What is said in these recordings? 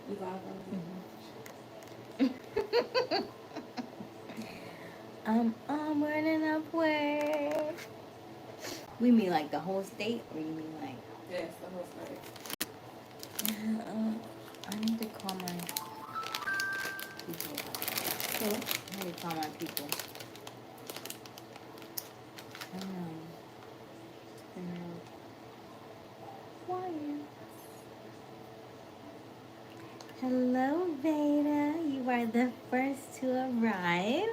You live I'm onward and upward. We mean like the whole state, or you mean like? Yes, the whole state. I need to call my people. Who? I need to call my people. I know. It's been real quiet. Hello, Veda. You are the first to arrive.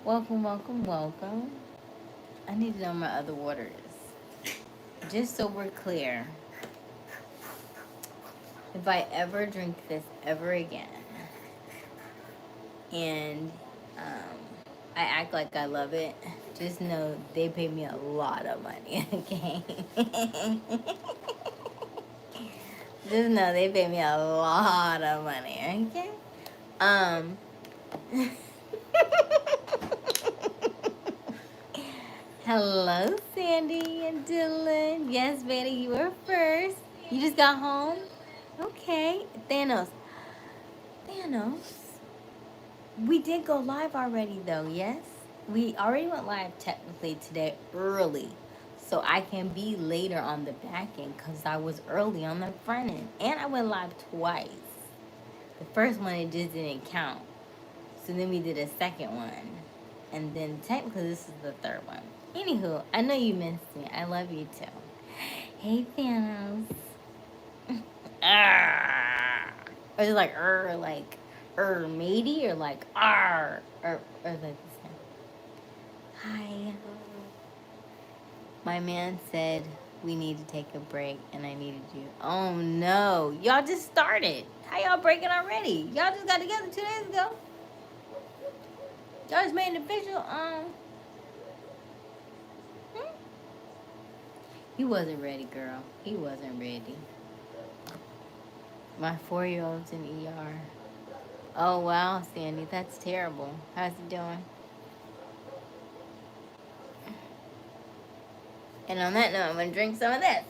Welcome, welcome, welcome. I need to know my other water is. Just so we're clear. If I ever drink this ever again, and I act like I love it, just know they pay me a lot of money, okay? Just know they pay me a lot of money, okay? Hello, Sandy and Dylan. Yes, Betty, you were first. You just got home? Okay. Thanos. We did go live already, though, yes? We already went live technically today early. So I can be later on the back end because I was early on the front end. And I went live twice. The first one, it just didn't count. So then we did a second one. And then technically this is the third one. Anywho, I know you missed me. I love you too. Hey, Thanos. Arr. Or is it like matey, or like R, or like this thing? Hi. My man said we need to take a break, and I needed you. Oh no, y'all just started. How y'all breaking already? Y'all just got together 2 days ago. Y'all just made an official. He wasn't ready, girl. He wasn't ready. My 4-year-old's in ER. Oh wow, Sandy, that's terrible. How's he doing? And on that note, I'm gonna drink some of this.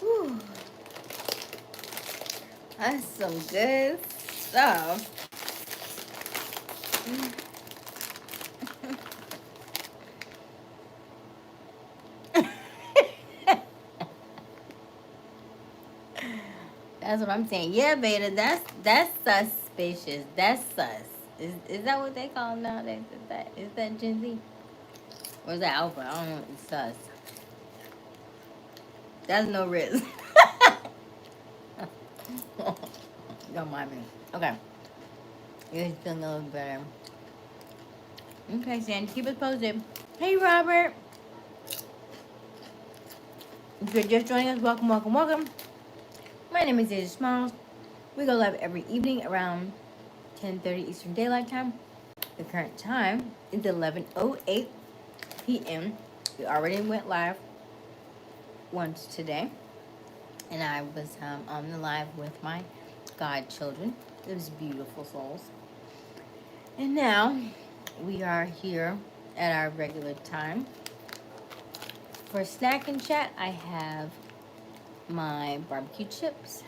Whew. That's some good stuff. That's what I'm saying. Yeah, Beta, that's suspicious. That's sus. Is that what they call it nowadays? Is that Gen Z? Or is that Alpha? I don't know. It's sus. That's no risk. Don't mind me. Okay. You're feeling a little better. Okay, Sandy, keep us posted. Hey, Robert. If you're just joining us, welcome, welcome, welcome. My name is Aysia Smiles. We go live every evening around 10:30 Eastern Daylight Time. The current time is 11:08 p.m. We already went live once today, and I was on the live with my godchildren. It was beautiful souls. And now we are here at our regular time. For snack and chat, I have my barbecue chips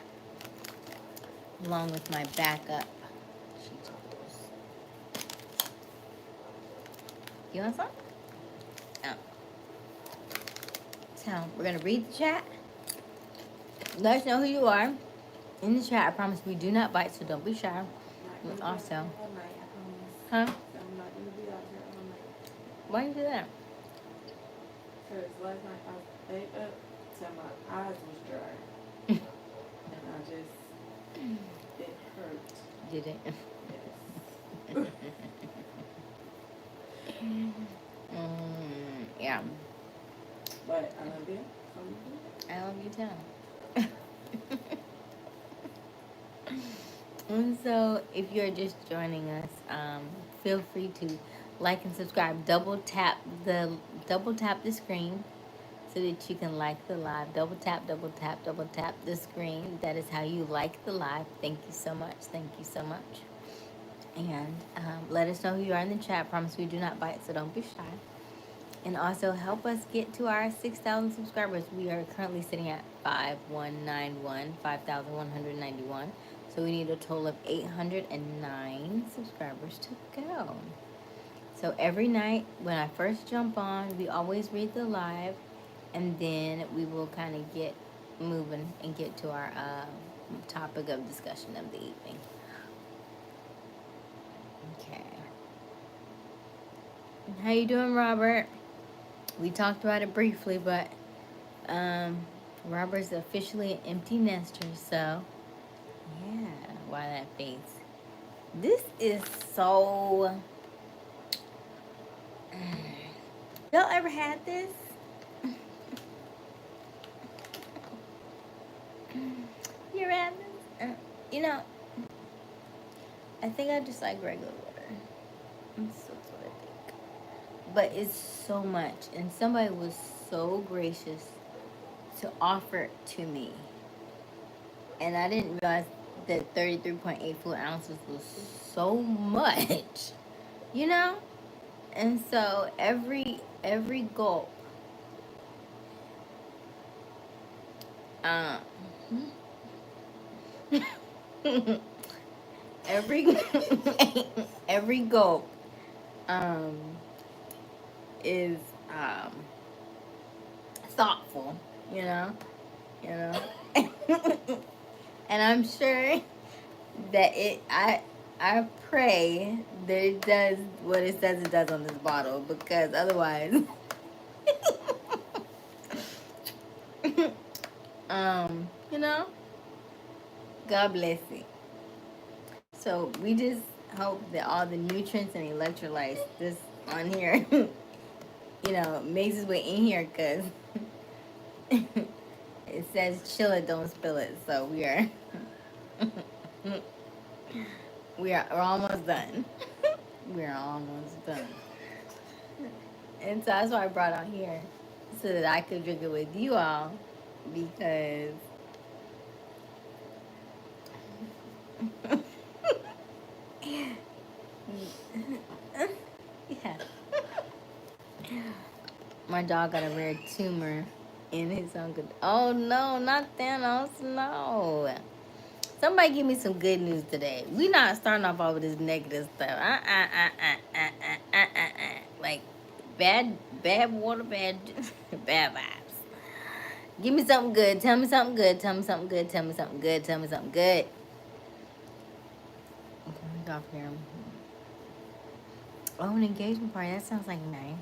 along with my backup Cheetos. You want some? Oh. So we're gonna read the chat. Let us know who you are in the chat. I promise we do not bite, so don't be shy. And also, huh? Why you do that? Because last night I stayed up till my eyes was dry. And I just, it hurt. Did it? Yes. Yeah. But I love you. I love you too. And so, if you're just joining us, feel free to like and subscribe. Double tap the screen so that you can like the live. Double tap, double tap, double tap the screen. That is how you like the live. Thank you so much. Thank you so much. And let us know who you are in the chat. Promise we do not bite, so don't be shy. And also help us get to our 6,000 subscribers. We are currently sitting at 5,191. So we need a total of 809 subscribers to go. So every night when I first jump on, we always read the live, and then we will kind of get moving and get to our topic of discussion of the evening. Okay. How you doing, Robert? We talked about it briefly, but Robert's officially an empty nester, so yeah. Why that face? This is so. Y'all ever had this? You ever had this? You know, I think I just like regular water. That's what I think. But it's so much, and somebody was so gracious to offer it to me, and I didn't realize that 33.8 fluid ounces was so much, you know. And so every gulp, every every gulp, is thoughtful, you know. And I'm sure that I pray that it does what it says it does on this bottle, because otherwise you know, God bless you. So we just hope that all the nutrients and electrolytes this on here you know, makes its way in here, because it says chill it, don't spill it. So we're we're almost done. We're almost done. And so that's why I brought out here, so that I could drink it with you all, because yeah. My dog got a rare tumor in his uncle. Oh no, not Thanos, no. Somebody give me some good news today. We not starting off all with this negative stuff. Like bad water, bad bad vibes. Give me something good. Tell me something good. Tell me something good. Tell me something good. Tell me something good. Get off here. Oh, an engagement party. That sounds like nice.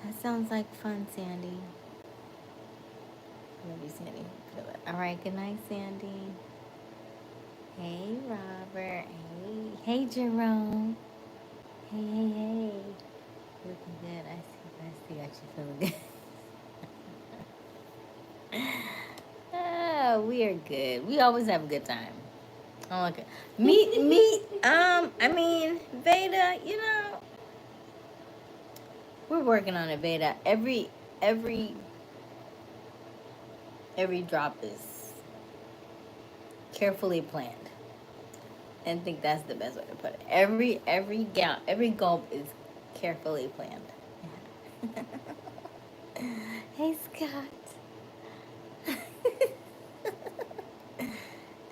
That sounds like fun, Sandy. Maybe Sandy. All right. Good night, Sandy. Hey, Robert. Hey, Jerome. Hey. Looking good. I see. Got you feeling good. Oh, we are good. We always have a good time. Oh, okay. Me. I mean, Veda. You know, we're working on it, Veda. Every drop is carefully planned, and I think that's the best way to put it. Every gulp is carefully planned. Hey, Scott.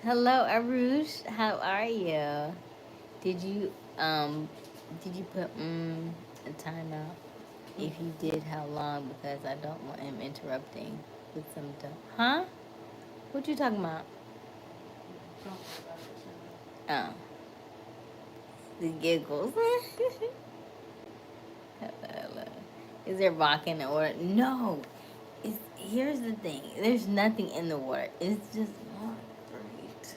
Hello, Arush. How are you? Did you put a timeout? If you did, how long? Because I don't want him interrupting with some stuff. Huh? What you talking about? Oh. The giggles. Hello. Is there vodka in the water? No. Here's the thing. There's nothing in the water. It's just not great.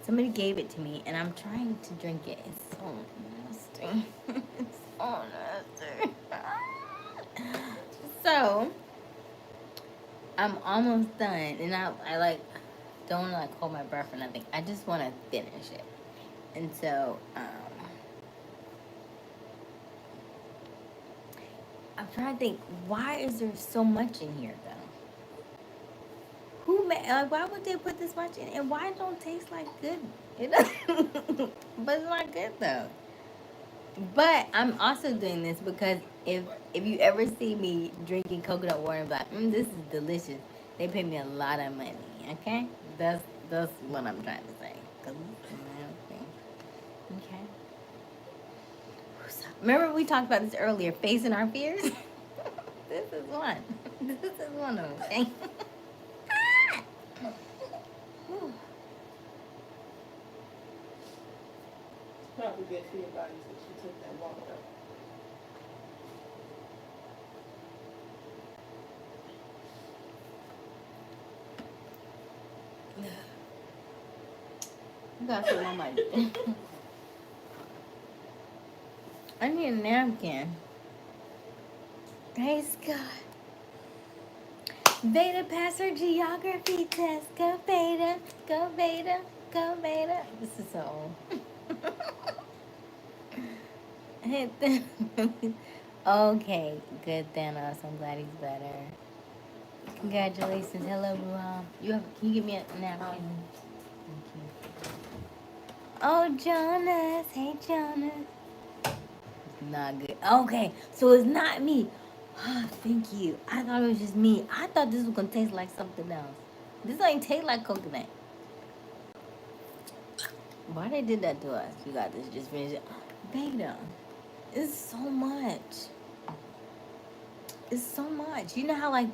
Somebody gave it to me, and I'm trying to drink it. It's so nasty. It's so nasty. So, I'm almost done, and I like don't want to like hold my breath or nothing. I just want to finish it, and so I'm trying to think. Why is there so much in here though? Who made? Why would they put this much in? And why it don't taste like good? It doesn't. But it's not good though. But I'm also doing this because if you ever see me drinking coconut water and be like, this is delicious, they pay me a lot of money. Okay, that's what I'm trying to say. 'Cause it's my thing. Okay. Remember we talked about this earlier, facing our fears. This is one. This is one of them. Okay? Probably good for your body since you took that water. You got some on my. I need a napkin. Hey, Scott. Veda passed her geography test. Go Veda. Go Veda. Go Veda. This is so old. Okay, good Thanos. I'm glad he's better. Congratulations. Hello, Ruham. Can you give me a napkin? Thank you. Oh, Jonas. Hey, Jonas. It's not good. Okay, so it's not me. Oh, thank you. I thought it was just me. I thought this was gonna taste like something else. This ain't taste like coconut. Why they did that to us? You got this. Just finish it. Beta. It's so much. It's so much. You know how like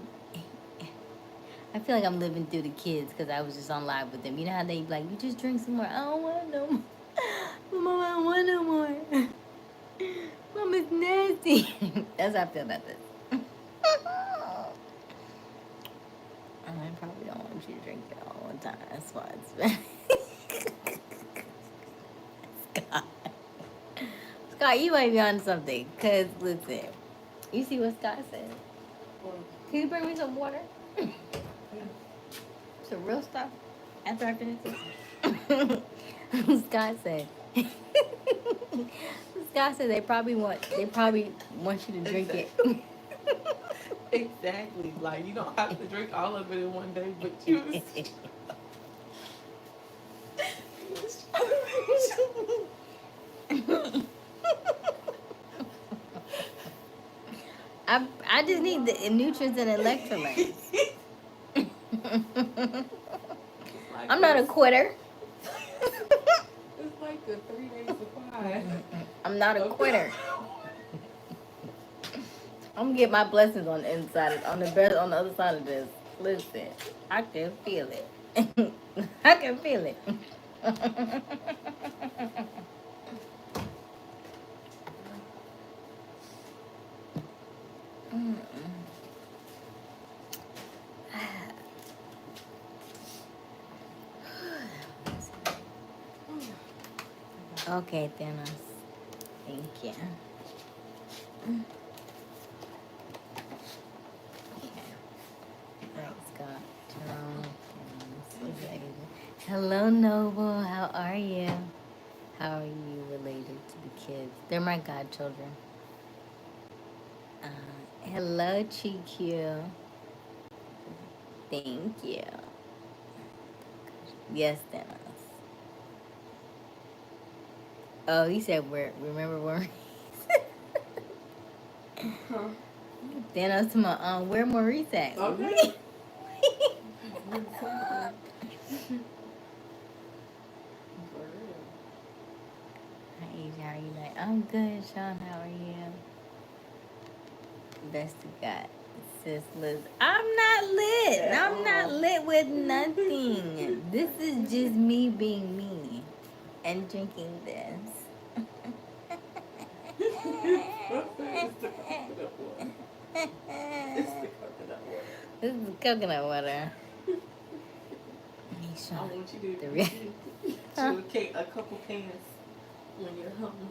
I feel like I'm living through the kids because I was just on live with them. You know how they like, you just drink some more. I don't want no more. Mama, I don't want no more. Mama's nasty. That's how I feel about this. I probably don't want you to drink it all the time. That's why it's bad. Scott. Scott, you might be on something. Because, listen, you see what Scott said? Can you bring me some water? Some real stuff after I finish this. Scott said. Scott said they probably want you to drink it. Exactly. Like, you don't have to drink all of it in one day, but you I just need the nutrients and electrolytes. like I'm not a quitter. It's like a 3-day supply. I'm not a quitter. I'm gonna get my blessings on the inside, on the other side of this. Listen, I can feel it. I can feel it. Okay, Thanos. Thank you. Okay. Thanks, God. Hello, Noble. How are you? How are you related to the kids? They're my godchildren. Hello, GQ. Thank you. Yes, Thanos. Oh, he said, remember where? Huh? Thanos to my where Maurice at? Okay. Hi, Asia, how are you doing? I'm good, Sean. How are you? Best you got, sis Liz. I'm not lit. I'm not lit with nothing. This is just me being me and drinking this. This is coconut water. I want you to get a couple cans when you're home.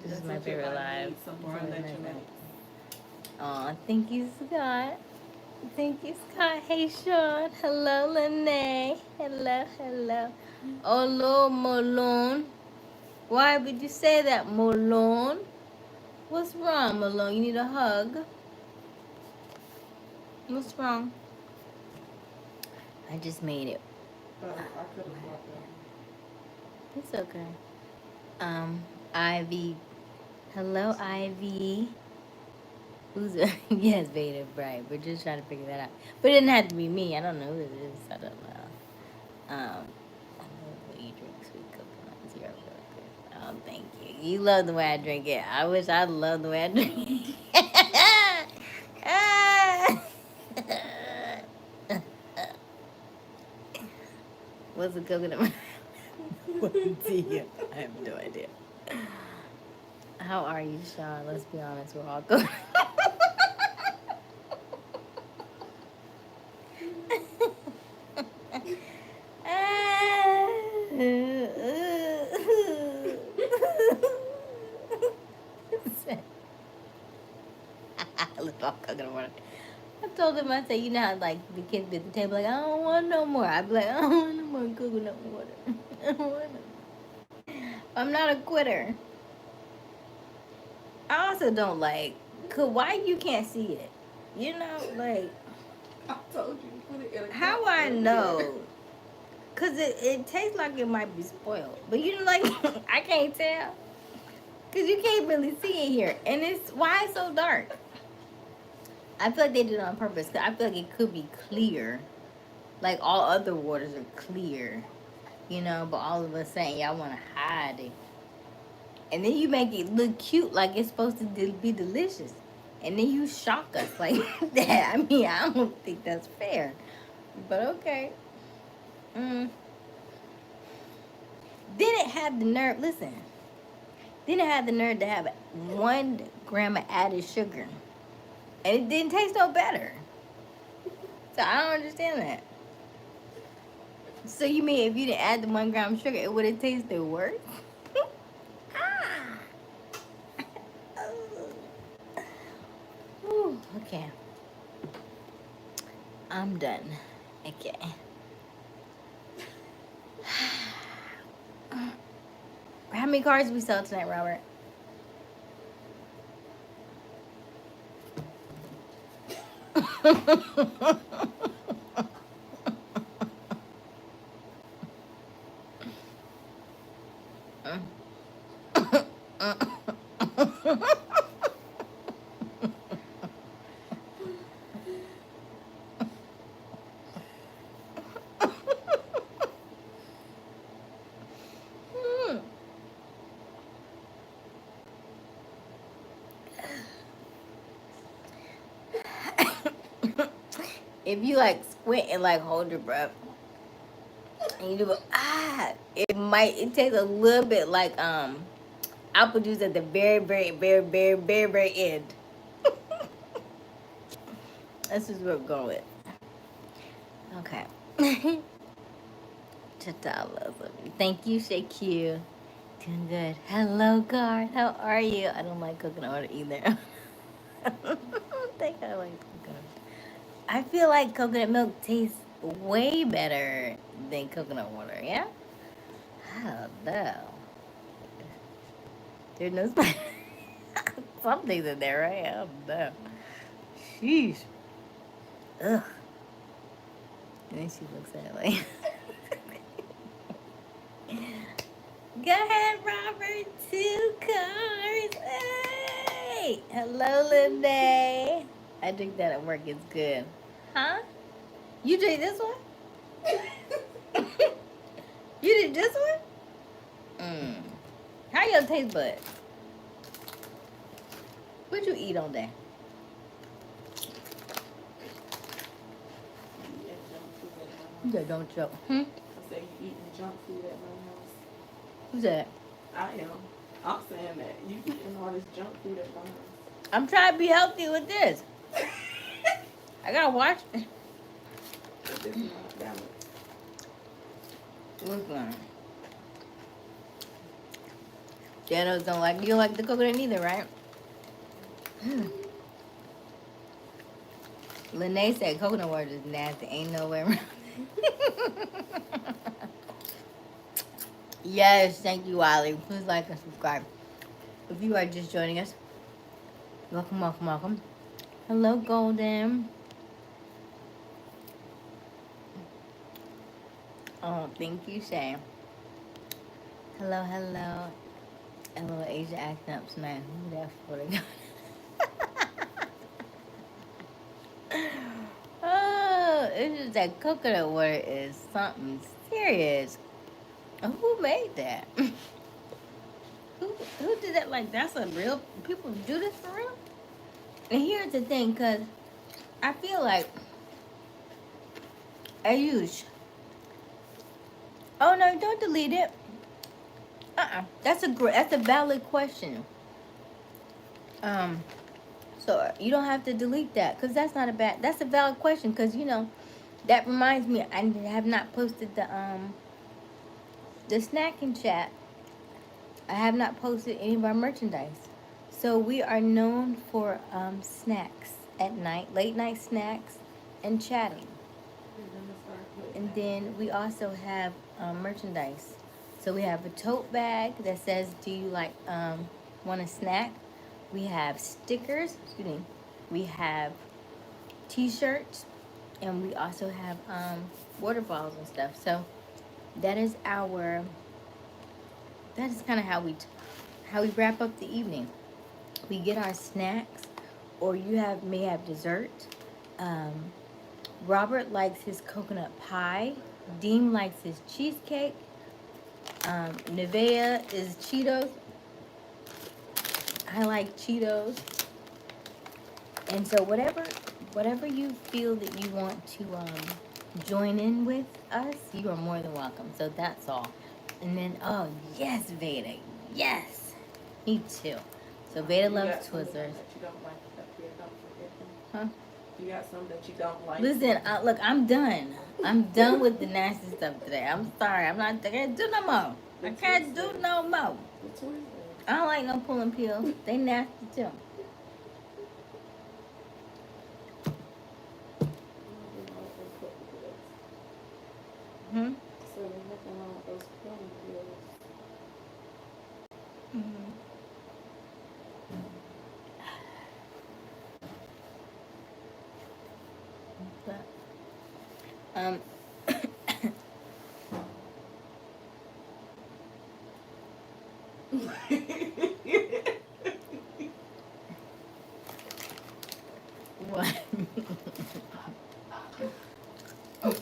This is my favorite live. Aw, thank you, Scott. Thank you, Scott. Hey, Sean. Hello, Lene. Hello. Hello, Malone. Why would you say that, Malone? What's wrong, Malone? You need a hug? What's wrong? I just made it. I could have brought that. It's okay. Ivy. Hello, Ivy. Who's yes, Beta, right? We're just trying to figure that out. But it didn't have to be me. I don't know who it is. I don't know. I love the way you drink sweet coconut zero sugar. Oh, thank you. You love the way I drink it. I wish I loved the way I drink it. What's the coconut? What tea? I have no idea. How are you, Sean? Let's be honest, we're all good. Let's all coconut water. I told him, I said, you know how like the kids be at the table like, I don't want no more. I'd be like, I don't want no more coconut water. I don't want no. I'm not a quitter. I also don't like, cause why you can't see it? You know, like. I told you to put it in a cup. How I know? Cause it tastes like it might be spoiled, but you know, like I can't tell. Cause you can't really see it here, and it's why it's so dark. I feel like they did it on purpose. Cause I feel like it could be clear, like all other waters are clear, you know. But all of a sudden, y'all want to hide it, and then you make it look cute, like it's supposed to be delicious, and then you shock us like that. I mean, I don't think that's fair, but okay. Then it had the nerve. Listen. Then it had the nerve to have 1 gram of added sugar, and it didn't taste no better. So I don't understand that. So you mean if you didn't add the 1 gram of sugar, it would have tasted worse? Ooh, okay. I'm done. Okay. How many cards we sell tonight, Robert? If you like squint and like hold your breath, and you do it tastes a little bit like apple juice at the very end. This is what we're going with. Okay. Tata loves you. Thank you, ShaQ. Doing good. Hello, Garth. How are you? I don't like coconut water either. I think I like coconut. I feel like coconut milk tastes way better than coconut water, yeah? I don't know. There's no spice. Something's in there, right? I don't know. Sheesh. Ugh. And then she looks at it like... Go ahead, Robert. 2 cards. Hey! Hello, Linday. I drink that at work. It's good. Huh? You drink this one? You did this one? How your taste bud? What you eat all day? You said don't joke. I say you eating junk food at my house. Who's that? I am. I'm saying that you eating all this junk food at my house. I'm trying to be healthy with this. I gotta watch it. But this is not balanced. What's going on? Janos don't like, you don't like the coconut either, right? Lene said coconut water is nasty. Ain't no way around it. Yes, thank you, Wiley. Please like and subscribe. If you are just joining us, Welcome, welcome, welcome. Hello, Golden. Oh, thank you, Shay. Hello, hello. Hello, Asia acting up tonight. Who that for the Oh, it's just that coconut water is something serious. Who made that? Who did that? Like, that's a real... People do this for real? And here's the thing, because I feel like... Ayush. Oh, no, don't delete it. That's a valid question. So you don't have to delete that, because that's a valid question, because, you know, that reminds me, I have not posted the snacking chat. I have not posted any of our merchandise. So we are known for snacks at night, late night snacks, and chatting. And then we also have merchandise. So we have a tote bag that says, "Do you want a snack?" We have stickers. Excuse me. We have T-shirts, and we also have water bottles and stuff. So that is our. That is kind of how we wrap up the evening. We get our snacks, or you may have dessert. Robert likes his coconut pie. Dean likes his cheesecake. Nevea is Cheetos. I like Cheetos. And so whatever you feel that you want to join in with us, you are more than welcome. So that's all. And then, oh yes, Veda, yes, me too. So Veda loves Twizzlers. Huh? You got some that you don't like? Listen, look, I'm done. I'm done with the nasty stuff today. I'm sorry. I can't do no more. I can't do no more. I don't like no pulling pills. They nasty too. Hmm? So there's nothing wrong with those pulling pills. Mm-hmm. What? I'm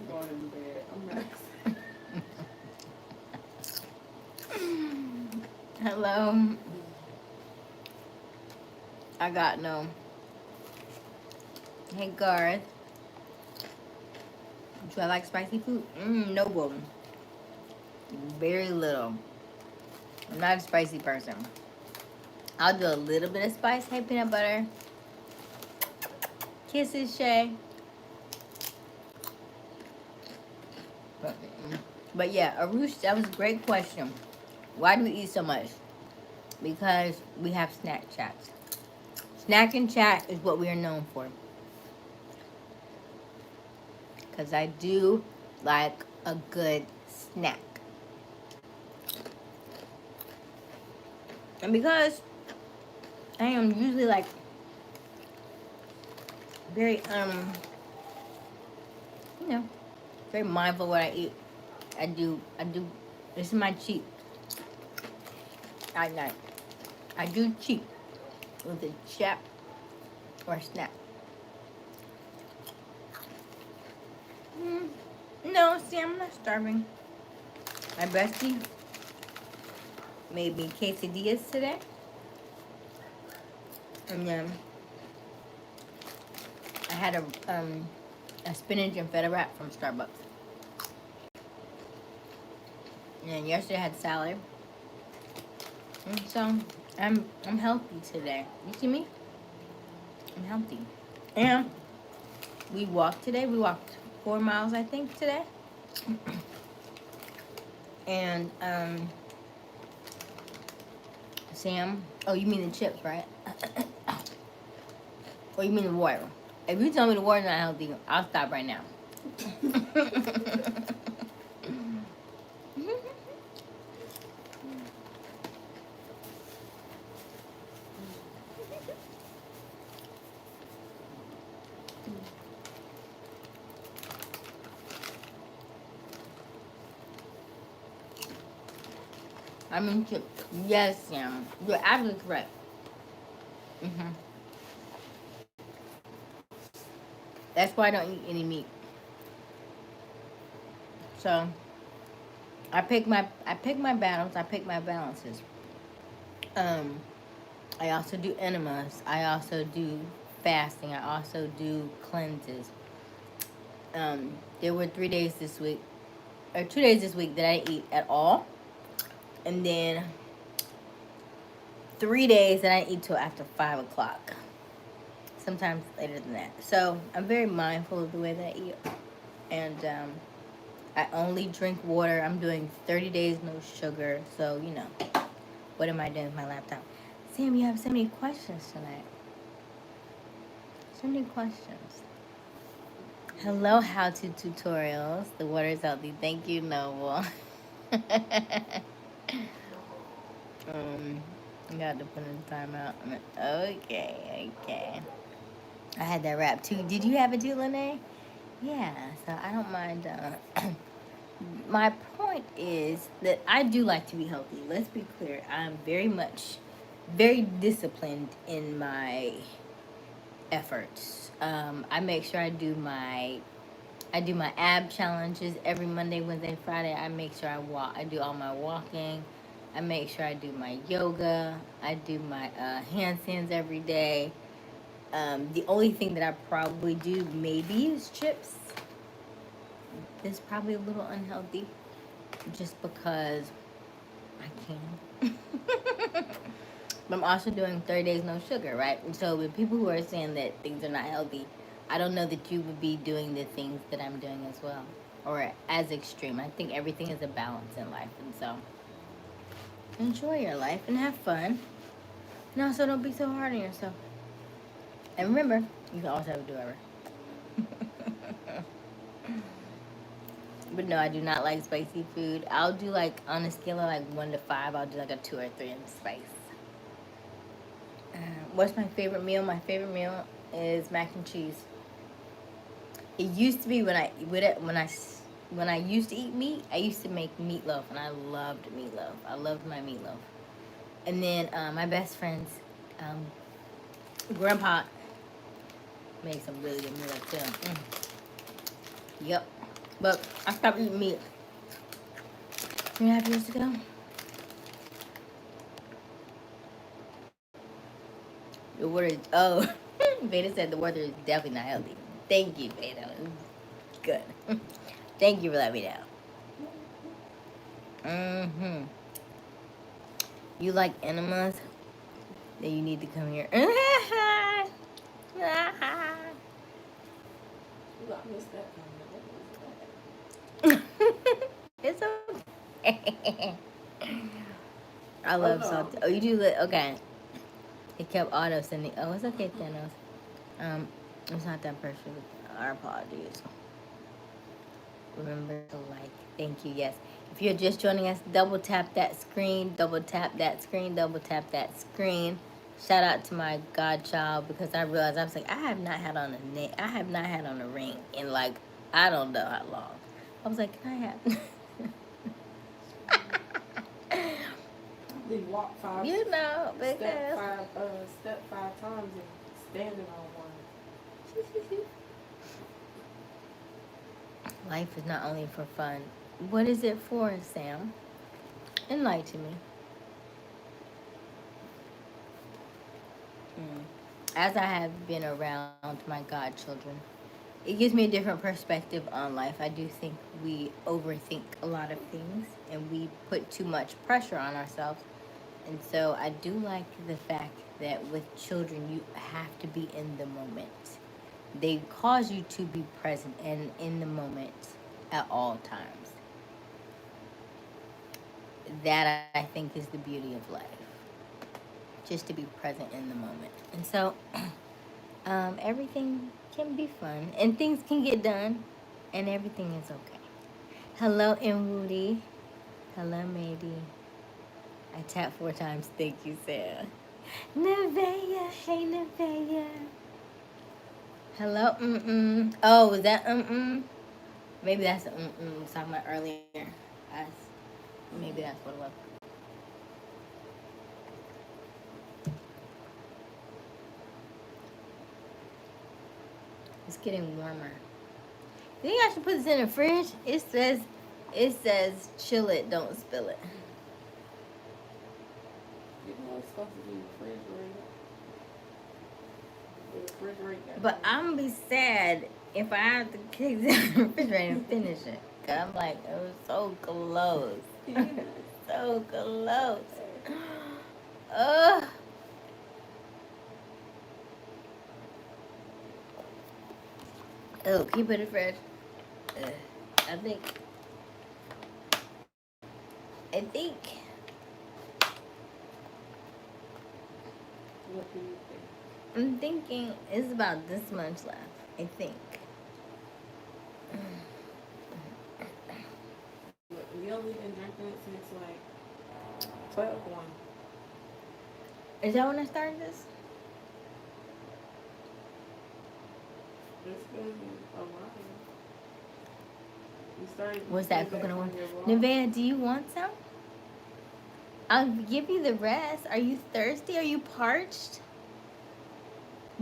going in bed. I'm not. Hello. I got no. Hey Garth. Do I like spicy food? No, woman. Very little. I'm not a spicy person. I'll do a little bit of spice. Hey, peanut butter. Kisses, Shay. But yeah, Arush, that was a great question. Why do we eat so much? Because we have snack chats. Snack and chat is what we are known for. Because I do like a good snack. And because I am usually like very you know, very mindful of what I eat. I do this is my cheat at night. I do cheat with a chat or a snack. No, see, I'm not starving. My bestie made me quesadillas today. And then I had a spinach and feta wrap from Starbucks. And then yesterday I had salad. And so I'm healthy today. You see me? I'm healthy. And we walked today. We walked 4 miles, I think, today. And Sam, oh, you mean the chips, right? Or you mean the water? If you tell me the water's not healthy, I'll stop right now. I mean, yes, Sam. You're absolutely correct. hmm That's why I don't eat any meat. So I pick my battles. I pick my balances. Um, I also do enemas. I also do fasting. I also do cleanses. There were 3 days this week, or 2 days this week that I didn't eat at all, and then 3 days that I didn't eat till after 5 o'clock. Sometimes later than that. So I'm very mindful of the way that I eat, and I only drink water. I'm doing 30 days no sugar. So what am I doing with my laptop? Sam, you have so many questions tonight. So many questions. Hello, how-to tutorials. The water is healthy. Thank you, Noble. You got to put in timeout. Okay. I had that rap too. Did you have it too, Lene? Yeah, so I don't mind. My point is that I do like to be healthy. Let's be clear. I'm very disciplined in my efforts. I make sure I do my ab challenges every Monday, Wednesday, Friday. I make sure I walk. I do all my walking. I make sure I do my yoga. I do my handstands every day. The only thing that I probably do maybe is chips. It's probably a little unhealthy, just because I can. But I'm also doing 30 days no sugar, right? And so with people who are saying that things are not healthy, I don't know that you would be doing the things that I'm doing as well, or as extreme. I think everything is a balance in life, and so enjoy your life and have fun. And also don't be so hard on yourself. And remember, you can also have a do-over. But no, I do not like spicy food. I'll do like on a scale of like 1 to 5, I'll do like a 2 or 3 in spice. What's my favorite meal? My favorite meal is mac and cheese. It used to be when I used to eat meat, I used to make meatloaf, and I loved meatloaf. I loved my meatloaf. And then my best friend's grandpa made some really good meatloaf too. Yep. But I stopped eating meat 3.5 years ago. The water is, Veda said the water is definitely not healthy. Thank you, Veda. Good. Thank you for letting me know. You like enemas? Then you need to come here. Ooh, I missed that comment. It's okay. I love no. salty. Oh, you do okay. It kept auto sending. Oh, it's okay, Thanos. It's not that personal. Our apologies. Remember to like. Thank you. Yes. If you're just joining us, double tap that screen. Double tap that screen. Double tap that screen. Shout out to my godchild, because I realized I was like, I have not had on a ring in like I don't know how long. I was like, can I have? They walk five. Because step 5 times and standing on one. Life is not only for fun. What is it for, Sam? Enlighten me. As I have been around my godchildren, it gives me a different perspective on life. I do think we overthink a lot of things, and we put too much pressure on ourselves. And so I do like the fact that with children, you have to be in the moment. They cause you to be present and in the moment at all times. That I think is the beauty of life. Just to be present in the moment. And so everything can be fun, and things can get done, and everything is okay. Hello, Woody. Hello, Maybe. I tapped 4 times. Thank you, Sarah. Nevaeh. Hey, Nevaeh. Hello, Oh, was that Maybe that's the was talking about earlier. Maybe that's what it was. It's getting warmer. You think I should put this in the fridge? It says chill it, don't spill it. You know it's supposed to be refrigerated. The refrigerator got But that. I'm gonna be sad if I have to kick this in the refrigerator and finish it. 'Cause I'm like, it was so close. So close. Ugh. Oh, keep it in the fridge. Ugh. I think. What do you think? I'm thinking it's about this much left. I think. Look, you only been drinking it since like 12:1. Is that when I started this? It's been a while. You started. What's that way back coconut one? on your blog. Nevaeh, do you want some? I'll give you the rest. Are you thirsty? Are you parched?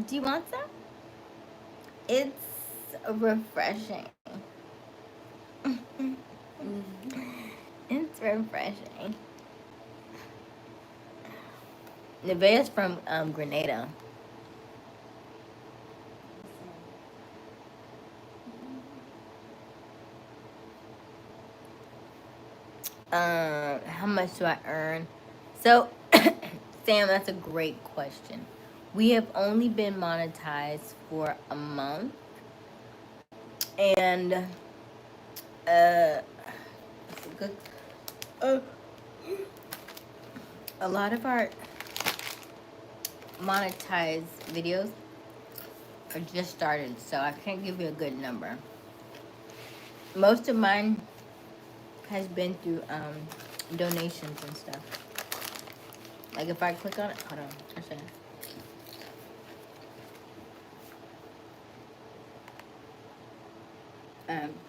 Do you want some? It's refreshing. It's refreshing. Nevaeh's from Grenada. How much do I earn? So, Sam, that's a great question. We have only been monetized for a month, and a lot of our monetized videos are just started, so I can't give you a good number. Most of mine has been through donations and stuff. Like if I click on it, hold on, I should.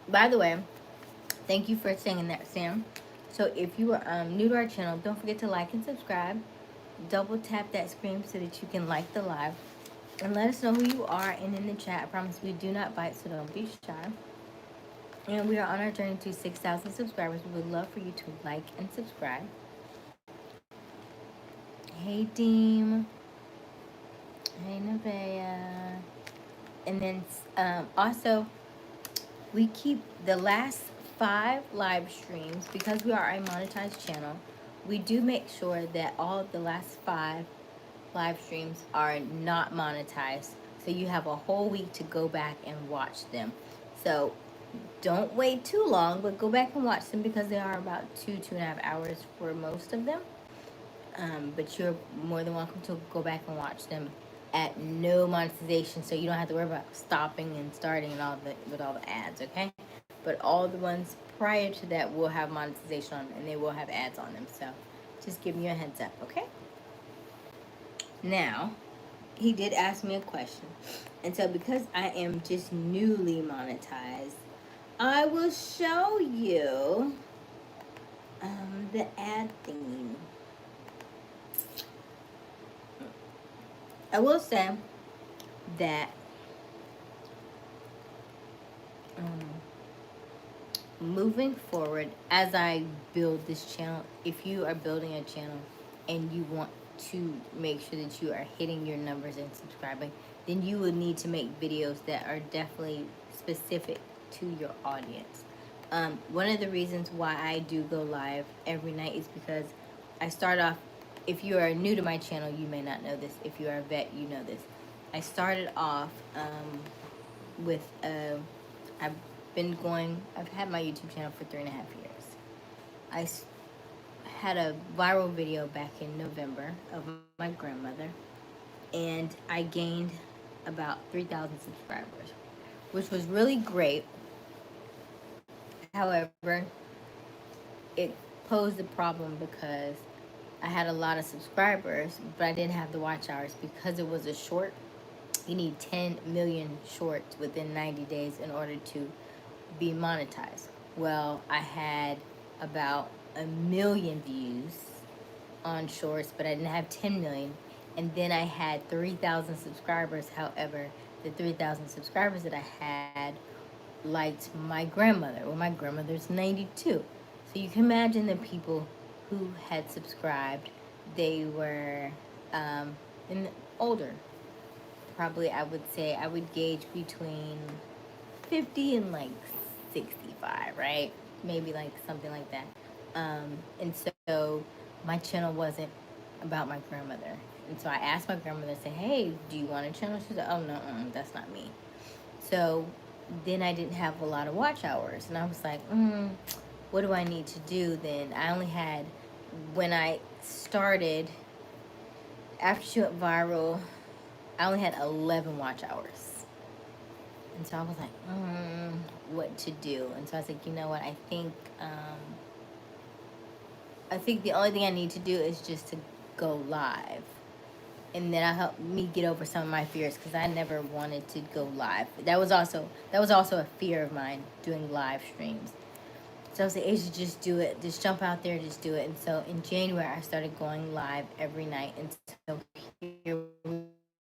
By the way, thank you for saying that, Sam. So if you are new to our channel, don't forget to like and subscribe. Double tap that screen so that you can like the live. And let us know who you are and in the chat. I promise we do not bite, so don't be shy. And we are on our journey to 6,000 subscribers. We would love for you to like and subscribe. Hey, Deem. Hey, Nevaeh. And then also, we keep the last 5 live streams, because we are a monetized channel. We do make sure that all of the last 5 live streams are not monetized. So you have a whole week to go back and watch them. So don't wait too long, but go back and watch them, because they are about 2.5 hours for most of them. But you're more than welcome to go back and watch them at no monetization, so you don't have to worry about stopping and starting and with all the ads, okay? But all the ones prior to that will have monetization on them, and they will have ads on them. So just giving you a heads up, okay? Now, he did ask me a question, and so because I am just newly monetized, I will show you the ad thingy. I will say that moving forward, as I build this channel, if you are building a channel and you want to make sure that you are hitting your numbers and subscribing, then you will need to make videos that are definitely specific to your audience. One of the reasons why I do go live every night is because I start off, if you are new to my channel, you may not know this. If you are a vet, you know this. I started off with, I've had my YouTube channel for 3.5 years. I had a viral video back in November of my grandmother, and I gained about 3,000 subscribers, which was really great. However, it posed a problem because I had a lot of subscribers, but I didn't have the watch hours because it was a short. You need 10 million shorts within 90 days in order to be monetized. Well, I had about 1 million views on shorts, but I didn't have 10 million. And then I had 3,000 subscribers. However, the 3,000 subscribers that I had liked my grandmother. Well, my grandmother's 92. So you can imagine the people who had subscribed, they were in older. Probably I would say I would gauge between 50 and like 65, right? Maybe like something like that. And so my channel wasn't about my grandmother. And so I asked my grandmother, I said, hey, do you want a channel? She said, oh, no, that's not me. So then I didn't have a lot of watch hours. And I was like, what do I need to do then? I only had, when I started, after she went viral, I only had 11 watch hours. And so I was like, what to do? And so I was like, you know what? I think the only thing I need to do is just to go live. And then I'll help me get over some of my fears, because I never wanted to go live. That was also a fear of mine, doing live streams. So I was like, Aysia, just do it. Just jump out there, just do it. And so in January, I started going live every night. And so here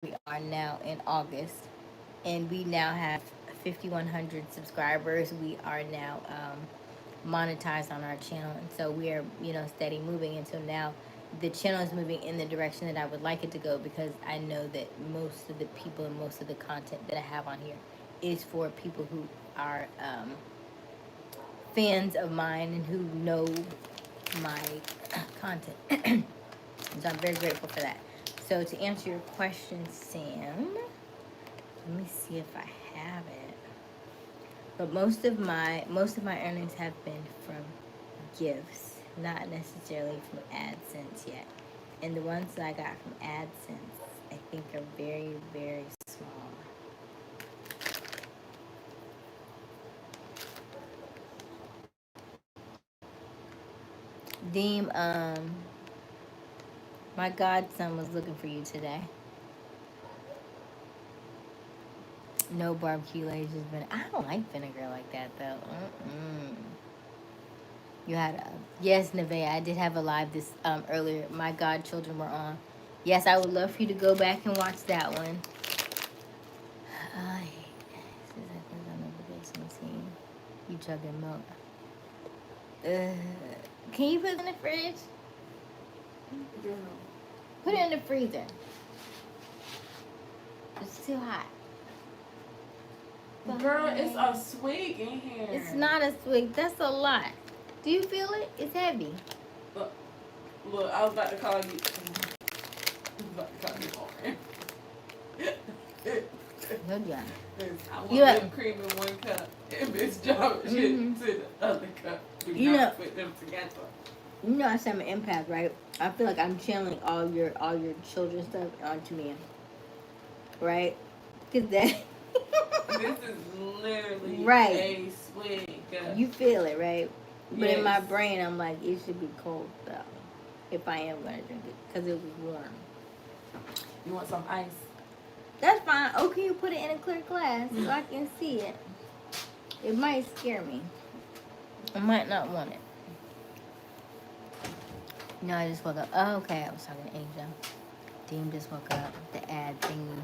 we are now in August. And we now have 5,100 subscribers. We are now monetized on our channel. And so we are, steady moving. And so now the channel is moving in the direction that I would like it to go, because I know that most of the people and most of the content that I have on here is for people who are fans of mine and who know my content. So I'm very grateful for that. So to answer your question, Sam, let me see if I have it. But most of my earnings have been from gifts, not necessarily from AdSense yet. And the ones that I got from AdSense, I think, are very, very small. Deem, my godson was looking for you today. No barbecue Lay's vinegar. I don't like vinegar like that, though. You had yes, Nevaeh. I did have a live this earlier. My godchildren were on. Yes, I would love for you to go back and watch that one. You chugging milk. Can you put it in the fridge? Girl. Put it in the freezer. It's too hot. Girl, it's a swig in here. It's not a swig. That's a lot. Do you feel it? It's heavy. Look, I was about to call you. No job. I want whipped cream in one cup, and Miss Jones to the other cup. Do not put them together. You know I said I'm an empath, right? I feel like I'm channeling all your children's stuff onto me, right? Cause that. This is literally right. A swig. You feel it, right? But yes. In my brain, I'm like, it should be cold though, if I am gonna drink it, cause it was warm. You want some ice? That's fine. Oh, can you put it in a clear glass so I can see it? It might scare me. I might not want it. No, I just woke up. Oh, okay. I was talking to Aysia. Dean just woke up. The ad thingy.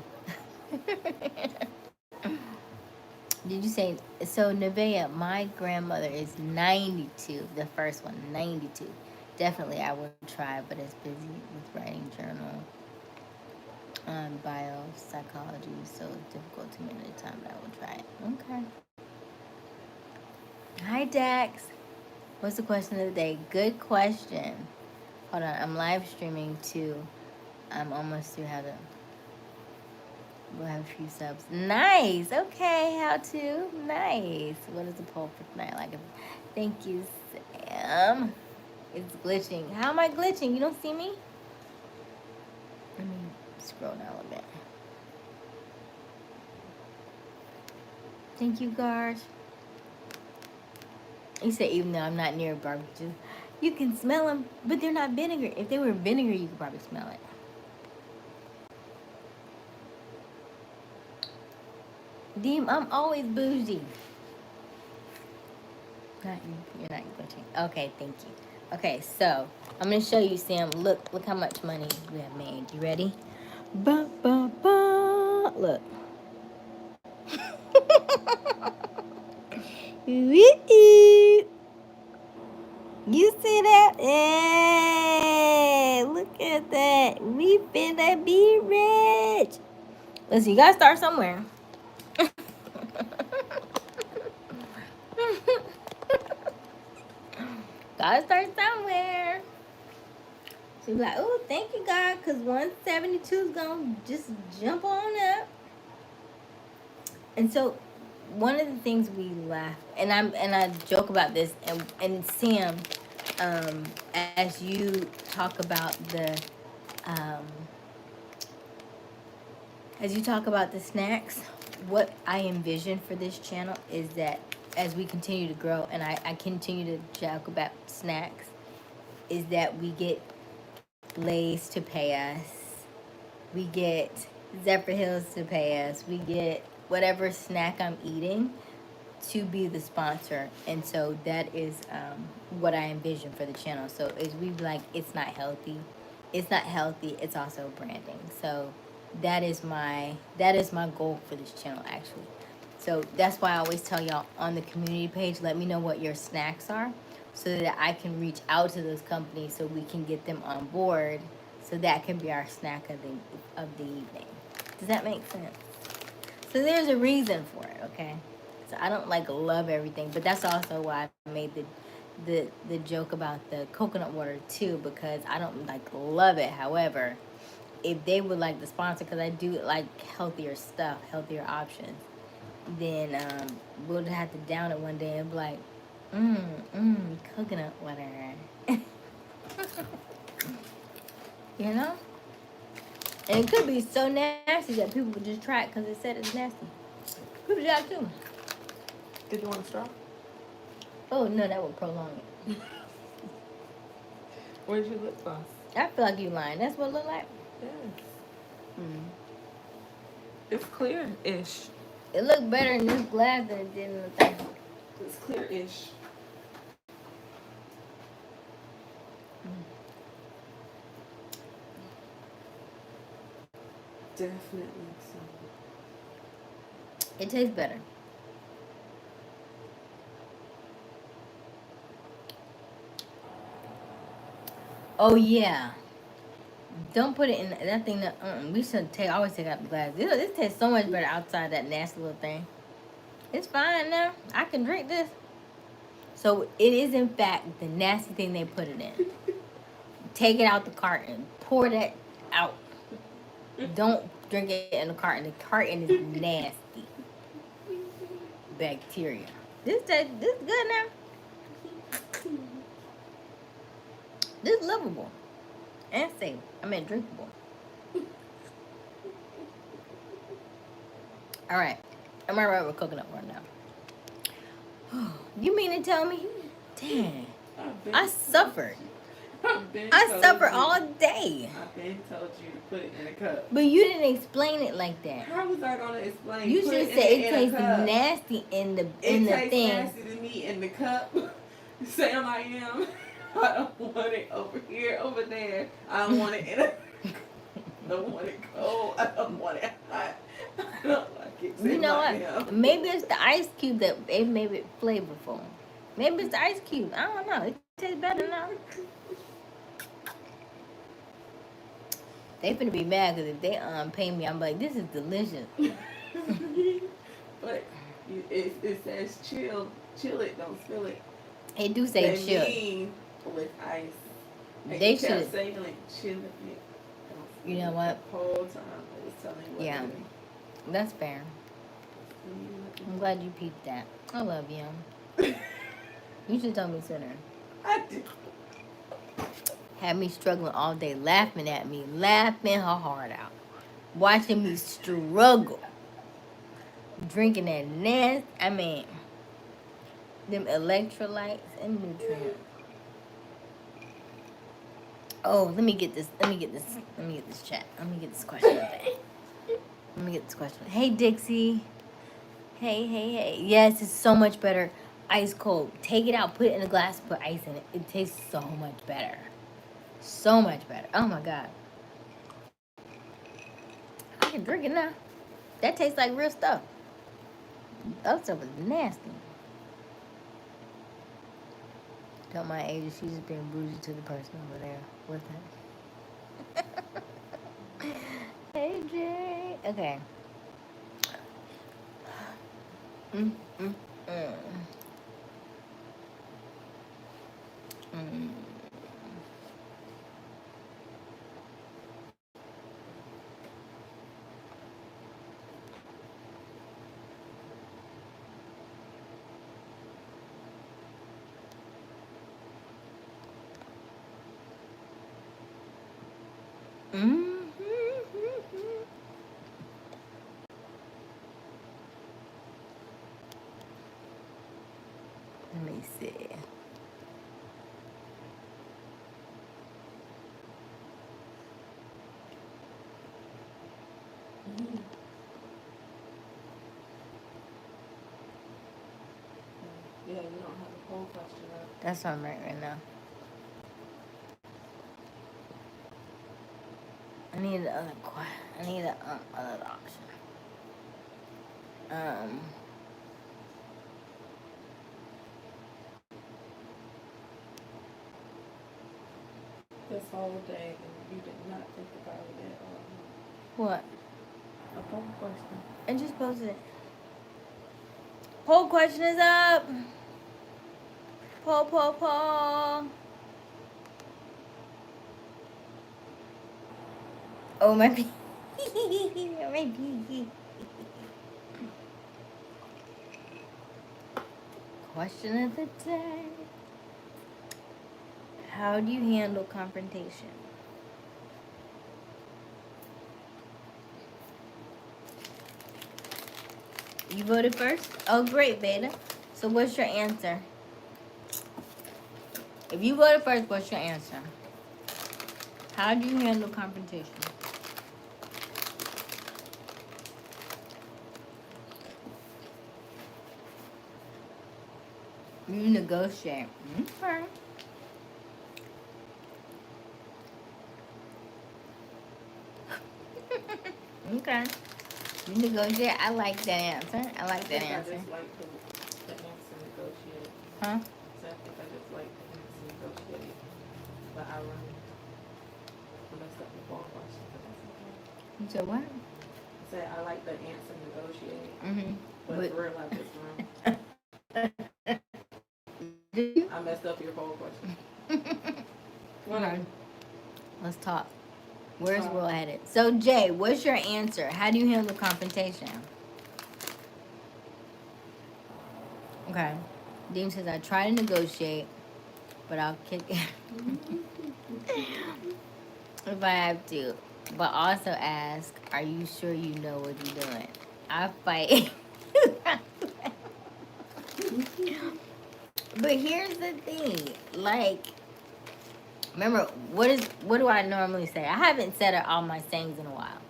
Did you say, so Nevaeh, my grandmother is 92. The first one, 92. Definitely I would try, but it's busy with writing journal on biopsychology, so it's difficult to manage the time, but I would try it. Okay. Hi, Dax. What's the question of the day? Good question. Hold on, I'm live streaming too. I'm almost through how to... We'll have a few subs. Nice. Okay, how to? Nice. What is the poll for tonight? Like, thank you, Sam. It's glitching. How am I glitching? You don't see me? Let me scroll down a little bit. Thank you, guys. You said even though I'm not near a barbecue, you can smell them, but they're not vinegar. If they were vinegar, you could probably smell it. Deem, I'm always bougie. Not you. You're not glitching. Okay, thank you. Okay, so I'm gonna show you, Sam. Look how much money we have made. You ready? Ba ba ba. Look. Woo-hoo. You see that? Hey, look at that. We finna be rich. Listen, you gotta start somewhere. Gotta start somewhere. So you're like, oh, thank you, God, because 172 is gonna just jump on up. And so one of the things we laugh and I joke about this and Sam, as you talk about um, the snacks, what I envision for this channel is that as we continue to grow and I continue to joke about snacks, is that we get Lay's to pay us, we get Zephyr Hills to pay us, we get whatever snack I'm eating to be the sponsor. And so that is what I envision for the channel. So is we like, it's not healthy, it's also branding. So that is my goal for this channel, actually. So that's why I always tell y'all on the community page, let me know what your snacks are so that I can reach out to those companies so we can get them on board, so that can be our snack of the evening. Does that make sense? So there's a reason for it, okay? So I don't like love everything, but that's also why I made the joke about the coconut water too, because I don't like love it. However, if they would like the sponsor, because I do like healthier stuff, healthier options, then we'll have to down it one day and be like, coconut water. You know? And it could be so nasty that people would just try it because it said it's nasty. People do that too. Did you want a straw? Oh, no, that would prolong it. Where's your lip gloss? I feel like you lying. That's what it look like? Yes. It's clear-ish. It looked better in this glass than it did in the thing. It's clear-ish. Definitely so. It tastes better. Oh, yeah. Don't put it in that thing. That we should always take out the glass. This tastes so much better outside that nasty little thing. It's fine now. I can drink this. So it is in fact the nasty thing they put it in. Take it out the carton. Pour that out. Don't drink it in the carton. The carton is nasty. Bacteria. This is good now. This is livable. And safe. I mean drinkable. Alright. I'm alright with coconut water now. You mean to tell me? Dang. I suffered. I suffered all day. I've been told you to put it in a cup. But you didn't explain it like that. How was I gonna explain? You should say it tastes nasty in the thing. It tastes nasty to me in the cup. Sam, I am. I don't want it over here, over there. I don't want it in a... I don't want it cold. I don't want it hot. I don't like it. You know what? Maybe it's the ice cube that they made it flavorful. Maybe it's the ice cube. I don't know. It tastes better now. They finna be mad because if they pay me, I'm like, this is delicious. But it says chill it, don't spill it. It do say they chill. Mean with ice. They should saying like chill it. You know what? The whole time I was telling you what yeah, that's fair. I'm glad you peeped that. I love you. You should tell me sooner. I did. Had me struggling all day, laughing at me, laughing her heart out, watching me struggle, drinking that nasty. I mean, them electrolytes and nutrients. Oh, let me get this chat. Let me get this question back. Let me get this question. Hey, Dixie. Hey. Yes, it's so much better. Ice cold. Take it out, put it in a glass, put ice in it. It tastes so much better. So much better. Oh my God. I can drink it now. That tastes like real stuff. That stuff is nasty. Tell my age, she's just being bougie to the person over there with her. Hey, Jay. Okay. Mm, mm, mm. Mm. Mm. Let me see. Yeah, you don't have a poll question up. That's what I'm right now. I need the other I need the other option. This whole day, and you did not think about it at all. What? A poll question. I just posted it. Poll question is up. Poll. Oh, my pee. My pee. Question of the day. How do you handle confrontation? You voted first? Oh, great, Beta. So what's your answer? If you voted first, what's your answer? How do you handle confrontation? You negotiate. Okay. Okay. You negotiate. I like that answer. I like that answer. I just like the answer negotiate. Huh? So I think I just like the answer negotiate. But I run messed up the poll question. But that's okay. You said what? I said I like the answer negotiate. Mm-hmm. But for real, I just run. I messed up your poll question. Okay. Let's talk. Where's the world headed? So, Jay, what's your answer? How do you handle confrontation? Okay. Dean says, I try to negotiate, but I'll kick it if I have to. But also ask, are you sure you know what you're doing? I fight. But here's the thing. Like, remember, what do I normally say? I haven't said all my sayings in a while.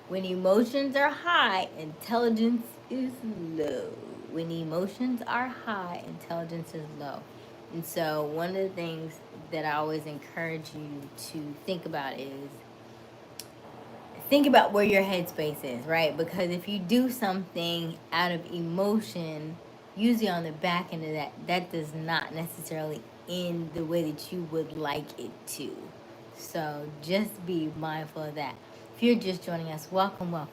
When emotions are high, intelligence is low. When emotions are high, intelligence is low. And so one of the things that I always encourage you to think about is think about where your headspace is, right? Because if you do something out of emotion, usually on the back end of that, that does not necessarily end the way that you would like it to. So just be mindful of that. If you're just joining us, welcome. My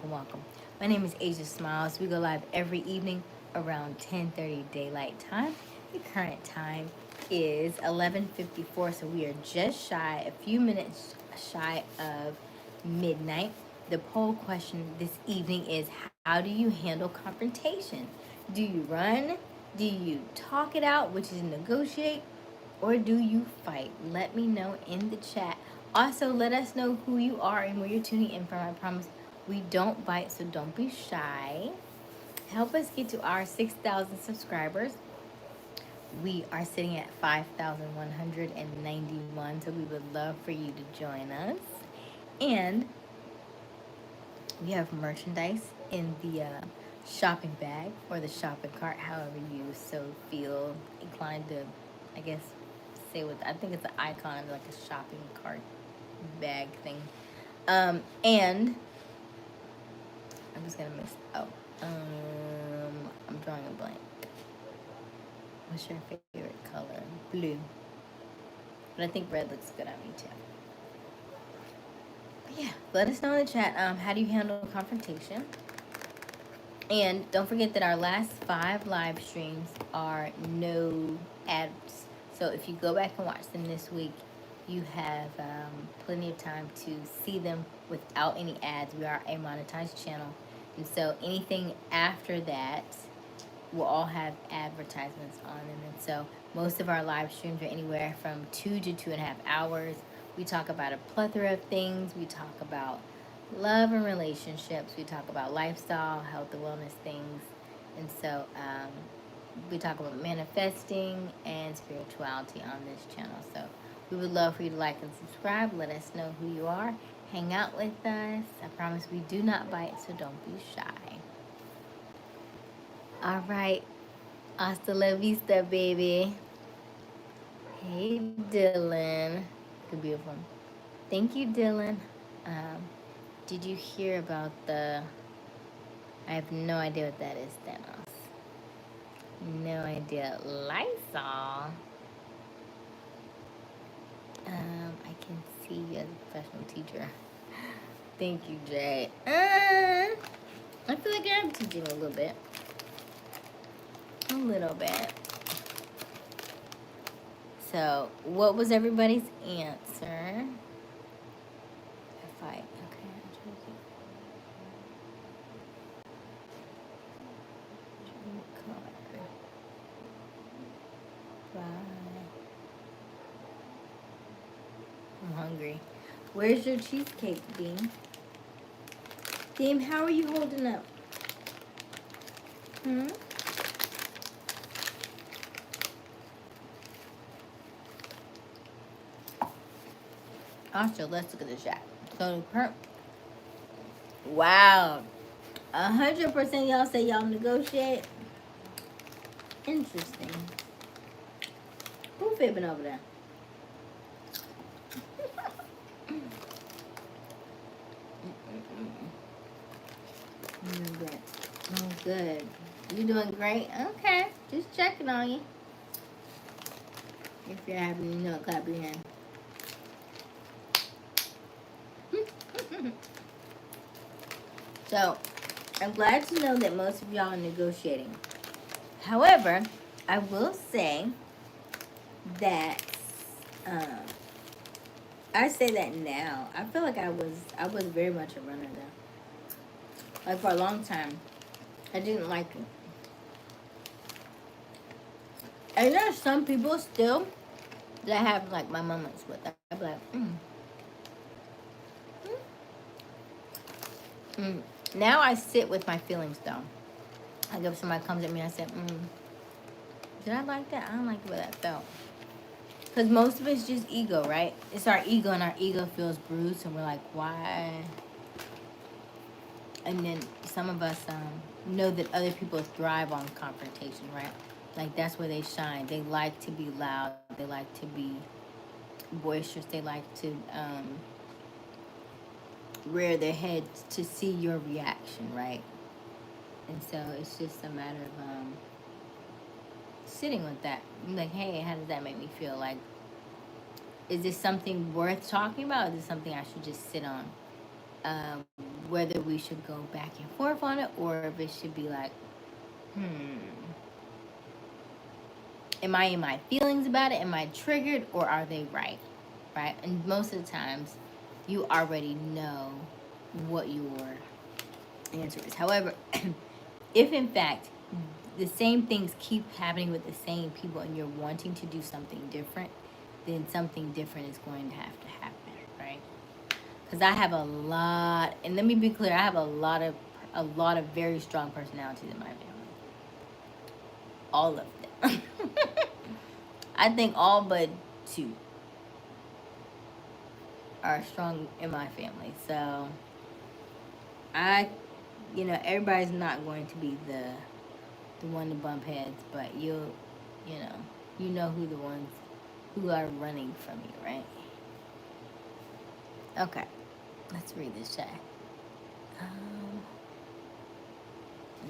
name is Aysia Smiles. We go live every evening around 10:30 daylight time. The current time is 11:54, so we are just shy, a few minutes shy of midnight. The poll question this evening is, how do you handle confrontation? Do you run? Do you talk it out, which is negotiate? Or do you fight? Let me know in the chat. Also, let us know who you are and where you're tuning in from. I promise we don't bite, so don't be shy. Help us get to our 6,000 subscribers. We are sitting at 5,191, so we would love for you to join us. And we have merchandise in the shopping bag or the shopping cart, however you so feel inclined to, I guess, say what I think it's an icon, like a shopping cart bag thing. And I'm just gonna miss. I'm drawing a blank. What's your favorite color? Blue. But I think red looks good on me too. But yeah, let us know in the chat. How do you handle confrontation? And don't forget that our last 5 live streams are no ads. So if you go back and watch them this week, you have plenty of time to see them without any ads. We are a monetized channel. And so anything after that will all have advertisements on them. And so most of our live streams are anywhere from 2 to 2.5 hours. We talk about a plethora of things. We talk about love and relationships. We talk about lifestyle, health and wellness things. And so we talk about manifesting and spirituality on this channel. So we would love for you to like and subscribe. Let us know who you are. Hang out with us. I promise we do not bite, so don't be shy. All right. Hasta la vista, baby. Hey, Dylan. Good, beautiful. Thank you, Dylan. Did you hear about the... I have no idea what that is, Thanos. No idea. Lysol. I can see you as a professional teacher. Thank you, Jay. I feel like I'm teaching a little bit. A little bit. So, what was everybody's answer? Fight. Okay. Bye. I'm hungry. Where's your cheesecake, Dean? Dean, how are you holding up? Also, let's look at the chat. So, wow. 100% y'all say y'all negotiate. Interesting. Who fibbing over there? Oh, good. You doing great? Okay. Just checking on you. If you're happy, you know, clap your hand. So, I'm glad to know that most of y'all are negotiating. However, I will say that I say that now. I feel like I was very much a runner though. Like for a long time, I didn't like it. And there are some people still that I have like my moments with. I'm like, Now I sit with my feelings though. Like if somebody comes at me, I say, did I like that? I don't like the way that felt. Because most of it's just ego, right? It's our ego, and our ego feels bruised, and we're like, why? And then some of us know that other people thrive on confrontation, right? Like that's where they shine. They like to be loud. They like to be boisterous. They like to rear their heads to see your reaction, right? And so it's just a matter of sitting with that. Like, hey, how does that make me feel? Like, is this something worth talking about? Or is this something I should just sit on? Whether we should go back and forth on it, or if it should be like, am I in my feelings about it? Am I triggered, or are they right? Right? And most of the times, you already know what your answer is. However, if in fact the same things keep happening with the same people and you're wanting to do something different, then something different is going to have to happen, right? Because I have a lot, and let me be clear, I have a lot of very strong personalities in my family. All of them. I think all but 2 are strong in my family. So everybody's not going to be the one to bump heads, but you know who the ones who are running from you, right? Okay, let's read this chat.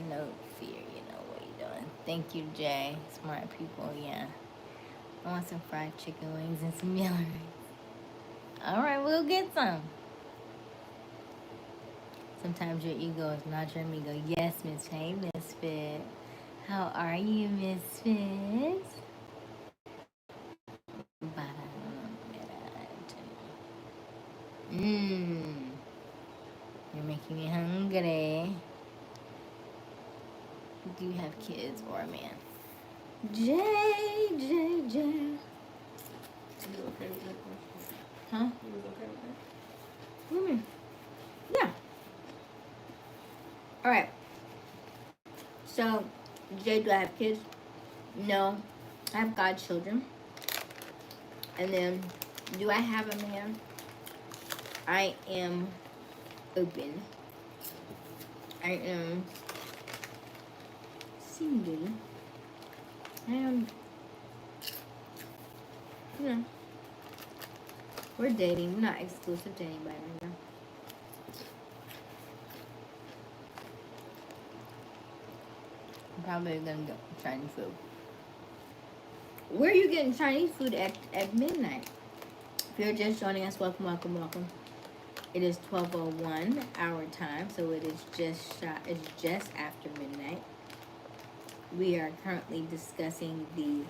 No fear, wait. Thank you, Jay. Smart people, yeah. I want some fried chicken wings and some yellow rice. All right, we'll get some. Sometimes your ego is not your amigo. Yes, Miss Hey, Misfit. How are you, Misfit? Mmm. You're making me hungry. Do you have kids or a man? Jay. You okay with that question? Huh? You was okay with that? What do you mean? Yeah. All right. So, Jay, do I have kids? No. I have godchildren. And then, do I have a man? I am open. I am single. I am, you know, we're dating. We're not exclusive to anybody right now. I'm probably gonna get Chinese food. Where are you getting Chinese food at midnight? If you're just joining us, welcome, welcome, welcome. It is 12:01 our time, so it is it's just after midnight. We are currently discussing the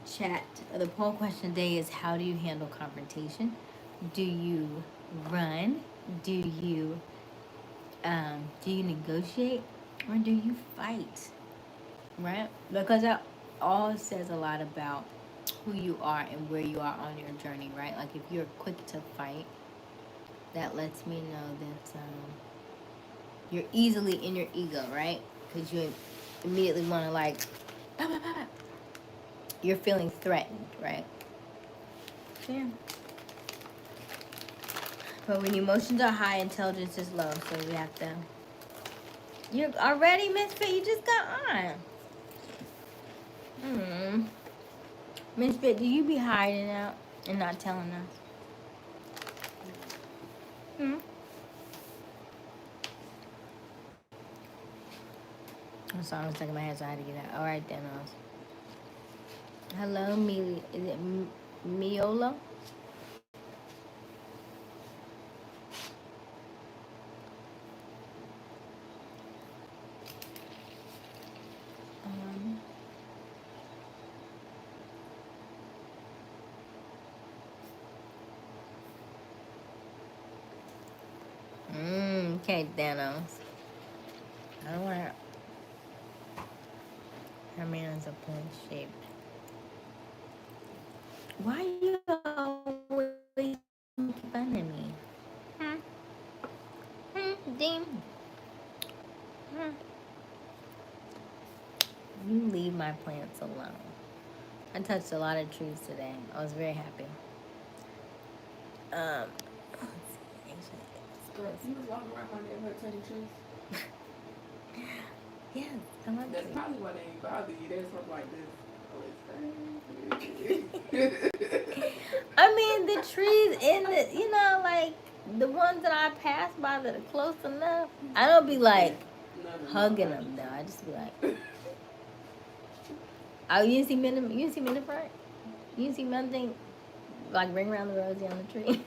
chat. The poll question today is, how do you handle confrontation? Do you run? Do you negotiate, or do you fight? Right? Because that all says a lot about who you are and where you are on your journey, right? Like if you're quick to fight, that lets me know that you're easily in your ego, right? Because you immediately want to like, bah, bah, bah, bah. You're feeling threatened, right? Yeah. But when emotions are high, intelligence is low, so we have to. You're already, Misfit. You just got on. Misfit, do you be hiding out and not telling us? I'm sorry, I was stuck in my head, so I had to get out. All right, Denos. Hello, is it Miola? Okay, Denos. I don't want her man's a point shaped. Why you always making fun of me? Dean. You leave my plants alone. I touched a lot of trees today. I was very happy. Let's see. Girl, you was walking around my neighborhood touching trees. Yeah, I like That's trees. probably why they ain't bother you. There's something like this. I mean, the trees in the, like, the ones that I pass by that are close enough, I don't be, like, hugging them, though. I just be like, oh, you didn't see me in the front? You didn't see me anything, like, ring around the rosy on the tree?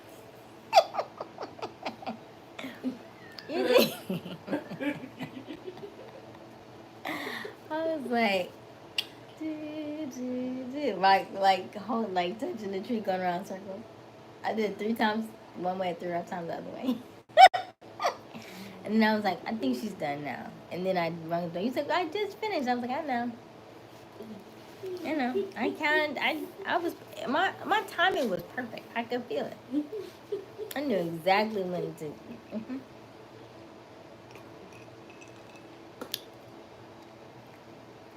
You see? I was like, like touching the tree, going around circles. I did it 3 times one way, 3 times the other way. And then I was like, I think she's done now. And then I rung the door. You said, I just finished. I was like, I know. I counted. I was my timing was perfect. I could feel it. I knew exactly when to.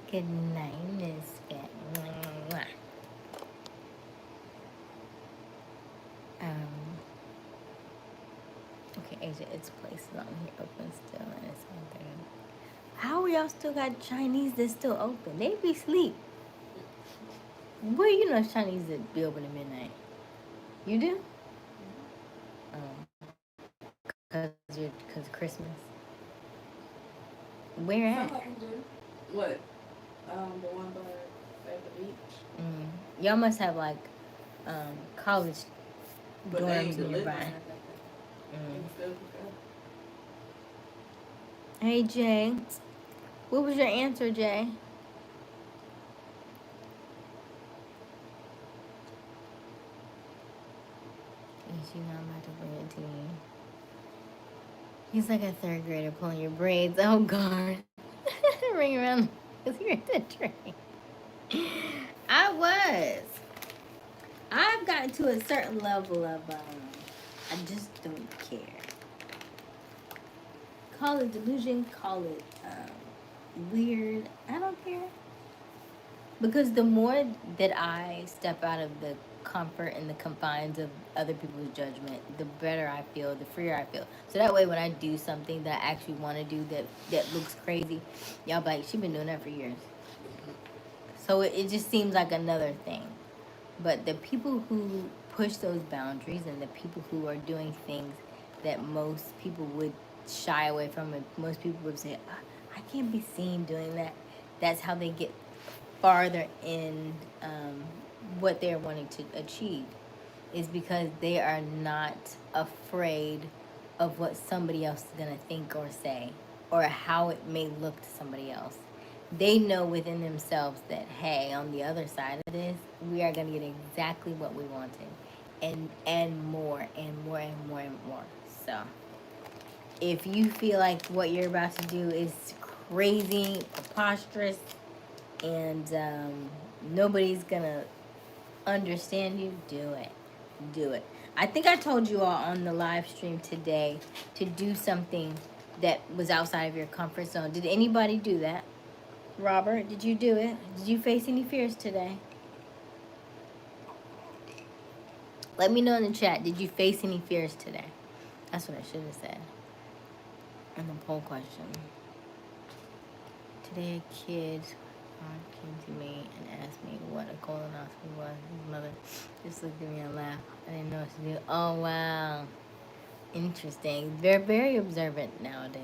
Good night, Miss Cat. Okay, Asia, its place is on here open still, and it's on there. How y'all still got Chinese that's still open? They be asleep. Where you know Chinese that be open at midnight? You do? Cause Christmas. Where at? What? The one by at the beach. Y'all must have like college But they ain't dorms nearby. delivering. Hey Jay, what was your answer, Jay? She's not about to bring it to you. He's like a third grader pulling your braids. Oh God, ring around because you're in the train. I was. I've gotten to a certain level of I just don't care. Call it delusion, call it weird. I don't care. Because the more that I step out of the comfort and the confines of other people's judgment, the better I feel, the freer I feel. So that way, when I do something that I actually want to do that looks crazy, y'all be like, she been doing that for years. So it just seems like another thing. But the people who push those boundaries and the people who are doing things that most people would shy away from and most people would say, I can't be seen doing that. That's how they get farther in what they're wanting to achieve, is because they are not afraid of what somebody else is going to think or say or how it may look to somebody else. They know within themselves that, hey, on the other side of this, we are going to get exactly what we wanted and more and more and more and more. So if you feel like what you're about to do is crazy, preposterous, and nobody's gonna understand you, do it. Do it. I think I told you all on the live stream today to do something that was outside of your comfort zone. Did anybody do that? Robert, did you do it? Did you face any fears today? Let me know in the chat. Did you face any fears today? That's what I should have said in the poll question. Today a kid came to me and asked me what a colonoscopy was. His mother just looked at me and laughed. I didn't know what to do. Oh, wow. Interesting. They're very observant nowadays.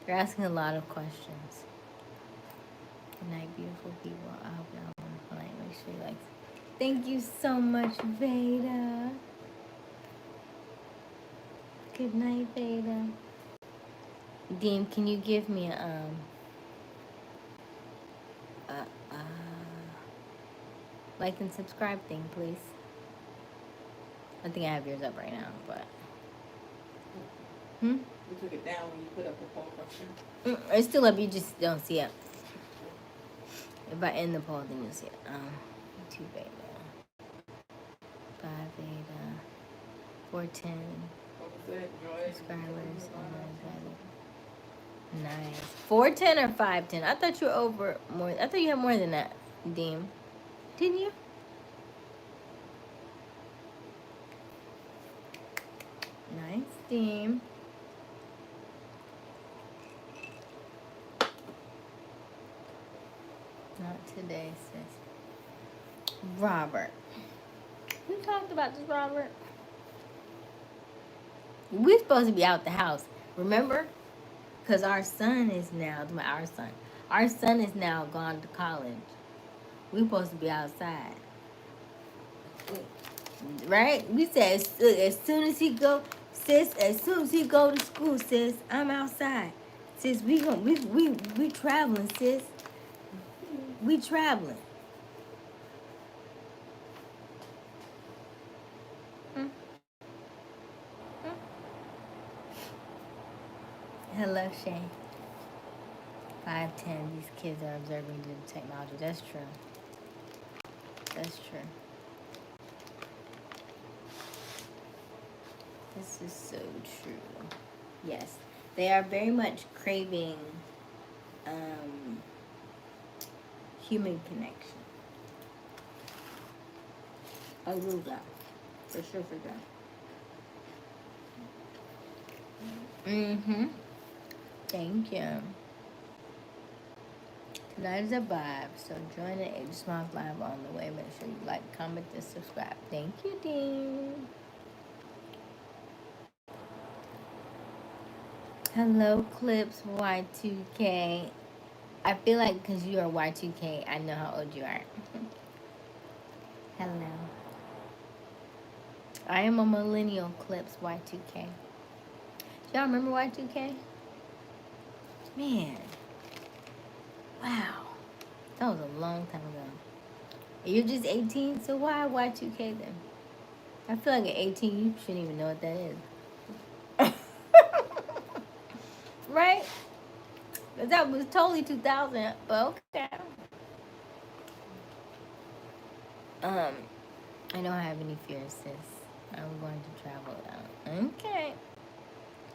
They're asking a lot of questions. Good night, beautiful people. I hope y'all have a wonderful night. Make sure you like. Thank you so much, Veda. Good night, Veda. Dean, can you give me a like and subscribe thing, please? I think I have yours up right now, but You took it down when you put up the poll question. It's still up. You just don't see it. If I end the poll, then you'll see it. 2 beta, 5 beta, 410 subscribers. Nice. 410 or 510? I thought you were over more. I thought you had more than that, Deem. Didn't you? Nice, Deem. Not today, sis. Robert. We talked about this, Robert. We're supposed to be out the house. Remember? Because our son is now gone to college. We're supposed to be outside. Right? We said as soon as he go, sis, as soon as he go to school, sis, I'm outside. Sis, we traveling, sis. We traveling. Hello, Shay. 510. These kids are observing the technology. That's true. That's true. This is so true. Yes, they are very much craving human connection. I agree with that. For sure, for sure. Thank you. Tonight is a vibe, so join the Aysia Smiles live on the way. Make sure you like, comment, and subscribe. Thank you, Dean. Hello, Clips Y2K. I feel like because you are Y2K, I know how old you are. Hello. I am a millennial clips Y2K. Y'all remember Y2K? Man, wow. That was a long time ago. You're just 18, so why Y2K then? I feel like at 18, you shouldn't even know what that is. Right? But that was totally 2000, but okay. Um, I don't have any fears, sis. I'm going to travel out. Okay.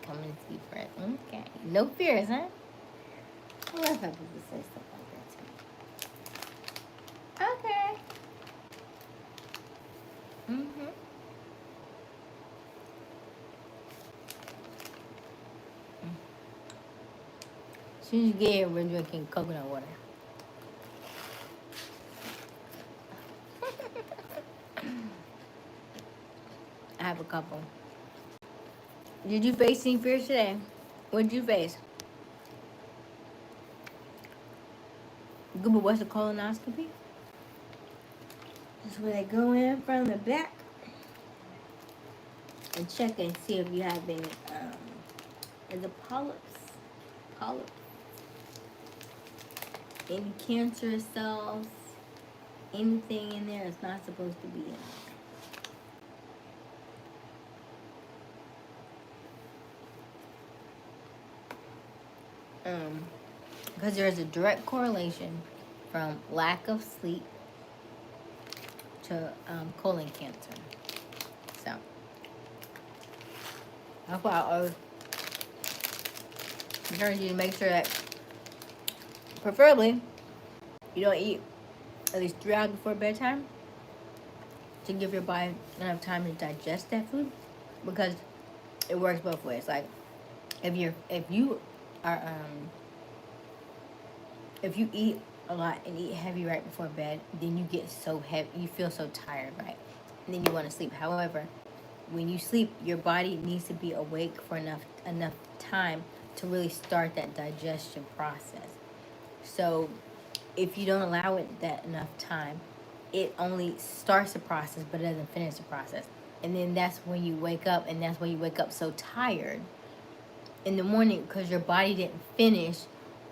Come and see Fred. Okay. No fears, huh? I love how people say stuff like that too. Okay. Mm-hmm. As soon as you get here, we're drinking coconut water. I have a couple. Did you face any fears today? What did you face? Google, what's a colonoscopy? That's where they go in from the back and check and see if you have any, is it polyps, any cancerous cells, anything in there is not supposed to be in there. Because there's a direct correlation from lack of sleep to colon cancer. So that's why I always encourage you to make sure that, preferably, you don't eat at least 3 hours before bedtime to give your body enough time to digest that food, because it works both ways. Like if you are if you eat a lot and eat heavy right before bed, then you get so heavy, you feel so tired, right? And then you want to sleep. However, when you sleep, your body needs to be awake for enough time to really start that digestion process. So if you don't allow it that enough time, it only starts the process but it doesn't finish the process. And then that's when you wake up, and that's when you wake up so tired in the morning because your body didn't finish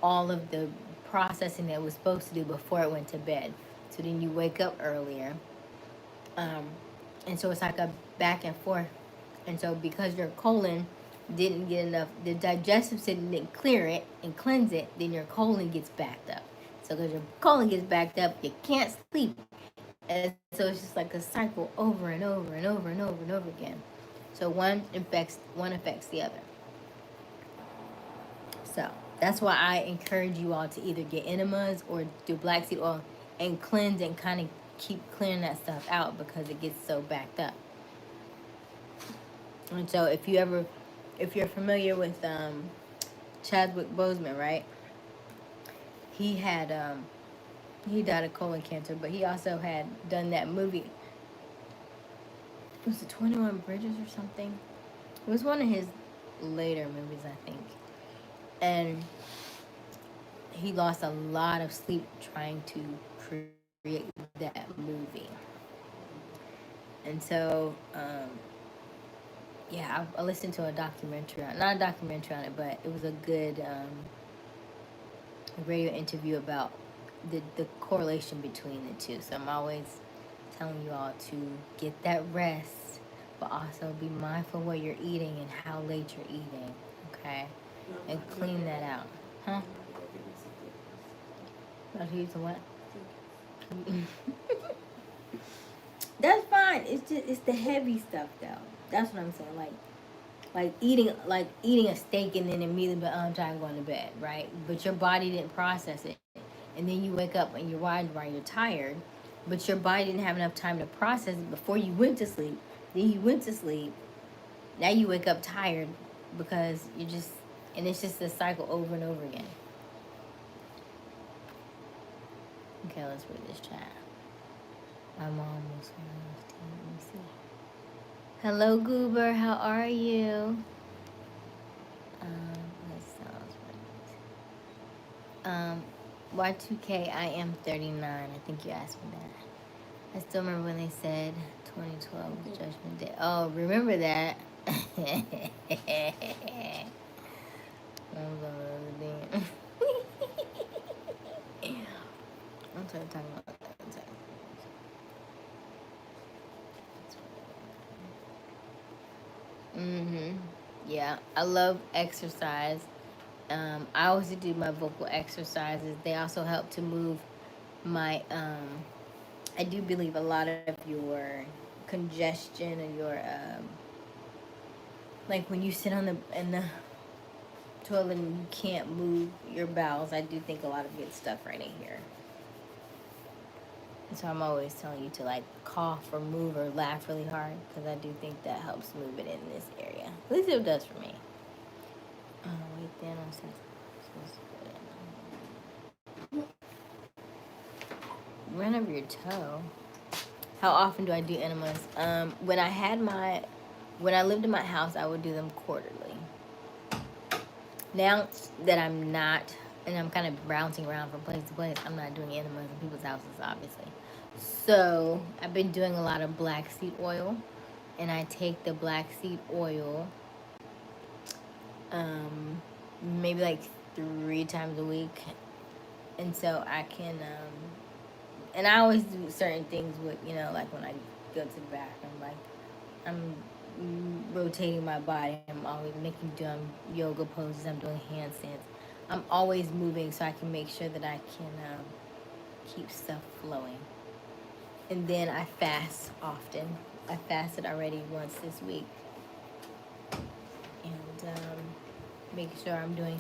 all of the processing that it was supposed to do before it went to bed. So then you wake up earlier. And so it's like a back and forth. And so because your colon didn't get enough, the digestive system didn't clear it and cleanse it, then your colon gets backed up. So because your colon gets backed up, you can't sleep. And so it's just like a cycle over and over and over and over and over again. So one affects the other. So that's why I encourage you all to either get enemas or do black seed oil and cleanse and kind of keep clearing that stuff out because it gets so backed up. And so if you're familiar with Chadwick Boseman, right? He had he died of colon cancer, but he also had done that movie. Was it 21 Bridges or something? It was one of his later movies, I think. And he lost a lot of sleep trying to create that movie. And so, yeah, I listened to a documentary, not a documentary on it, but it was a good radio interview about the correlation between the two. So I'm always telling you all to get that rest, but also be mindful of what you're eating and how late you're eating, okay? And clean that out. Huh? About to use the what? That's fine. It's the heavy stuff though. That's what I'm saying. Like eating a steak and then immediately, but I'm trying to go to bed, right? But your body didn't process it, and then you wake up and you're wide, you're tired, but your body didn't have enough time to process it before you went to sleep. Then you went to sleep. Now you wake up tired because you just, and it's just a cycle over and over again. Okay, let's read this chat. My mom was one of those. Let me see. Hello, Goober. How are you? That sounds right. Y2K, I am 39. I think you asked me that. I still remember when they said 2012 was Judgment Day. Oh, remember that? I'm sorry, talking about that. Mm-hmm. Yeah, I love exercise. I always do my vocal exercises. They also help to move my. I do believe a lot of your congestion and your like when you sit on the in the toilet and you can't move your bowels. I do think a lot of good stuff right in here. So I'm always telling you to like cough or move or laugh really hard because I do think that helps move it in this area. At least it does for me. Oh, wait, then I'm run over your toe. How often do I do enemas? When I lived in my house, I would do them quarterly. Now that I'm not, and I'm kind of bouncing around from place to place, I'm not doing enemas in people's houses, obviously. So I've been doing a lot of black seed oil, and I take the black seed oil, maybe like 3 times a week, and so I can, and I always do certain things with, like when I go to the bathroom, like I'm rotating my body. I'm always doing yoga poses. I'm doing handstands. I'm always moving so I can make sure that I can keep stuff flowing. And then I fast often. I fasted already once this week. And making sure I'm doing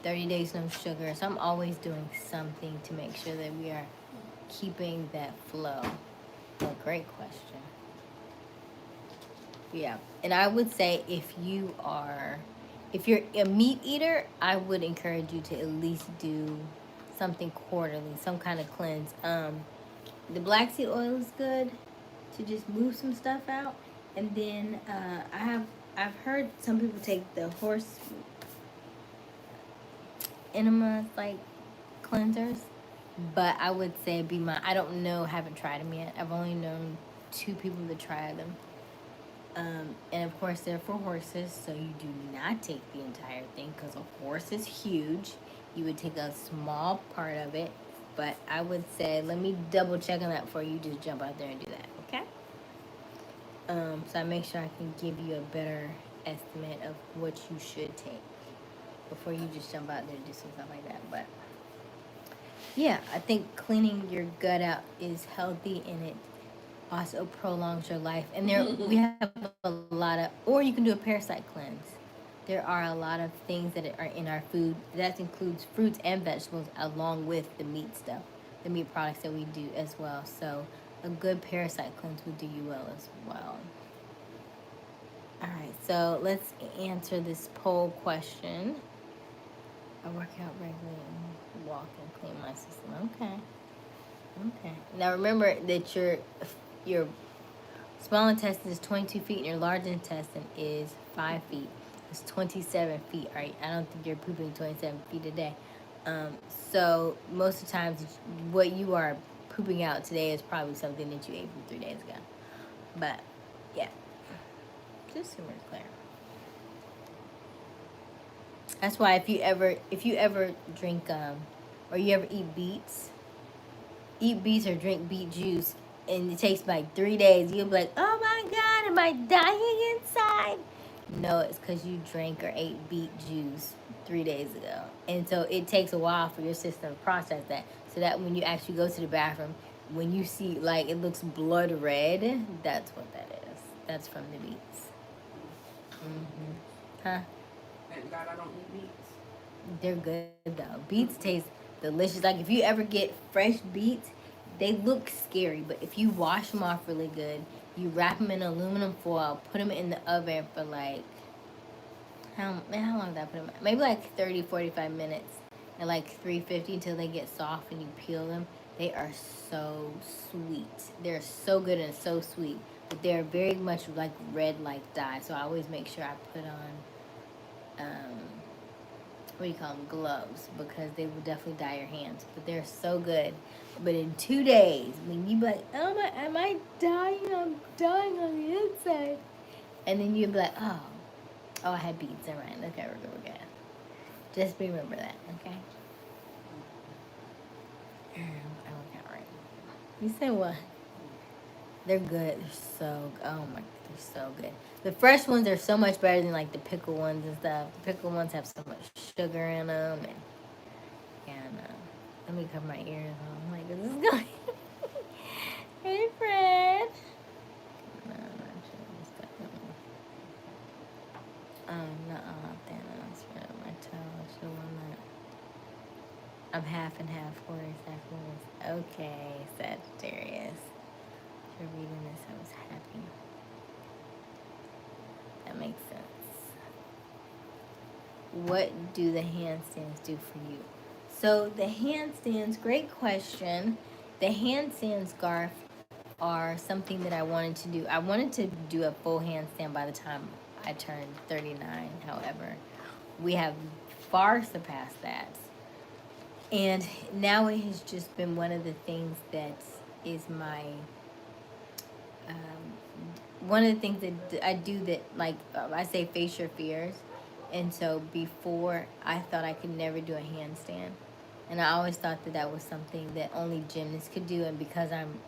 30 days no sugar. So I'm always doing something to make sure that we are keeping that flow. A great question. Yeah, and I would say if you're a meat eater, I would encourage you to at least do something quarterly, some kind of cleanse. The black seed oil is good to just move some stuff out, and then I've heard some people take the horse enema like cleansers, but I would say I don't know, haven't tried them yet. I've only known 2 people to try them. And of course, they're for horses, so you do not take the entire thing because a horse is huge. You would take a small part of it, but I would say, let me double check on that before you just jump out there and do that, okay? So I make sure I can give you a better estimate of what you should take before you just jump out there and do some stuff like that. But yeah, I think cleaning your gut out is healthy and it also prolongs your life. And we have a lot of, or you can do a parasite cleanse. There are a lot of things that are in our food. That includes fruits and vegetables along with the meat stuff, the meat products that we do as well. So a good parasite cleanse would do you well as well. All right, so let's answer this poll question. I work out regularly and walk and clean my system. Okay. Now remember that your small intestine is 22 feet and your large intestine is 5 feet. It's 27 feet, right? I don't think you're pooping 27 feet a day. So most of the times, what you are pooping out today is probably something that you ate from 3 days ago. But yeah, just super clear. That's why if you ever drink or you ever eat beets or drink beet juice, and it takes like 3 days, you'll be like, oh my God, am I dying inside? No, it's because you drank or ate beet juice 3 days ago. And so it takes a while for your system to process that. So that when you actually go to the bathroom, when you see like it looks blood red, that's what that is. That's from the beets. Huh? Thank God I don't eat beets. They're good though. Beets taste delicious. Like if you ever get fresh beets, they look scary, but if you wash them off really good, you wrap them in aluminum foil, put them in the oven for like how long did I put them? Maybe like 30, 45 minutes at like 350 until they get soft and you peel them. They are so sweet. They're so good and so sweet, but they're very much like red like dye. So I always make sure I put on what do you call them, gloves, because they will definitely dye your hands. But they're so good. But in 2 days, when you be like, oh my, am I dying? I'm dying on the inside. And then you'll be like, oh, I had beads. Never mind. Okay, we're good. Just remember that, okay? I got right. You said what? They're good. They're so, oh my, they're so good. The fresh ones are so much better than like the pickle ones and stuff. The pickle ones have so much sugar in them, and let me cover my ears. Oh my goodness, this is going. Hey, Fred. No, I'm not sure. What's that one? Thanos. Right on my toe. I should have won that. I'm half and half horse, half horse. Okay, Sagittarius. After reading this, I was happy. That makes sense. What do the handstands do for you? So the handstands, great question. The handstands, Garth, are something that I wanted to do. I wanted to do a full handstand by the time I turned 39. However, we have far surpassed that. And now it has just been one of the things that is my one of the things that I do that, like, I say face your fears. And so before, I thought I could never do a handstand. And I always thought that that was something that only gymnasts could do. And because I'm,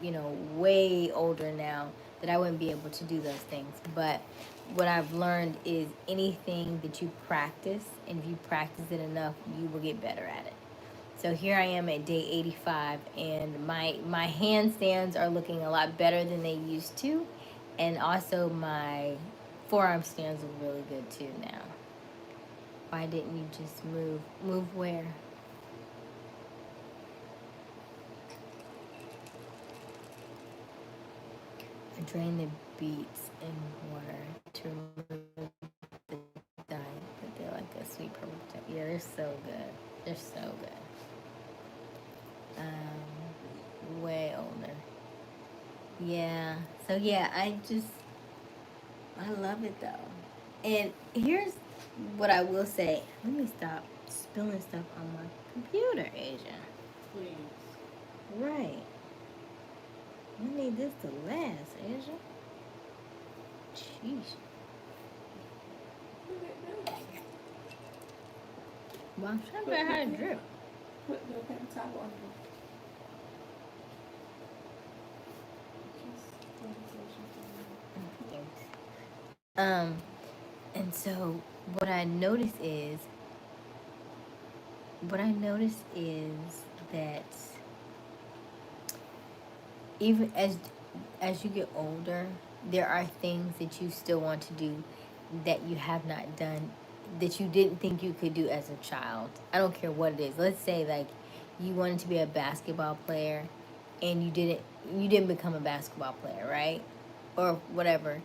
way older now, that I wouldn't be able to do those things. But what I've learned is anything that you practice, and if you practice it enough, you will get better at it. So here I am at day 85, and my handstands are looking a lot better than they used to. And also my forearm stands look really good too now. Why didn't you just move? Move where? I drain the beets in water to remove the dye, but they're like a sweet purple. Yeah, they're so good. They're so good. Way older. Yeah. So yeah, I love it though. And here's what I will say. Let me stop spilling stuff on my computer, Asia. Please. Right. I need this to last, Asia. Jeez. Well, I'm trying to figure out how to drip. Put the paper towel on And so what I notice is that even as you get older, there are things that you still want to do that you have not done, that you didn't think you could do as a child. I don't care what it is. Let's say like you wanted to be a basketball player and you didn't become a basketball player, right? Or whatever.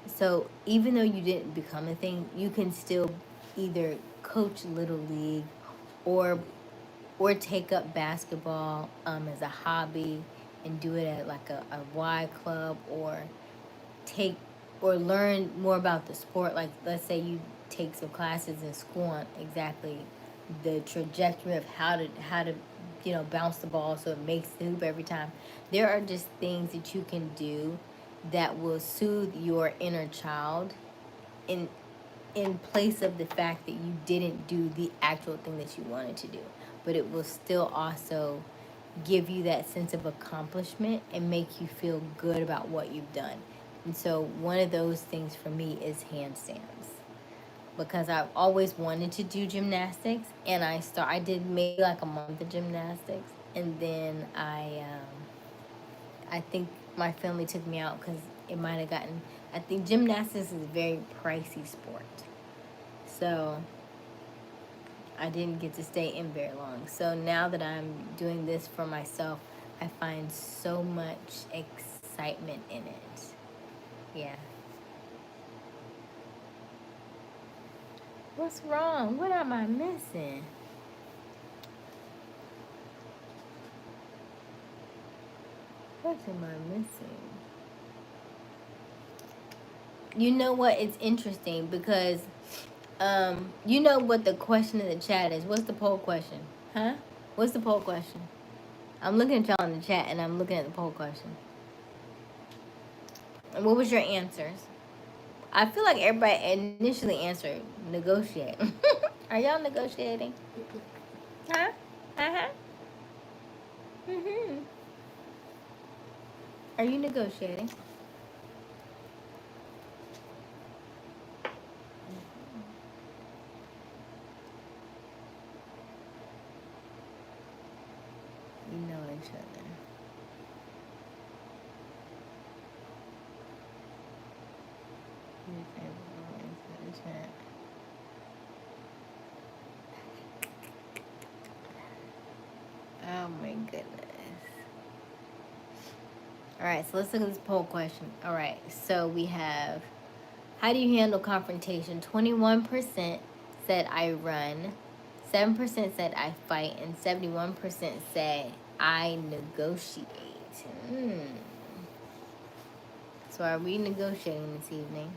So even though you didn't become a thing, you can still either coach little league or take up basketball as a hobby and do it at like a Y club, or learn more about the sport. Like let's say you take some classes in school on exactly the trajectory of how to bounce the ball so it makes the hoop every time. There are just things that you can do that will soothe your inner child in place of the fact that you didn't do the actual thing that you wanted to do. But it will still also give you that sense of accomplishment and make you feel good about what you've done. And so one of those things for me is handstands, because I've always wanted to do gymnastics, and I did maybe like a month of gymnastics, and then I think my family took me out because it might have gotten, I think gymnastics is a very pricey sport. So I didn't get to stay in very long. So now that I'm doing this for myself, I find so much excitement in it. Yeah. What's wrong? What am I missing? What am I missing? You know what? It's interesting because You know what the question in the chat is? What's the poll question? Huh? What's the poll question? I'm looking at y'all in the chat and I'm looking at the poll question. And what was your answers? I feel like everybody initially answered negotiate. Are y'all negotiating? Huh? Uh-huh. Mm-hmm. Are you negotiating? You know each other. Your favorite answer in the chat. Oh my goodness. Alright, so let's look at this poll question. Alright, so we have, how do you handle confrontation? 21% said I run, 7% said I fight, and 71% said I negotiate. So are we negotiating this evening?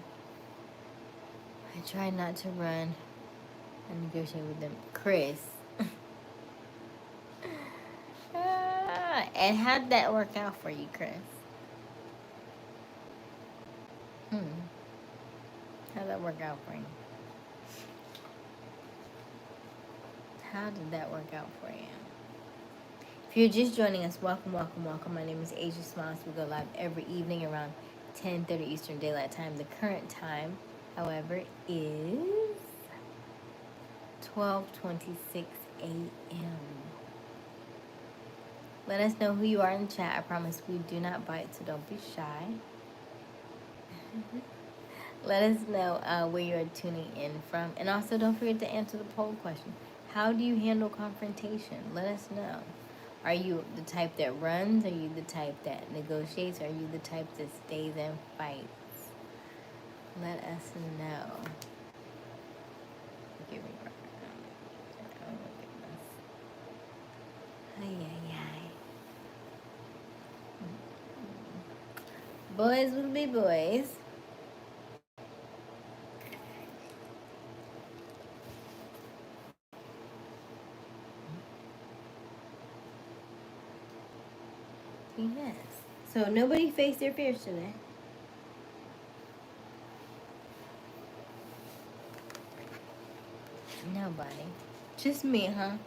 I try not to run. I negotiate with them. Chris. And how'd that work out for you, Chris? How'd that work out for you? How did that work out for you? If you're just joining us, welcome, welcome, welcome. My name is Aysia Smiles. We go live every evening around 10:30 Eastern Daylight Time. The current time, however, is 12:26 a.m. Let us know who you are in the chat. I promise we do not bite, so don't be shy. Let us know where you're tuning in from. And also don't forget to answer the poll question. How do you handle confrontation? Let us know. Are you the type that runs? Are you the type that negotiates? Are you the type that stays and fights? Let us know. Forgive me. Oh my goodness. Ay, ay, ay. Boys will be boys. Yes. So nobody faced their fears today. Nobody. Just me, huh?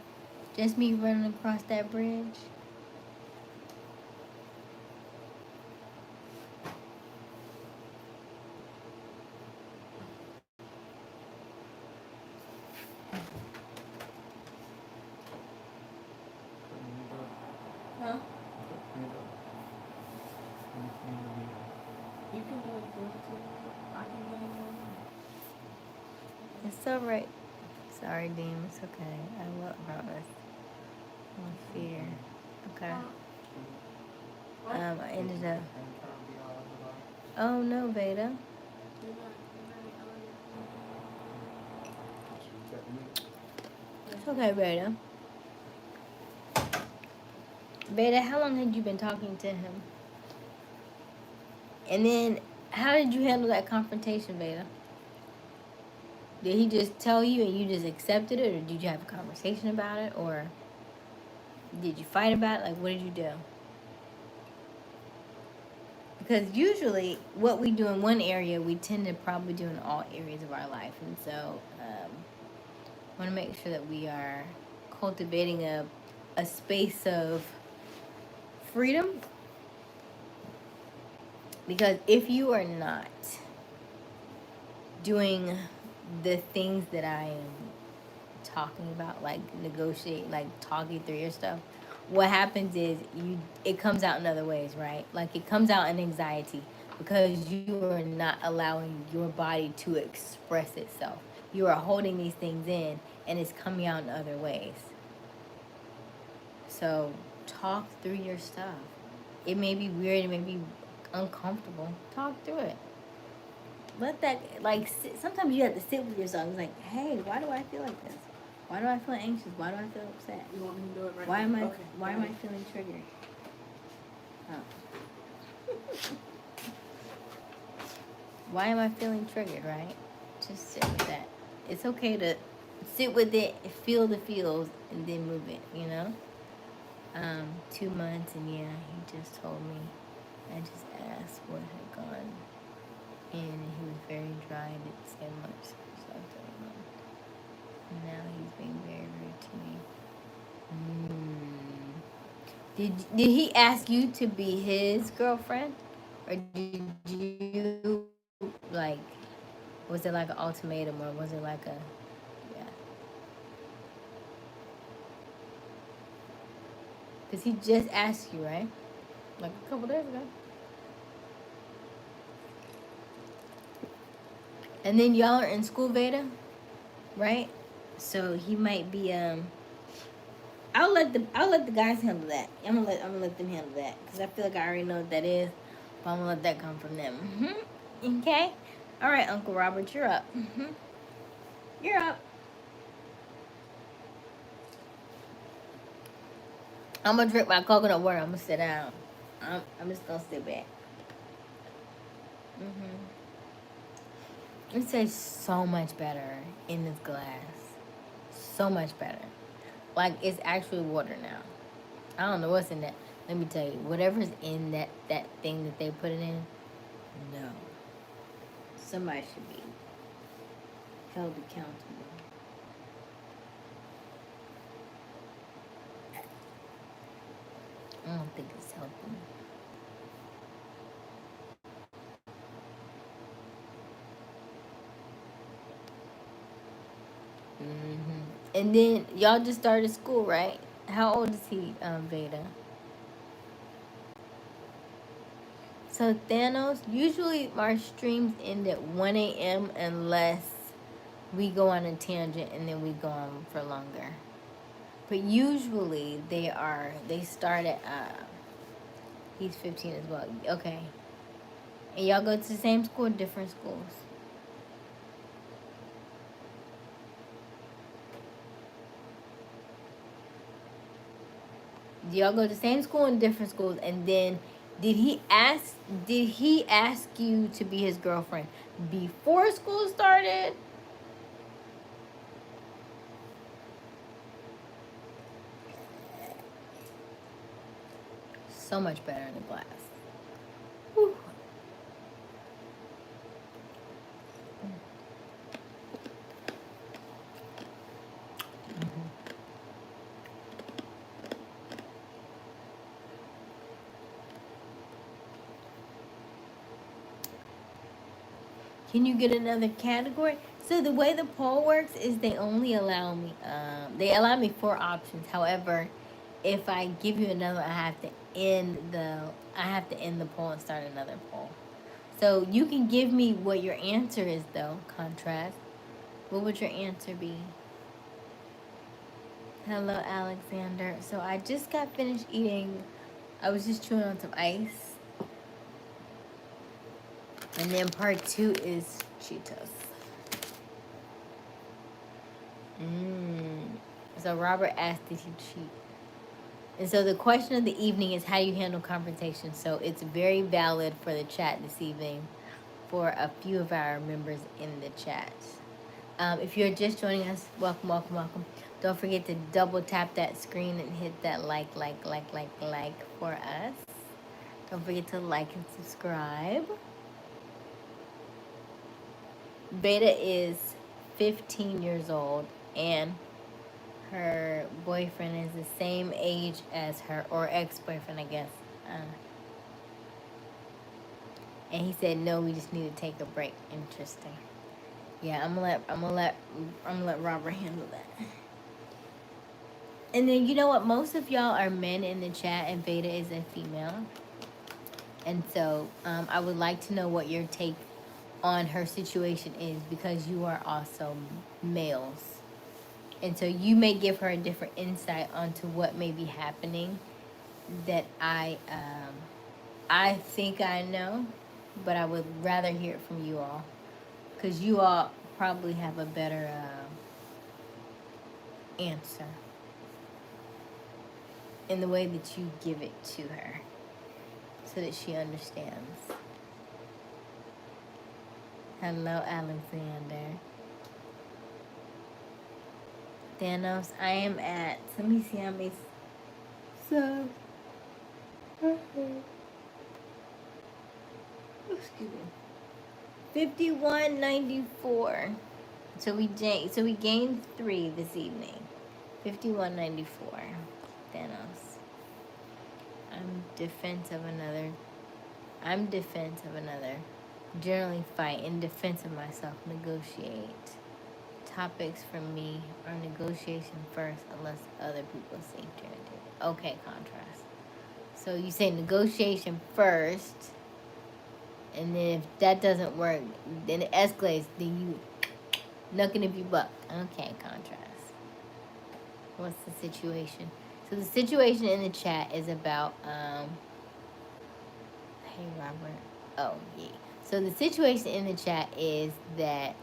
Just me running across that bridge. Huh? You can go to I can go. It's alright. Sorry, Dean. It's okay. I love about us. No fear. Okay. I ended up. Oh no, Veda. It's okay, Veda. Veda, how long had you been talking to him? And then, how did you handle that confrontation, Veda? Did he just tell you and you just accepted it, or did you have a conversation about it, or did you fight about it? Like, what did you do? Because usually what we do in one area, we tend to probably do in all areas of our life. And so I want to make sure that we are cultivating a space of freedom. Because if you are not doing the things that I am talking about, like negotiate, like talking through your stuff, what happens is it comes out in other ways, right? Like it comes out in anxiety because you are not allowing your body to express itself. You are holding these things in and it's coming out in other ways. So talk through your stuff. It may be weird, it may be uncomfortable. Talk through it. Let that, like, sometimes you have to sit with yourself. It's like, hey, why do I feel like this? Why do I feel anxious? Why do I feel upset? You want me to do it right Why now? am I? Okay. Why am I feeling triggered? Oh. Why am I feeling triggered? Right? Just sit with that. it's okay to sit with it, feel the feels, and then move it. 2 months, and yeah, he just told me. I just asked what had gone, and he was very dry. Didn't say much, so I told him. And now he's being very rude to me. Did he ask you to be his girlfriend, or did you like? Was it like an ultimatum, or was it like a yeah? Because he just asked you, right? Like a couple days ago. And then y'all are in school, Veda, right? So he might be I'll let the guys handle that. I'm gonna let them handle that because I feel like I already know what that is, but I'm gonna let that come from them. Okay. All right, Uncle Robert, you're up. You're up. I'm gonna drink my coconut water. I'm gonna sit down. I'm just gonna sit back. It tastes so much better in this glass. So much better. Like it's actually water now. I don't know what's in that. Let me tell you, whatever's in that thing that they put it in, no. Somebody should be held accountable. I don't think it's helping. And then y'all just started school, right? How old is he, Veda? So Thanos, usually our streams end at 1 a.m. unless we go on a tangent and then we go on for longer. But usually they start at he's 15 as well. Okay. And y'all go to the same school, different schools? Do y'all go to the same school and different schools? And then did he ask you to be his girlfriend before school started? So much better in the glass. Whew. Can you get another category? So the way the poll works is they only allow me they allow me 4 options. However, if I give you another, I have to end the poll and start another poll. So you can give me what your answer is though. Contrast. What would your answer be? Hello, Alexander. So I just got finished eating. I was just chewing on some ice. And then part 2 is Cheetos. So Robert asked, did he cheat? And so the question of the evening is, how do you handle confrontation? So it's very valid for the chat this evening for a few of our members in the chat. If you're just joining us, welcome, welcome, welcome. Don't forget to double tap that screen and hit that like for us. Don't forget to like and subscribe. Beta is 15 years old and her boyfriend is the same age as her, or ex-boyfriend, I guess. And he said, no, we just need to take a break. Interesting. Yeah, I'm gonna let Robert handle that. And then you know what? Most of y'all are men in the chat, and Beta is a female. And so I would like to know what your take on her situation is, because you are also males. And so you may give her a different insight onto what may be happening that I think I know, but I would rather hear it from you all, because you all probably have a better answer in the way that you give it to her so that she understands. Hello, Alexander. Thanos, I am at, let me see how many, so, excuse me, 5194. So we gained 3 this evening. 5194. Thanos. I'm defense of another. Generally fight in defense of myself. Negotiate. Topics for me are negotiation first unless other people seem to it. Okay, contrast. So you say negotiation first, and then if that doesn't work, then it escalates, then you knucking if you buck. Okay, contrast. What's the situation? So the situation in the chat is about hey Robert. Oh yeah. So the situation in the chat is that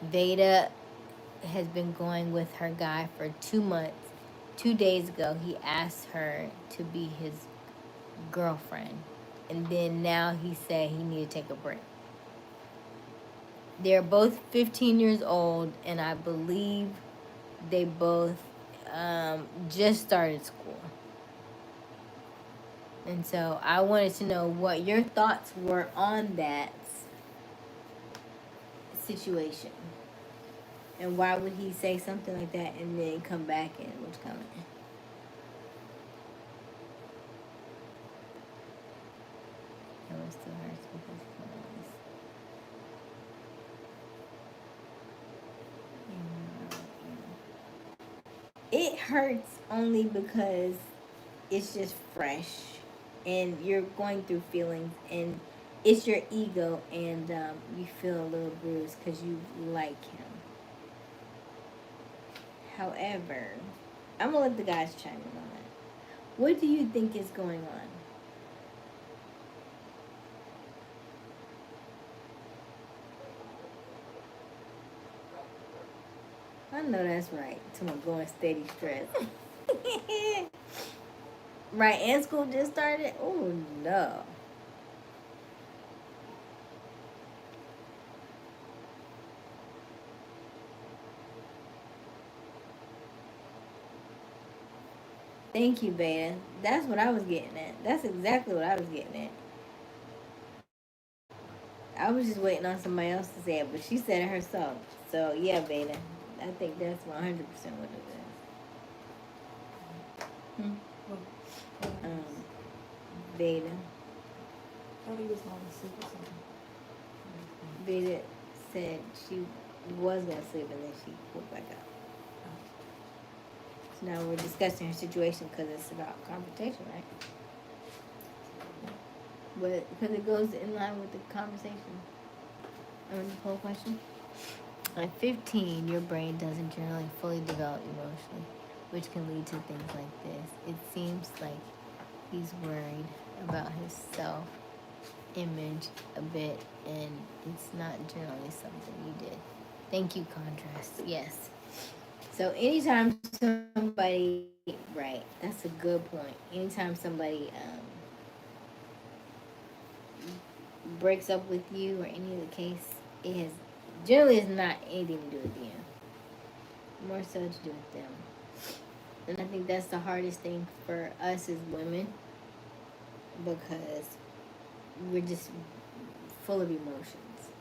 Veda has been going with her guy for 2 months. 2 days ago he asked her to be his girlfriend. And then now he said he needed to take a break. They're both 15 years old, and I believe they both just started school. And so I wanted to know what your thoughts were on that situation. And why would he say something like that and then come back and what's coming? It still hurts because it hurts only because it's just fresh and you're going through feelings and it's your ego and you feel a little bruised because you like him. However, I'm going to let the guys chime in on that. What do you think is going on? I know that's right. To my going steady stress. Right, and school just started? Oh, no. Thank you, Beta. That's what I was getting at. That's exactly what I was getting at. I was just waiting on somebody else to say it, but she said it herself. So, yeah, Beta. I think that's 100% what it is. Beta. I thought he was going to sleep or something. Beta said she was going to sleep and then she woke back up. So now we're discussing her situation because it's about confrontation, right? But because it goes in line with the conversation. The whole question. At 15, your brain doesn't generally fully develop emotionally, which can lead to things like this. It seems like he's worried about his self-image a bit, and it's not generally something you did. Thank you, contrast. Yes. So anytime somebody, right, that's a good point. Anytime somebody breaks up with you or any of the case, it has generally is not anything to do with you. More so to do with them. And I think that's the hardest thing for us as women because we're just full of emotions.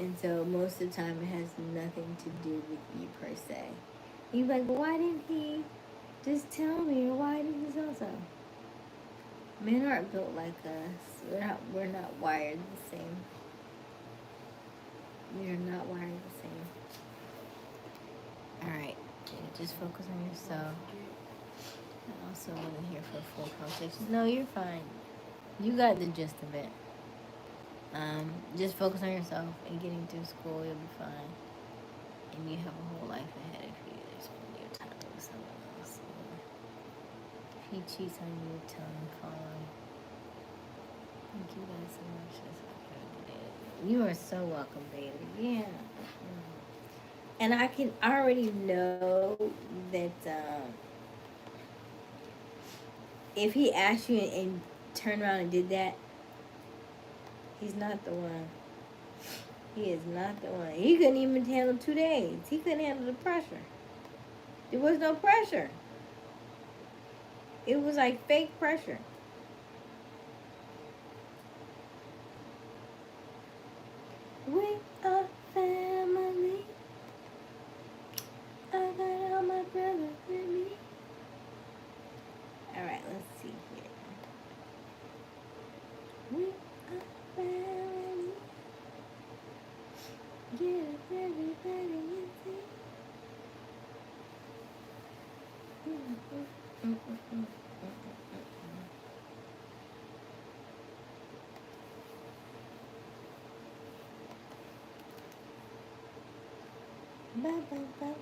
And so most of the time it has nothing to do with you per se. You're like, well, why didn't he just tell me, or why didn't he say so? Men aren't built like us. We're not wired the same. We are not wired the same. Alright. Just focus on yourself. I also wasn't here for full conversation. No, you're fine. You got the gist of it. Just focus on yourself and getting through school. You'll be fine. And you have a whole life ahead of you. There's plenty of time with someone else. If he cheats on you, tell him, call him. Thank you guys so much. You are so welcome, baby. Yeah. And I already know that if he asked you and turned around and did that, he's not the one. He is not the one. He couldn't even handle 2 days. He couldn't handle the pressure. There was no pressure. It was like fake pressure. We are family. I got all my brothers with me. Alright, let's see here. We are family. Get up, everybody, and sing. Ba, ba, ba, ba.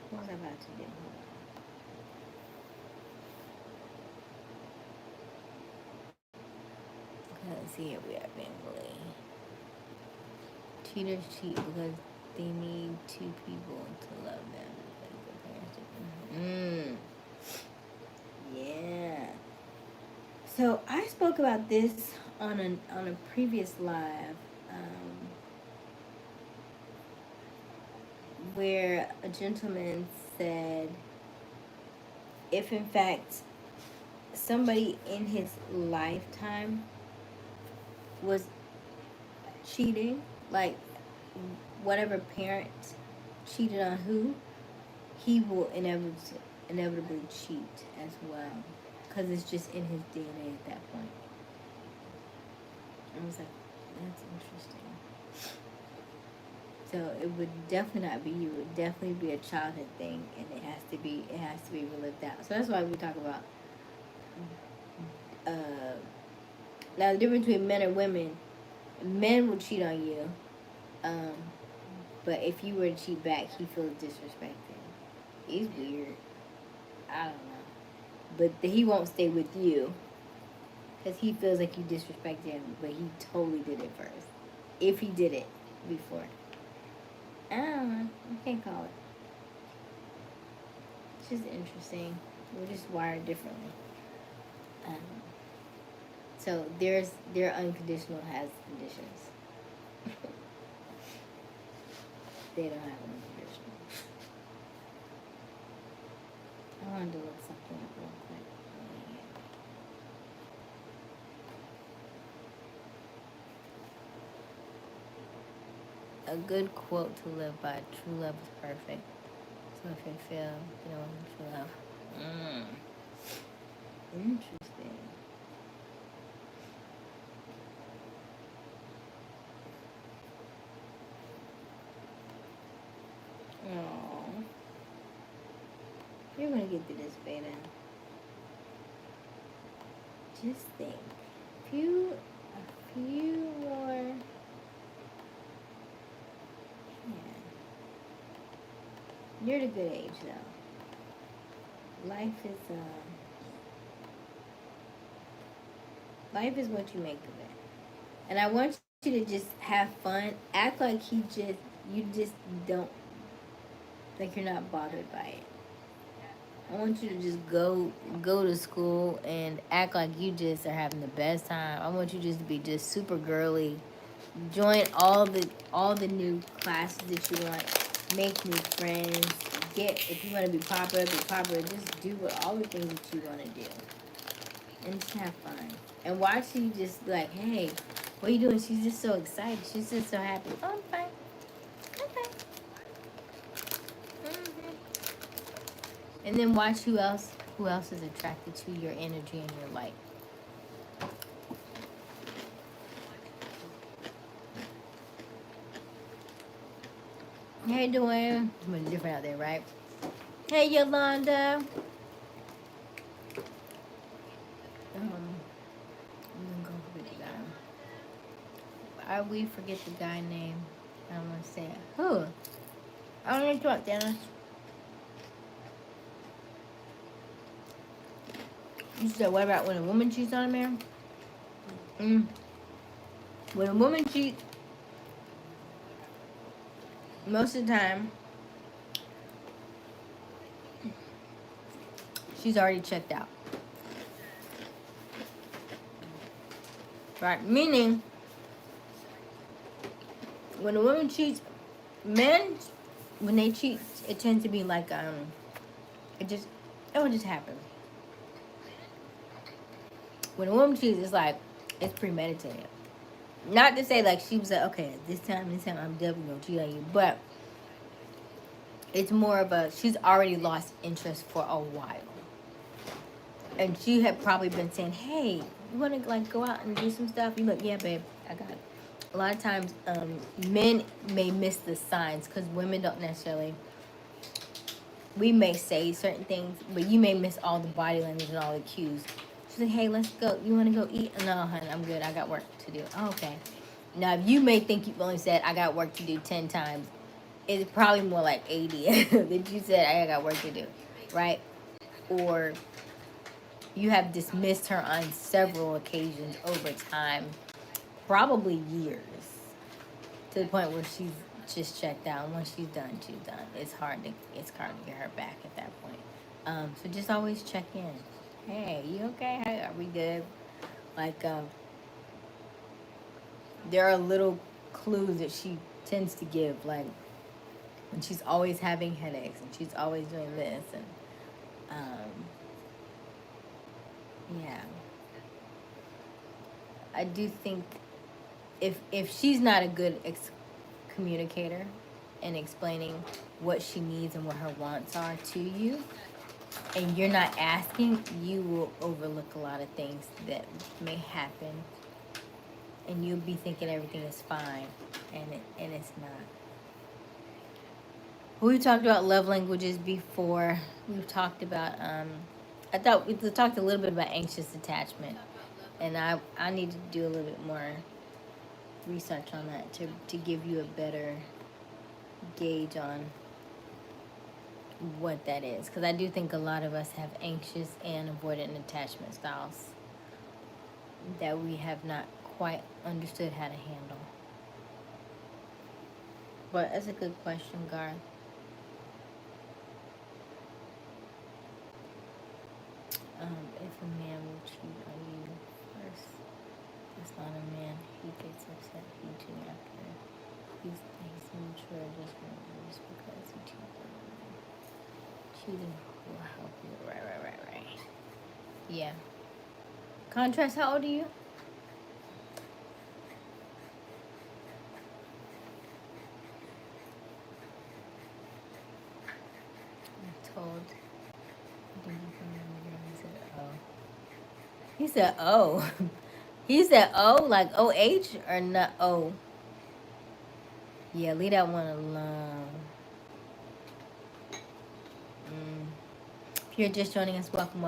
What was I about to do? Let's see here. We have family. Cheaters cheat because they need 2 people to love them. Yeah. So I spoke about this on a previous live, where a gentleman said, if in fact somebody in his lifetime was cheating, like whatever parent cheated on who, he will inevitably cheat as well, because it's just in his DNA at that point. I was like, that's interesting. So it would definitely not be you. It would definitely be a childhood thing, and it has to be relived out. So that's why we talk about now the difference between men and women. Men will cheat on you, but if you were to cheat back, he feels disrespected. He's weird. I don't know, but he won't stay with you because he feels like you disrespected him, but he totally did it first. If he did it before. I don't know. I can't call it. It's just interesting. We're just wired differently. So their unconditional has conditions. They don't have unconditional. I wanted to look something up real quick. A good quote to live by: true love is perfect. So if it fails, you know, true love. Interesting. Oh, you're gonna get through this, beta. Just think, a few more. You're at a good age, though. Life is what you make of it. And I want you to just have fun. Act like you just don't, like you're not bothered by it. I want you to just go to school and act like you just are having the best time. I want you just to be just super girly. Join all the new classes that you want. Make new friends. If you want to be popular, just do all the things that you want to do. And just have fun. And watch you just like, hey, what are you doing? She's just so excited. She's just so happy. Oh, I'm fine. Okay. And then watch who else is attracted to your energy and your light. Hey, Dwayne. It's different out there, right? Hey, Yolanda. I'm gonna go forget the guy. We forget the guy name. I don't want to say it. Who? I don't know what, Dennis. You said, what about when a woman cheats on a man? When a woman cheats, most of the time, she's already checked out. Right? Meaning, when a woman cheats, men, when they cheat, it tends to be like, it will just happen. When a woman cheats, it's like, it's premeditated. Not to say like she was like, okay, this time I'm definitely gonna cheat on you, but it's more of a, she's already lost interest for a while. And she had probably been saying, hey, you want to like go out and do some stuff? You look, yeah, babe, I got it. A lot of times, men may miss the signs because women don't necessarily. We may say certain things, but you may miss all the body language and all the cues. She's like, hey, let's go. You want to go eat? No, honey, I'm good. I got work to do. Oh, okay. Now, if you may think you've only said, I got work to do 10 times, it's probably more like 80 that you said, I got work to do, right? Or you have dismissed her on several occasions over time, probably years, to the point where she's just checked out. And once she's done, she's done. It's hard to get her back at that point. So just always check in. Hey, you okay? Hey, are we good? Like, there are little clues that she tends to give, like, and she's always having headaches, and she's always doing this, and yeah. I do think if she's not a good communicator and explaining what she needs and what her wants are to you, and you're not asking, you will overlook a lot of things that may happen, and you'll be thinking everything is fine, and it's not. We've talked about love languages before. We've talked about I thought we talked a little bit about anxious attachment, and I need to do a little bit more research on that to give you a better gauge on what that is, because I do think a lot of us have anxious and avoidant attachment styles that we have not quite understood how to handle. But that's a good question, Garth. If a man will cheat on you first, it's not a man. He gets upset he cheating after. He's immature just because he cheated. Cheating will help you. Right. Yeah. Contrast, how old are you? I'm told. He said, oh. He said, oh, like OH or not O? Yeah, leave that one alone. If you're just joining us, welcome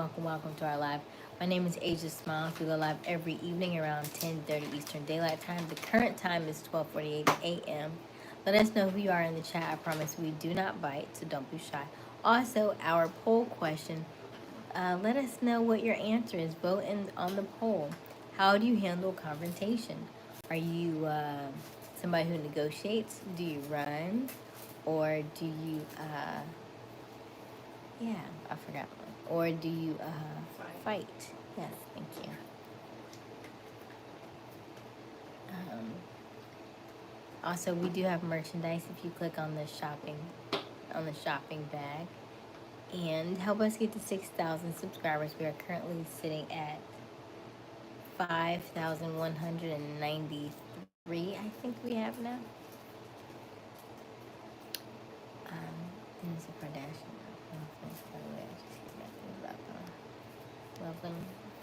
to our live. My name is Aysia Smiles. We go live every evening around 10:30 Eastern Daylight Time. The current time is 12:48 a.m. Let us know who you are in the chat. I promise we do not bite, so don't be shy. Also, our poll question, let us know what your answer is. Vote on the poll. How do you handle confrontation? Are you somebody who negotiates? Do you run? Or do you, yeah, I forgot one. Or do you fight? Yes, thank you. Also, we do have merchandise if you click on the shopping bag. And help us get to 6,000 subscribers. We are currently sitting at 5,193, I think we have now. And it's a Kardashian. Welcome.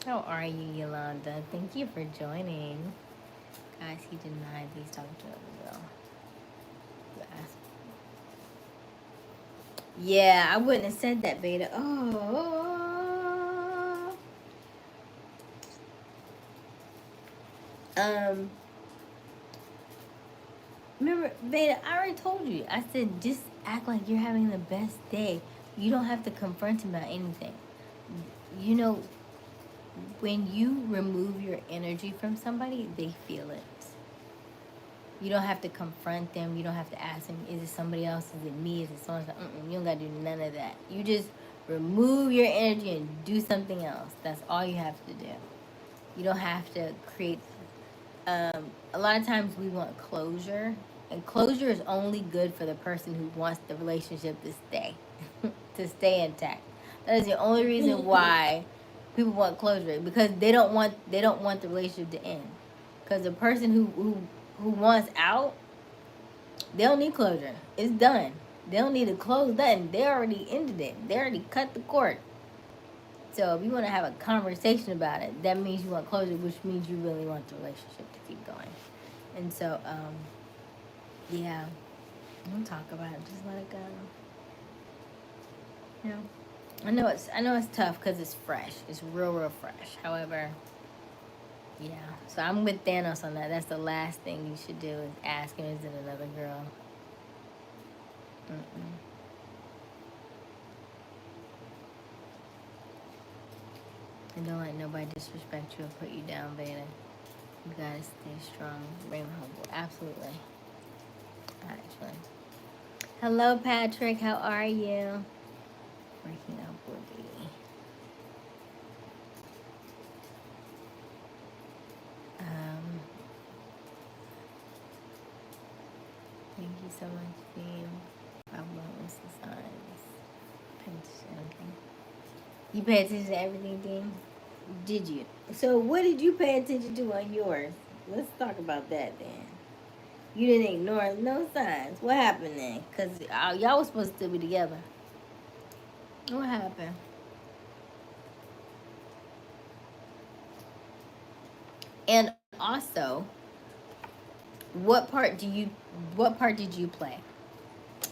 How are you, Yolanda? Thank you for joining. Guys, he denied he's talking to other girl. Yeah, I wouldn't have said that, Beta. Oh. Remember, Beta, I already told you. I said, just act like you're having the best day. You don't have to confront him about anything. You know, when you remove your energy from somebody, they feel it. You don't have to confront them. You don't have to ask them, is it somebody else? Is it me? Is it someone else? You don't got to do none of that. You just Remove your energy and do something else. That's all you have to do. You don't have to create. A lot of times we want closure, and closure is only good for the person who wants the relationship to stay, to stay intact. That is the only reason why people want closure, because they don't want the relationship to end. Because the person who wants out, they don't need closure. It's done. They don't need to close nothing. They already ended it. They already cut the cord. So if you want to have a conversation about it, that means you want closure, which means you really want the relationship to keep going. And so, yeah, don't talk about it. Just let it go. You know, I know it's tough because it's fresh. It's real fresh. However, yeah. So I'm with Thanos on that. That's the last thing you should do is ask him, is it another girl? Mm-mm. And don't let nobody disrespect you or put you down, Beta. You gotta stay strong, remain humble. Absolutely. Actually. Hello, Patrick. How are you? Waking up, Woody. Thank you so much, team. What's the signs? Pay attention to everything. You pay attention to everything, Dean? Did you? So what did you pay attention to on yours? Let's talk about that then. You didn't ignore no signs. What happened then? Because y'all was supposed to be together. What happened? And also, what part did you play?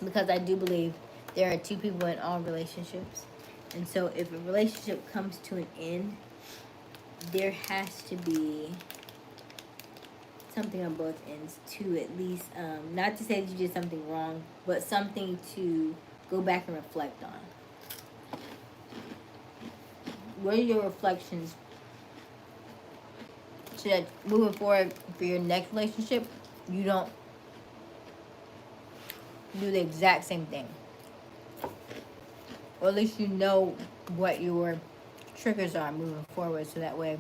Because I do believe there are two people in all relationships. And so if a relationship comes to an end, there has to be something on both ends to at least, not to say that you did something wrong, but something to go back and reflect on. What are your reflections so that moving forward for your next relationship, you don't do the exact same thing? Or at least you know what your triggers are moving forward, so that way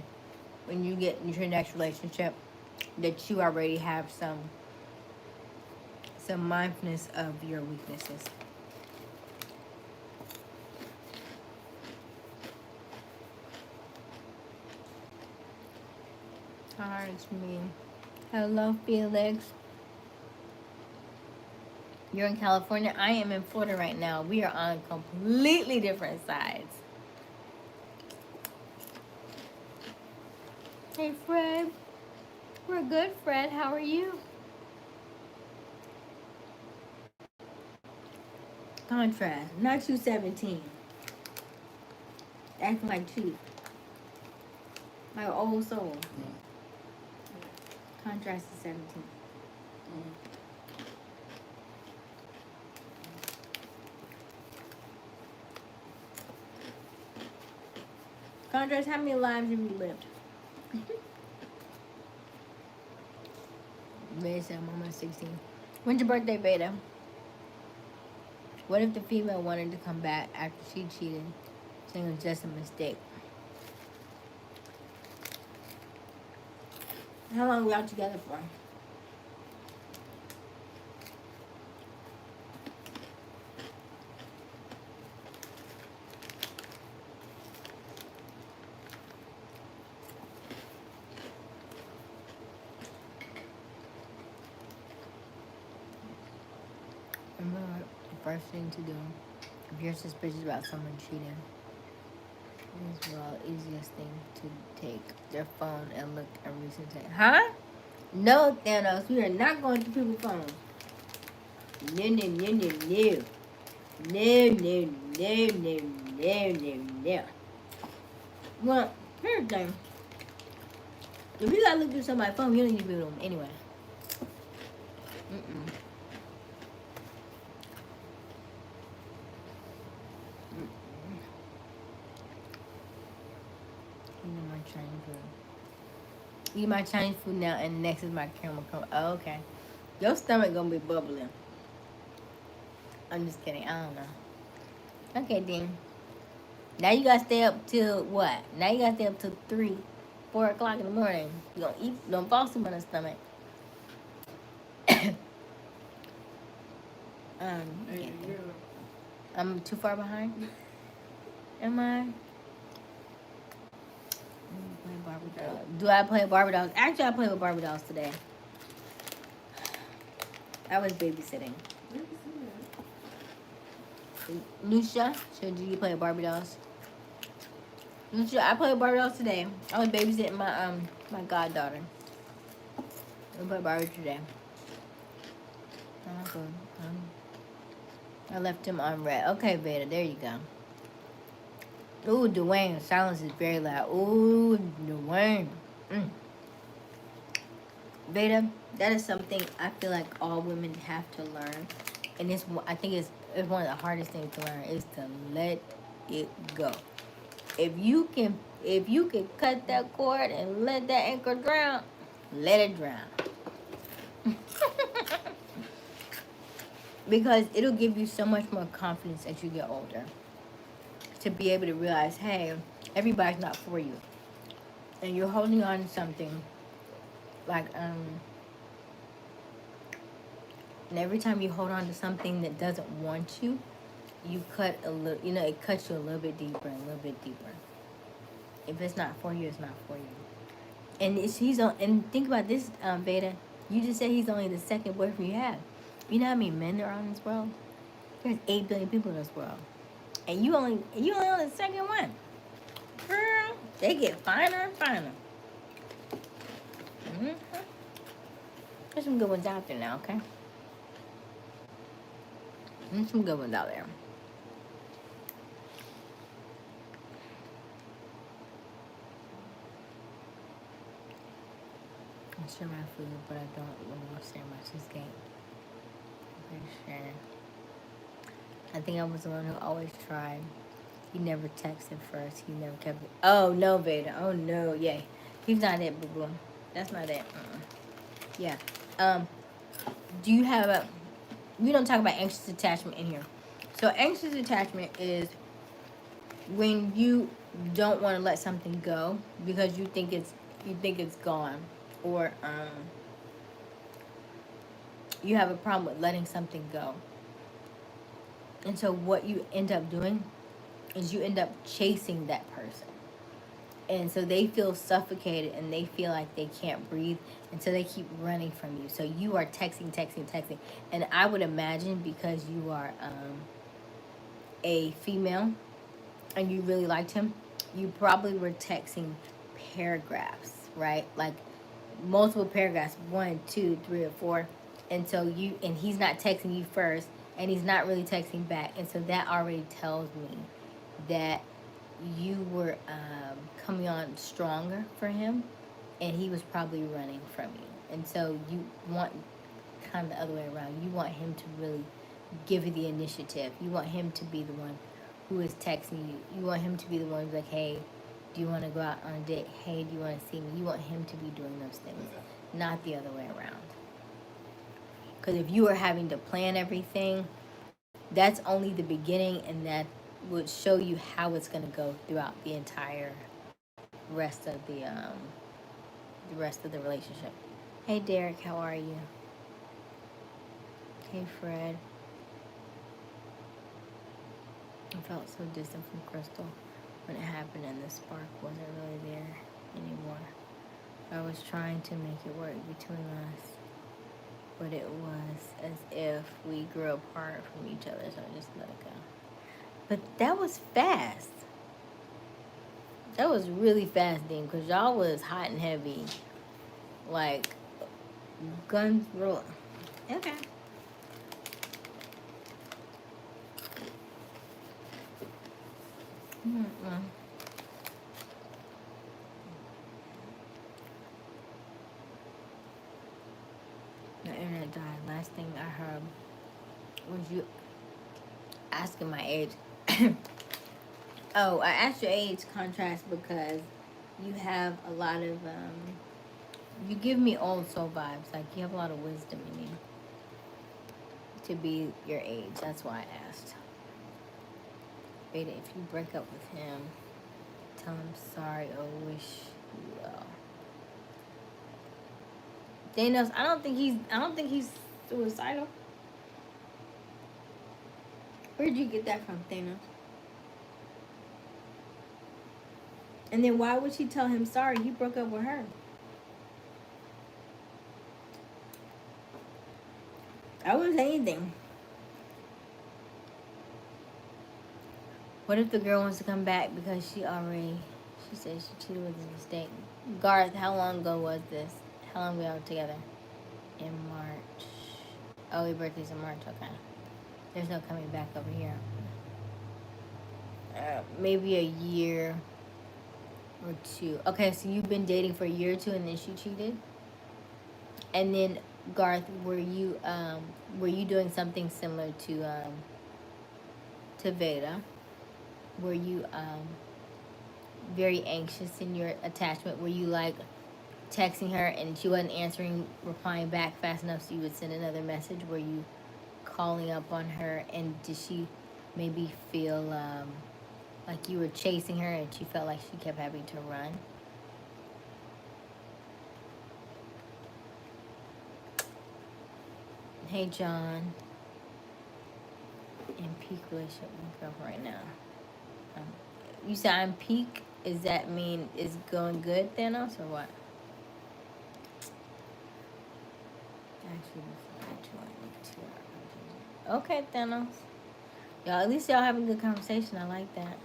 when you get into your next relationship, that you already have some mindfulness of your weaknesses. Hard it's me. Hello, Felix. You're in California. I am in Florida right now. We are on completely different sides. Hey, Fred. We're good, Fred. How are you? Contrast. Not you 17. Acting like Chief. My old soul. Contrast is 17. Contrast, how many lives have you lived? Beta said I'm almost 16. When's your birthday, Beta? What if the female wanted to come back after she cheated, saying it was just a mistake? How long were y'all together for? Remember, the first thing to do if you're suspicious about someone cheating is, well, easiest thing to take their phone and look at recent text. Huh? No, Thanos, we are not going to people's phones. No, no, no, no, no. No, no, no, no, no, no, no. Well, here's the thing. If you gotta look through somebody's phone, you don't need to be with them anyway. Mm-mm. Eat my Chinese food now, and next is my camera come. Oh, okay. Your stomach gonna be bubbling. I'm just kidding. I don't know. Okay, Dean. Now you gotta stay up till what? Now you gotta stay up till 3, 4 o'clock in the morning. You gonna eat? Don't fall asleep on the stomach. Hey, Yeah. I'm too far behind. Am I? Play Barbie dolls. Do I play Barbie dolls? Actually, I played with Barbie dolls today. I was babysitting. Lucia, so do you play with Barbie dolls? Lucia, I played with Barbie dolls today. I was babysitting my goddaughter. I played Barbie today. Oh, good. I left him on red. Okay, Veda, there you go. Ooh, Dwayne, silence is very loud. Ooh, Dwayne. Veda, that is something I feel like all women have to learn, and I think it's one of the hardest things to learn is to let it go. If you can cut that cord and let that anchor drown, let it drown. Because it'll give you so much more confidence as you get older to be able to realize, hey, everybody's not for you, and you're holding on to something like and every time you hold on to something that doesn't want you, you cut a little, it cuts you a little bit deeper and a little bit deeper. If it's not for you, it's not for you. And and think about this, Beta. You just said he's only the second boyfriend you have. You know how many men there are in this world? There's 8 billion people in this world, and you only on the second one. Girl, they get finer and finer. There's some good ones out there now, okay? There's some good ones out there. I share my food, but I don't want to share my cheesecake. I'm pretty sure. I think I was the one who always tried. He never texted first. He never kept it. Oh, no, Veda. Oh, no. Yeah. He's not it, boo-boo. That's not it. Yeah. Do you have a... We don't talk about anxious attachment in here. So anxious attachment is when you don't want to let something go because you think it's gone, or you have a problem with letting something go. And so what you end up doing is you end up chasing that person. And so they feel suffocated and they feel like they can't breathe. And so they keep running from you. So you are texting. And I would imagine because you are a female and you really liked him, you probably were texting paragraphs, right? Like multiple paragraphs, 1, 2, 3, or 4. And so he's not texting you first, and he's not really texting back. And so that already tells me that you were coming on stronger for him, and he was probably running from you. And so you want kind of the other way around. You want him to really give you the initiative. You want him to be the one who is texting you. You want him to be the one who's like, hey, do you want to go out on a date? Hey, do you want to see me? You want him to be doing those things, not the other way around. Because if you are having to plan everything, that's only the beginning, and that would show you how it's going to go throughout the entire rest of the relationship. Hey Derek, how are you? Hey Fred. I felt so distant from Crystal when it happened, and the spark wasn't really there anymore. I was trying to make it work between us, but it was as if we grew apart from each other, so I just let it go. But that was fast. That was really fast, Dean, because y'all was hot and heavy. Like, guns rolling. Okay. The internet died. Last thing I heard was you asking my age. Oh, I asked your age contrast because you have a lot of you give me old soul vibes. Like you have a lot of wisdom in you to be your age. That's why I asked. Veda, if you break up with him, tell him sorry or wish you well. Thanos, I don't think he's suicidal. Where'd you get that from, Thanos? And then why would she tell him sorry? He broke up with her. I wouldn't say anything. What if the girl wants to come back because she said she cheated with his mistake? Garth, how long ago was this? How long were we together? In March. Oh, your birthday's in March, okay. There's no coming back over here. Maybe a year or two. Okay, so you've been dating for a year or two and then she cheated? And then Garth, were you doing something similar to Veda? Were you very anxious in your attachment? Were you like texting her and she wasn't answering, replying back fast enough so you would send another message? Were you calling up on her and did she maybe feel like you were chasing her and she felt like she kept having to run? Hey John, in peak relationship with my girlfriend right now. You said I'm peak. Does that mean it's going good, Thanos, or what? Actually, okay, Thanos. Y'all, at least y'all having a good conversation. I like that.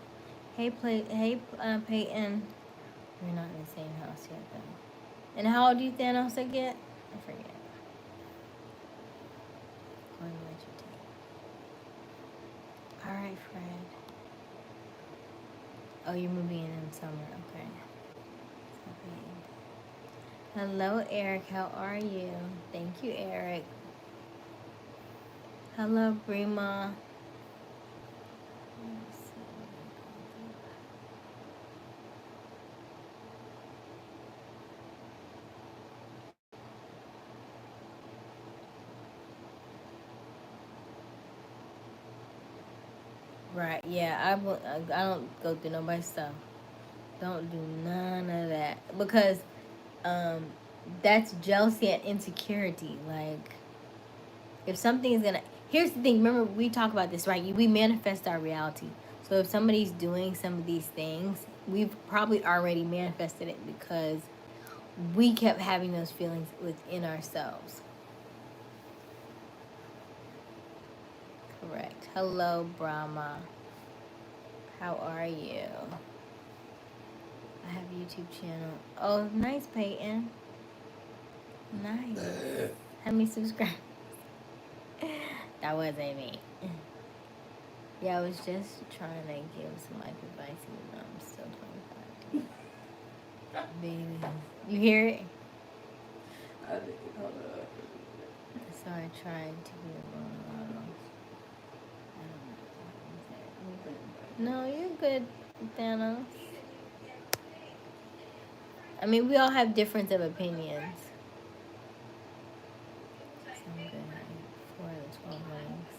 Hey, Peyton. We're not in the same house yet, though. And how old do you Thanos get? I forget. All right, Fred. Oh, you're moving in summer. Okay. Hello, Eric. How are you? Thank you, Eric. Hello, Brima. Right, yeah, I don't go through nobody's stuff. Don't do none of that. Because that's jealousy and insecurity. Like, if something is gonna... Here's the thing, remember, we talk about this, right? We manifest our reality. So if somebody's doing some of these things, we've probably already manifested it because we kept having those feelings within ourselves. Correct. Hello, Brahma. How are you? I have a YouTube channel. Oh, nice, Peyton. Nice. How many subscribers? That wasn't me. Yeah, I was just trying to give some life advice, even though I'm still 25. Baby. You hear it? I did. Hold up. So I tried to be a role model. No, you're good, Thanos. I mean, we all have difference of opinions. So I'm good. 4 of the 12 rings.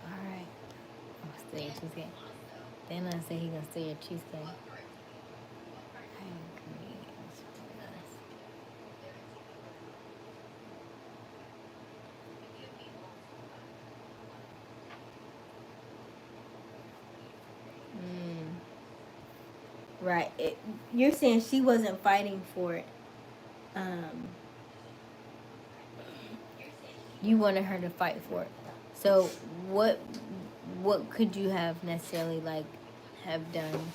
Alright. I'm gonna steal your cheesecake. Thanos said he gonna steal your cheesecake. I agree. It's really nice. Right. You're saying she wasn't fighting for it. You wanted her to fight for it. So what could you have necessarily like have done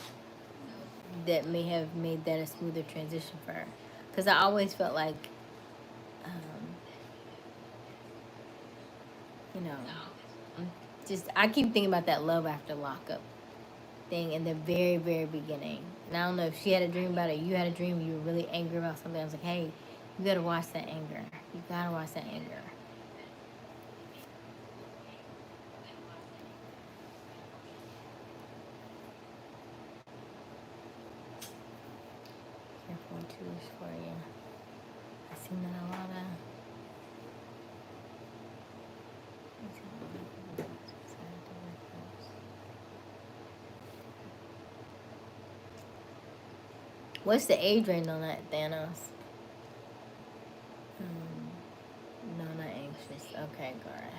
that may have made that a smoother transition for her? Because I always felt like, you know, I keep thinking about that love after lockup thing in the very, very beginning. And I don't know if she had a dream about it, you had a dream, you were really angry about something. I was like, hey, you gotta watch that anger. You gotta watch that anger. Careful too is for you. I've seen that a lot of. What's the age range on that, Thanos? No, not anxious. Okay, girl.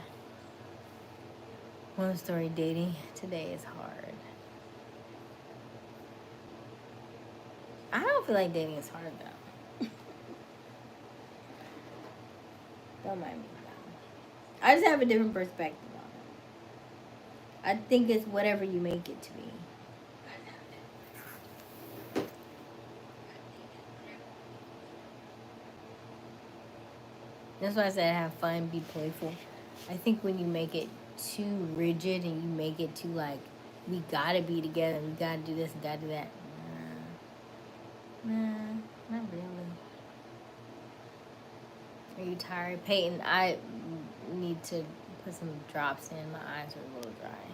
One story dating today is hard. I don't feel like dating is hard though. Don't mind me. Though. I just have a different perspective on it. I think it's whatever you make it to be. That's why I said have fun, be playful. I think when you make it too rigid and you make it too like, we gotta be together, we gotta do this, and gotta do that. Nah, not really. Are you tired? Peyton, I need to put some drops in. My eyes are a little dry.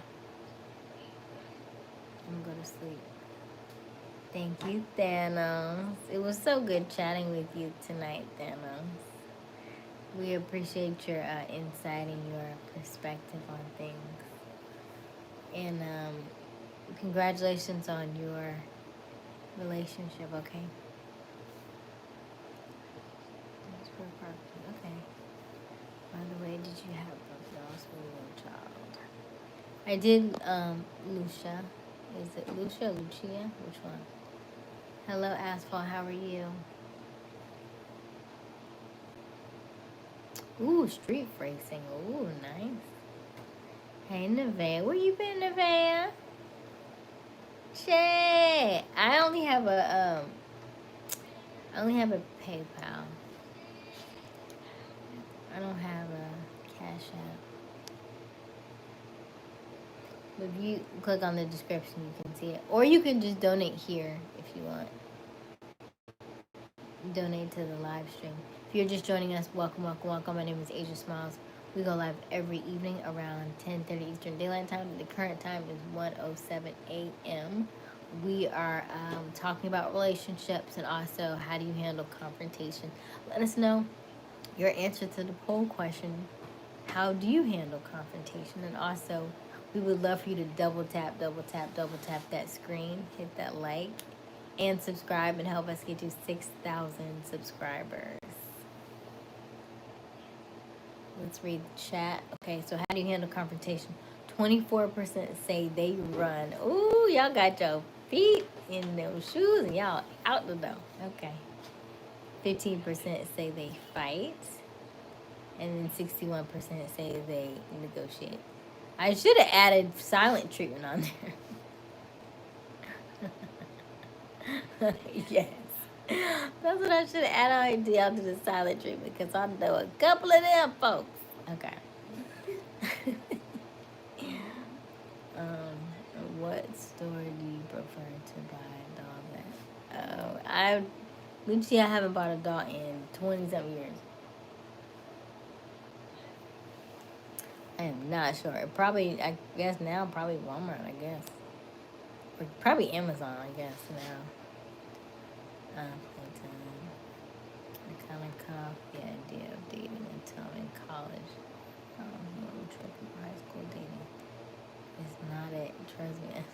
I'm gonna go to sleep. Thank you, Thanos. It was so good chatting with you tonight, Thanos. We appreciate your insight and your perspective on things. And congratulations on your relationship, okay? Okay. By the way, did you have a girls when you were a child? I did, Lucia. Is it Lucia or Lucia? Which one? Hello, Asphalt. How are you? Ooh, street racing. Ooh, nice. Hey, Nevaeh. Where you been, Nevaeh? Shit. I only have a PayPal. I don't have a Cash App. But if you click on the description, you can see it. Or you can just donate here if you want. Donate to the live stream. If you're just joining us, welcome, welcome, welcome. My name is Aysia Smiles. We go live every evening around 10:30 Eastern Daylight Time. The current time is 1:07 a.m. We are talking about relationships and also how do you handle confrontation. Let us know your answer to the poll question. How do you handle confrontation? And also, we would love for you to double tap that screen, hit that like, and subscribe and help us get to 6,000 subscribers. Let's read the chat. Okay, so how do you handle confrontation? 24% say they run. Ooh, y'all got your feet in those shoes and y'all out the door. Okay. 15% say they fight. And then 61% say they negotiate. I should have added silent treatment on there. Yes. That's what I should have added on down to the silent treatment because I know a couple of them folks. Okay. What store do you prefer to buy a doll at? Lucia, I haven't bought a doll in 20-something years. I am not sure. Probably, I guess now, probably Walmart, I guess. Or probably Amazon, I guess, now. Playtime. I kind of caught the idea of dating until I'm in college. Trip in high school dating. It's not it. Trust me.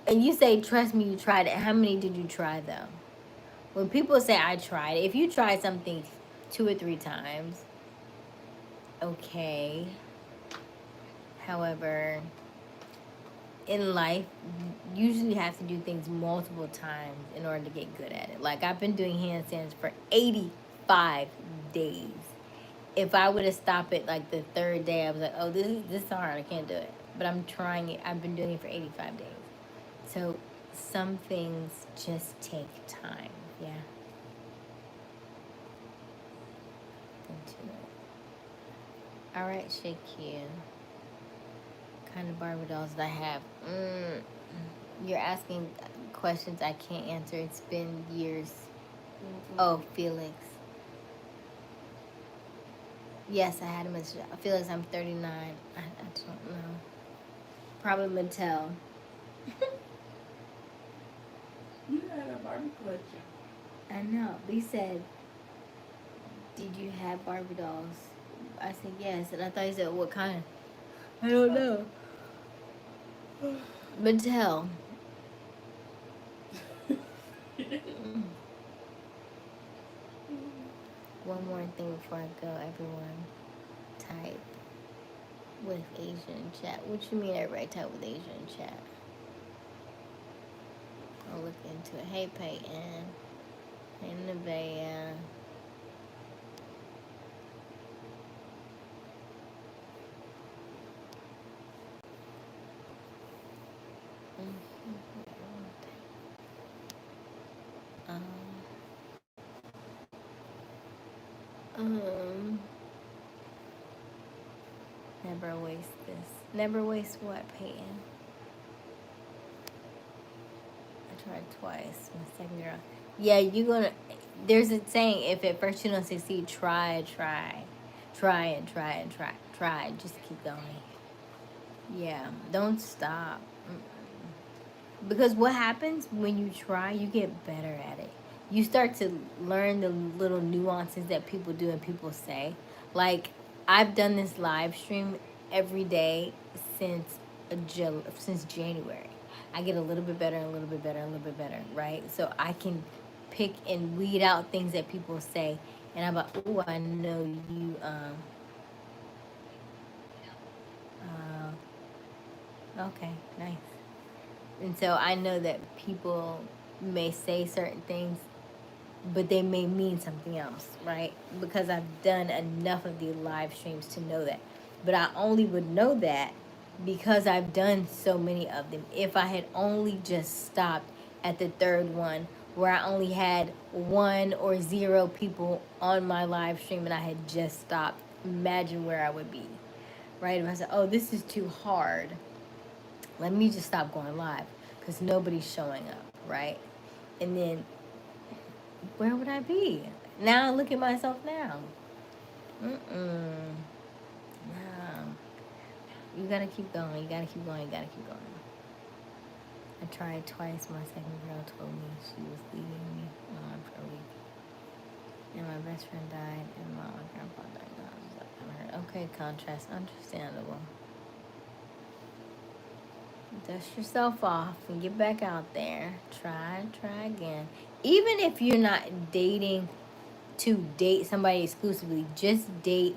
And you say, trust me, you tried it. How many did you try, though? When people say, I tried it, if you try something 2 or 3 times, okay. However, in life, you usually have to do things multiple times in order to get good at it. Like, I've been doing handstands for 85 days. If I would have stopped it like the 3rd day, I was like, oh, this is hard. I can't do it. But I'm trying it. I've been doing it for 85 days. So some things just take time. Yeah. All right, Shaquille. Kind of Barbie dolls that I have. You're asking questions I can't answer. It's been years. Oh, Felix. Yes, I had a message. Felix, I'm 39. I don't know. Probably Mattel. You had a Barbie collection. I know. They said, did you have Barbie dolls? I said yes. And I thought he said, what kind? I don't know. Mattel. One more thing before I go, everyone. Type with Asian chat. What you mean everybody type with Asian chat? I'll look into it. Hey Peyton. Hey Nevaeh. Um, never waste this. Never waste what, Peyton? I tried twice. My second girl. Yeah, you gonna. There's a saying: if at first you don't succeed, try. Just keep going. Yeah, don't stop. Because what happens when you try, you get better at it. You start to learn the little nuances that people do and people say. Like, I've done this live stream every day since since January. I get a little bit better and a little bit better and a little bit better, right? So I can pick and weed out things that people say, and I'm like, oh, I know you. Okay, nice. And so I know that people may say certain things, but they may mean something else, right? Because I've done enough of the live streams to know that. But I only would know that because I've done so many of them. If I had only just stopped at the third one, where I only had 1 or 0 people on my live stream and I had just stopped, imagine where I would be, right? If I said, oh, this is too hard, let me just stop going live because nobody's showing up, right? And then where would I be? Now look at myself now. No. You gotta keep going. You gotta keep going. You gotta keep going. I tried twice. My second girl told me she was leaving me on for a week. And my best friend died and my grandpa died. And I was like, I heard, okay, contrast. Understandable. Dust yourself off and get back out there. Try again. Even if you're not dating to date somebody exclusively, just date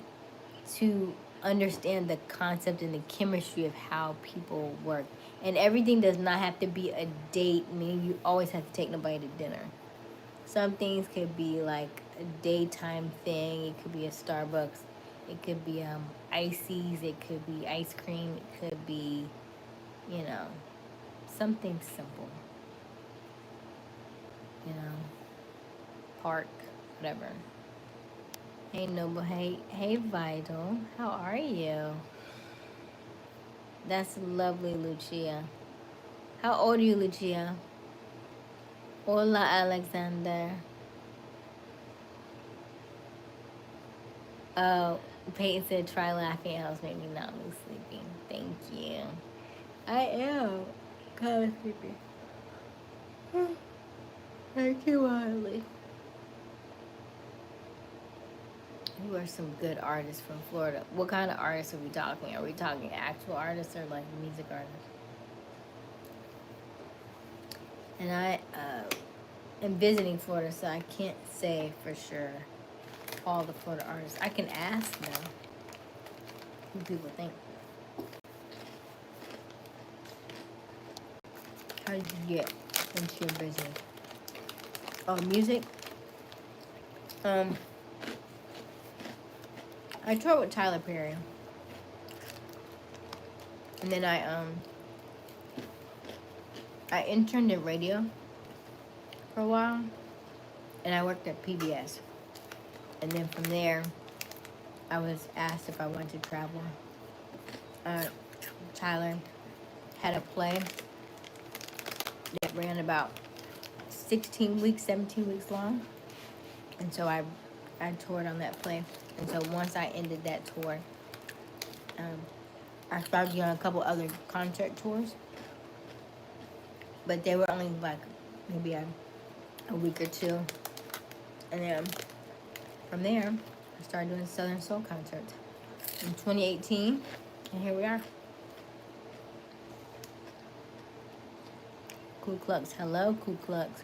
to understand the concept and the chemistry of how people work. And everything does not have to be a date, meaning you always have to take nobody to dinner. Some things could be like a daytime thing. It could be a Starbucks. It could be ices. It could be ice cream. It could be, you know, something simple. You know, park, whatever. Hey Noble, hey Vital, how are you? That's lovely, Lucia. How old are you, Lucia? Hola, Alexander. Oh, Peyton said try laughing. It helps make me not lose sleeping. Thank you. I am kind of sleepy. Thank you, Wiley. Who are some good artists from Florida? What kind of artists are we talking? Are we talking actual artists or like music artists? And I am visiting Florida, so I can't say for sure all the Florida artists. I can ask them who people think. How did you get into your business? Oh, music? I toured with Tyler Perry. And then I interned in radio for a while. And I worked at PBS. And then from there, I was asked if I wanted to travel. Tyler had a play that ran about 16 weeks, 17 weeks long. And so I toured on that play. And so once I ended that tour, I started doing a couple other concert tours. But they were only like maybe a week or two. And then from there, I started doing Southern Soul concerts in 2018. And here we are. Ku Klux. Hello, Ku Klux.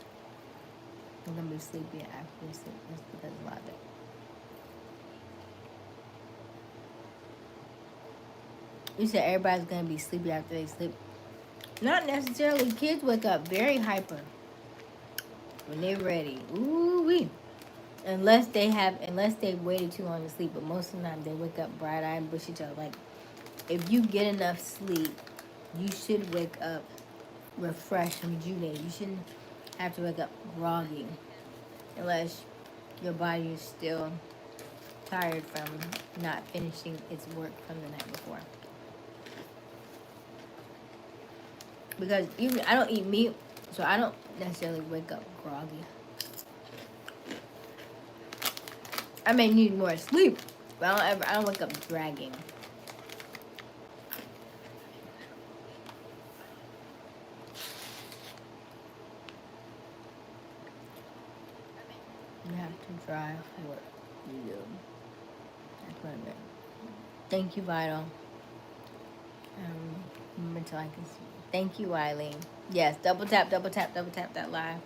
I'm gonna be sleepy after we sleep. That's because of logic. You said everybody's gonna be sleepy after they sleep. Not necessarily. Kids wake up very hyper when they're ready. Ooh wee. Unless they waited too long to sleep, but most of the time they wake up bright eyed and bushy tailed. Like if you get enough sleep, you should wake up refreshed and rejuvenated. You shouldn't have to wake up groggy unless your body is still tired from not finishing its work from the night before. Because even I don't eat meat, so I don't necessarily wake up groggy. I may need more sleep, but I don't wake up dragging. You have to drive what you do. That's what I meant. Thank you, Vital. Remember to like and thank you, Eileen. Yes, double tap that live.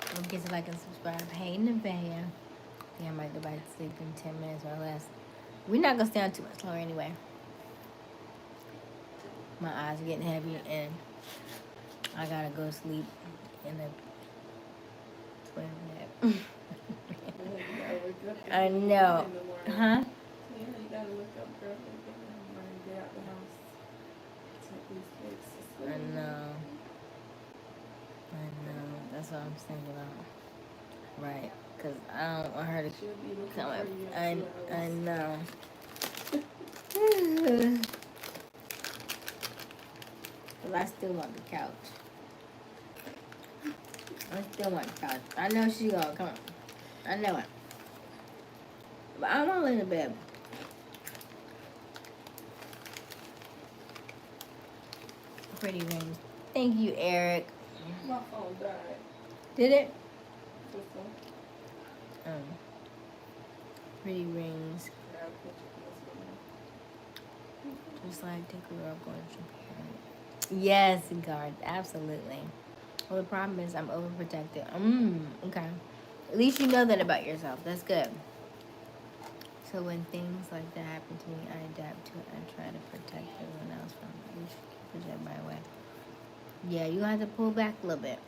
Don't forget to like and subscribe. Hey, Nevaeh. Yeah, I might go back to sleep in 10 minutes or less. We're not gonna stay on too much longer anyway. My eyes are getting heavy and I gotta go sleep in a 20 minute. I know. Huh? Yeah, you gotta look up girl and get out the house. Take these kids to school. I know. That's what I'm thinking about. Right. Because I don't want her to She'll be looking come up. for you in 2 I hours. know. But I still want the couch. I still want the couch. I know she gonna come. I know it. But I want to lay in the bed. Pretty rings. Thank you, Eric. My phone died. Did it? This one. Pretty rings. Grab a picture of this Just like take a girl going to Japan. Yes, guard. Absolutely. Well, the problem is I'm overprotected. Okay. At least you know that about yourself. That's good. So when things like that happen to me, I adapt to it. I try to protect everyone else from it. You should protect my way. Yeah, you have to pull back a little bit.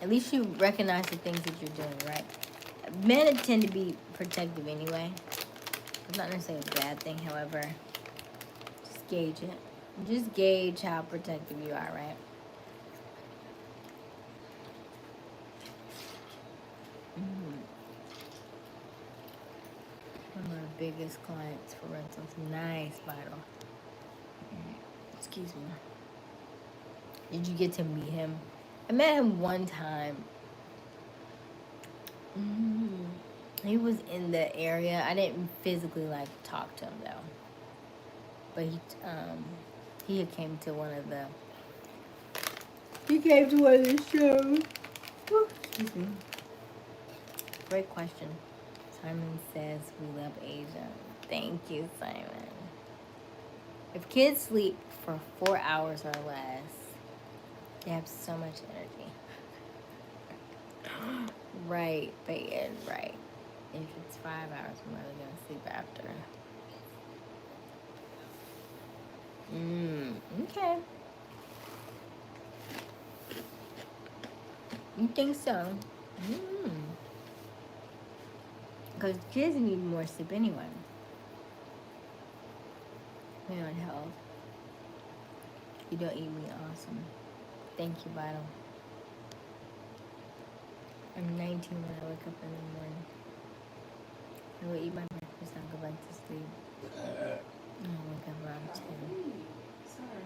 At least you recognize the things that you're doing, right? Men tend to be protective anyway. It's not necessarily a bad thing, however. Just gauge it. Just gauge how protective you are, right? One of our biggest clients for rentals. Nice, Vital. Excuse me. Did you get to meet him? I met him one time. He was in the area. I didn't physically like talk to him though. But he had came to one of the. He came to one of the shows. Ooh, excuse me. Great question. Simon says we love Asia. Thank you, Simon. If kids sleep for 4 hours or less, they have so much energy. Right, Peyton, right. If it's 5 hours, I'm really gonna sleep after. Okay. You think so? Because kids need more sleep anyway. Depending on health. You don't eat meat, awesome. Thank you, Vital. I'm 19 when I wake up in the morning. I will eat my breakfast and go back to sleep. I wake up around 10. Sorry.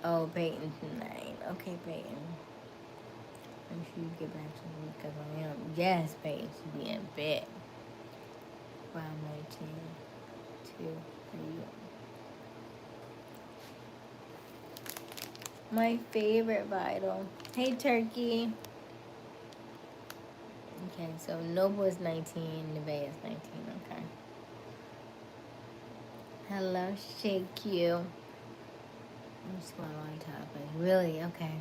Oh, Peyton tonight. Okay, Peyton. Make sure you get back to me because I am. Yes, Peyton should be in bed. Wow, 19. 2, 3. My favorite Vital. Hey, Turkey. Okay, so Noble is 19, Nevaeh is 19, okay. Hello, Shake You. I'm just going on topic. Really? Okay.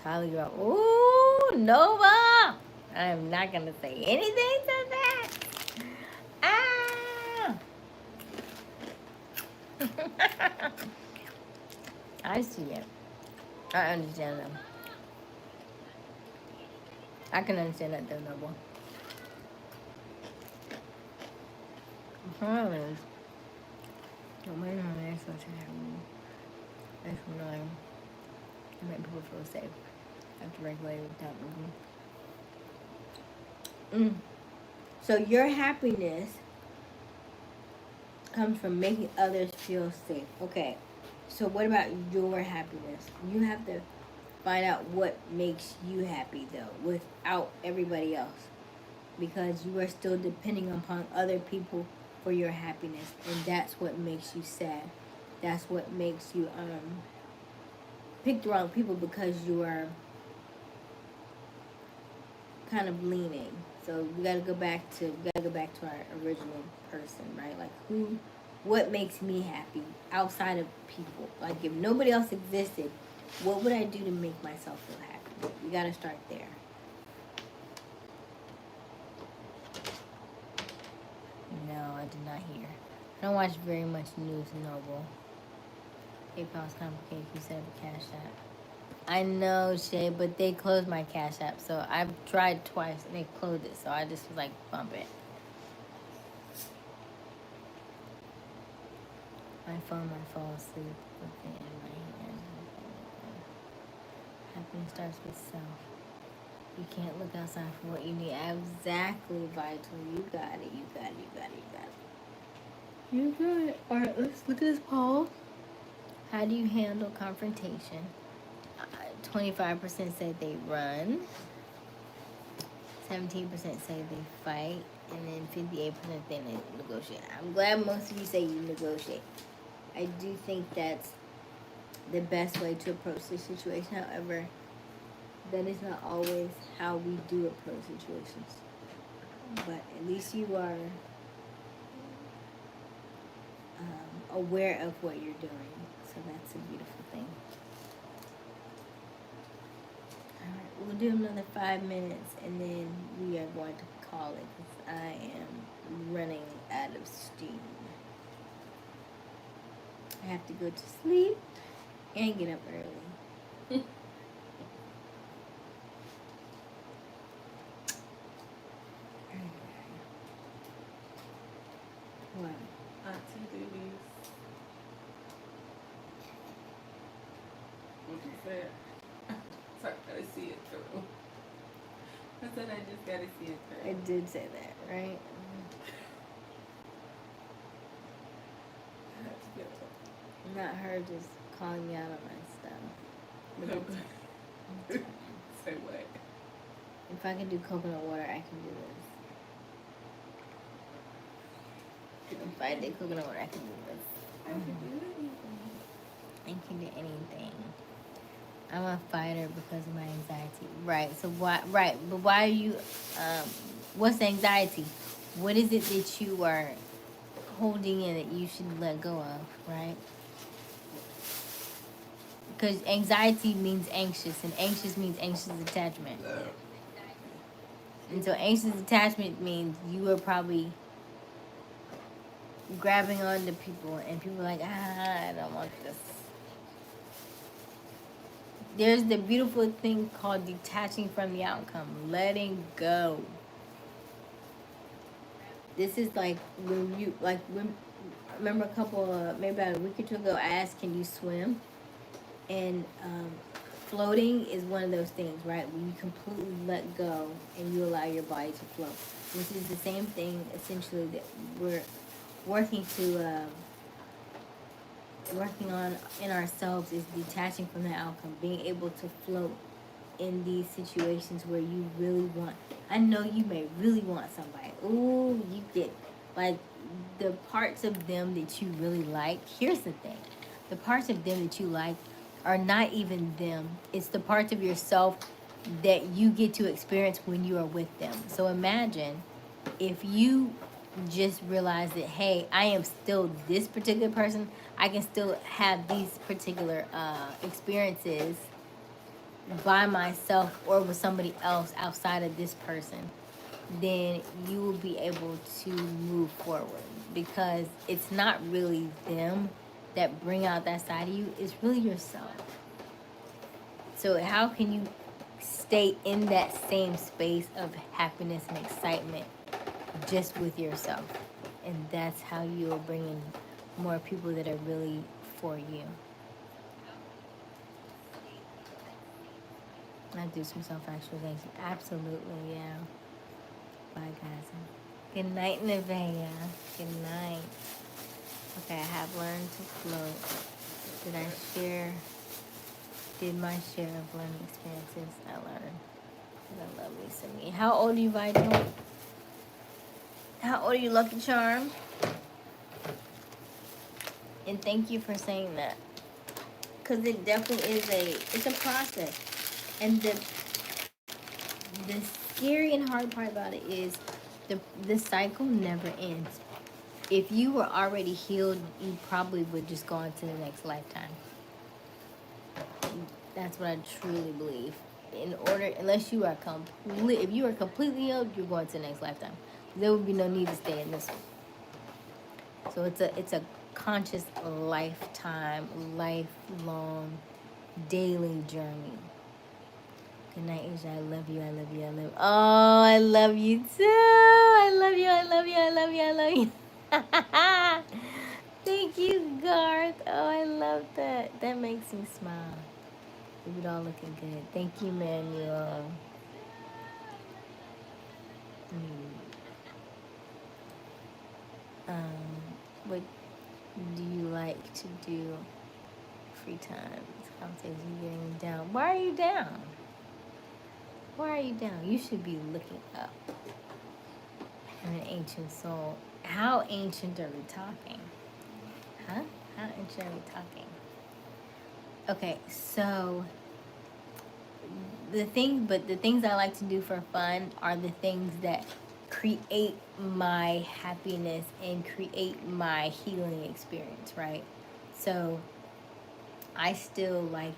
Tyler, you're up. Ooh, Nova! I'm not gonna say anything to that. Ah! I see it. I understand them. I can understand that though, Nova. Promise. Don't mind how that's such a happen. That's annoying. It make people feel safe. Have to regulate it without moving. So your happiness comes from making others feel safe. Okay. So what about your happiness? You have to find out what makes you happy though, without everybody else. Because you are still depending upon other people for your happiness, and that's what makes you sad. That's what makes you pick the wrong people, because you are kind of leaning. So we gotta go back to our original person, right? Like what makes me happy outside of people? Like if nobody else existed, what would I do to make myself feel happy? We gotta start there. No, I did not hear. I don't watch very much news, Noble. PayPal's complicated. You set up a cash app. I know, Shay, but they closed my cash app. So I've tried twice and they closed it. So I just was like, bump it. My phone might fall asleep with it in my hand. Happiness starts with self. You can't look outside for what you need. Exactly, Vital. You got it. You got it. You got it. You got it. You got it. All right, let's look at this poll. How do you handle confrontation? 25% said they run. 17% say they fight. And then 58% they negotiate. I'm glad most of you say you negotiate. I do think that's the best way to approach the situation. However, that is not always how we do approach situations. But at least you are aware of what you're doing. So that's a beautiful thing. Alright, we'll do another 5 minutes and then we are going to call it because I am running out of steam. I have to go to sleep and get up early. What? Auntie Doobie's. What you said? So I gotta see it through. I said I just gotta see it through. I did say that, right? I have to get it. Not her just calling me out on my stuff. But it's- Say what? if I can do coconut water, I can do this. If I did coconut water, I can do this. I can do anything. I can do anything. I'm a fighter because of my anxiety. Right. So why? Right. But why are you? What's the anxiety? What is it that you are holding in that you should let go of? Right. Because anxiety means anxious, and anxious means anxious attachment. And so anxious attachment means you are probably grabbing onto people, and people are like, I don't want this. There's the beautiful thing called detaching from the outcome, letting go. This is like when you, remember a couple, maybe about a week or two ago, I asked, can you swim? And floating is one of those things, right? When you completely let go and you allow your body to float, which is the same thing essentially that we're working on in ourselves, is detaching from the outcome, being able to float in these situations where you really want. I know you may really want somebody. Ooh, you get like the parts of them that you really like. Here's the thing: the parts of them that you like are not even them. It's the parts of yourself that you get to experience when you are with them. So imagine if you just realize that, hey, I am still this particular person. I can still have these particular experiences by myself or with somebody else outside of this person, then you will be able to move forward, because it's not really them that bring out that side of you, it's really yourself. So how can you stay in that same space of happiness and excitement just with yourself? And that's how you'll bring in more people that are really for you. I do some self-actualization. Absolutely, yeah. Bye, guys. Good night, Nevaeh. Good night. Okay, I have learned to float. Did I share? Did my share of learning experiences I learned. I love Lisa Me. How old are you, Vital? How old are you, Lucky Charm? And thank you for saying that, because it definitely is it's a process. And the scary and hard part about it is the cycle never ends. If you were already healed, you probably would just go on to the next lifetime. That's what I truly believe. In order, unless you are if you are completely healed, you're going to the next lifetime. There would be no need to stay in this one. So it's a conscious lifetime, lifelong, daily journey. Good night, Asia. I love you. I love you. I love you. Oh, I love you too. I love you. I love you. I love you. I love you. Thank you, Garth. Oh, I love that. That makes me smile. We all looking good. Thank you, Manuel. What do you like to do free time? Conversations getting down. Why are you down? Why are you down? You should be looking up. I'm an ancient soul. How ancient are we talking? Huh? How ancient are we talking? Okay, so the things I like to do for fun are the things that create my happiness and create my healing experience, right? So I still like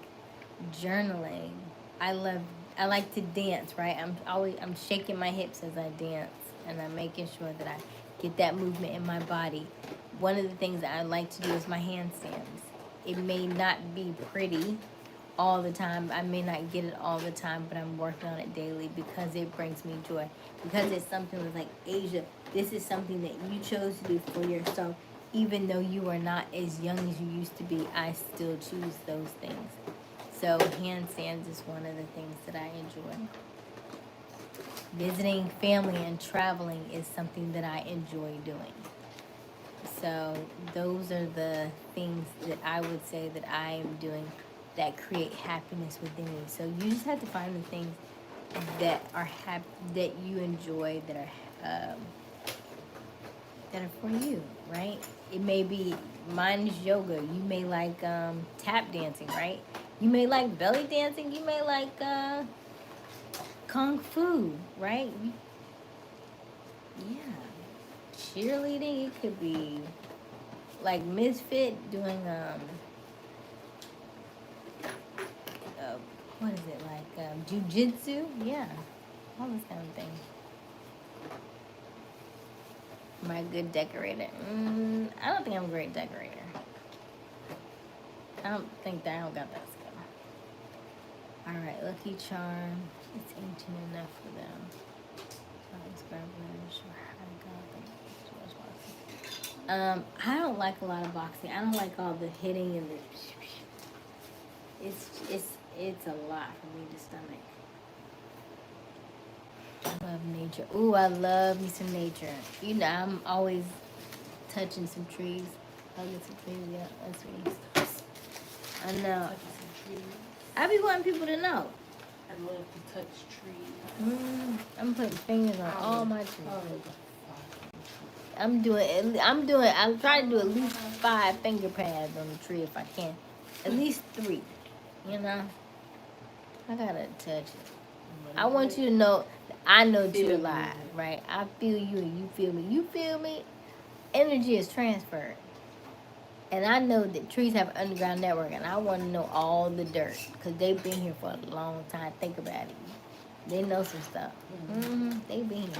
journaling. I like to dance, right? I'm shaking my hips as I dance, and I'm making sure that I get that movement in my body. One of the things that I like to do is my handstands. It may not be pretty all the time. I may not get it all the time, but I'm working on it daily because it brings me joy. Because it's something that's like, Asia, this is something that you chose to do for yourself. Even though you are not as young as you used to be, I still choose those things. So handstands is one of the things that I enjoy. Visiting family and traveling is something that I enjoy doing. So those are the things that I would say that I am doing that create happiness within you. So you just have to find the things that are that you enjoy, that are for you, right? It may be, mine is yoga. You may like tap dancing, right? You may like belly dancing. You may like kung fu, right? Yeah, cheerleading. It could be like Misfit doing what is it, like jujitsu? Yeah, all this kind of thing. Am I a good decorator? I don't think I'm a great decorator. I don't got that skill. All right, Lucky Charm. It's ancient enough for them. I don't like a lot of boxing. I don't like all the hitting and the. It's a lot for me to stomach. I love nature. Ooh, I love me some nature. You know, I'm always touching some trees. Hugging some trees, yeah, that's me. I know. I be wanting people to know. I love to touch trees. I'm putting fingers on all my trees. I'm trying to do at least 5 finger pads on the tree if I can. At least 3. You know? I gotta touch it. I want you to know I know that Feel you're you. alive, right? I feel you and you feel me. You feel me? Energy is transferred. And I know that trees have an underground network, and I want to know all the dirt because they've been here for a long time. Think about it. They know some stuff. They've been here.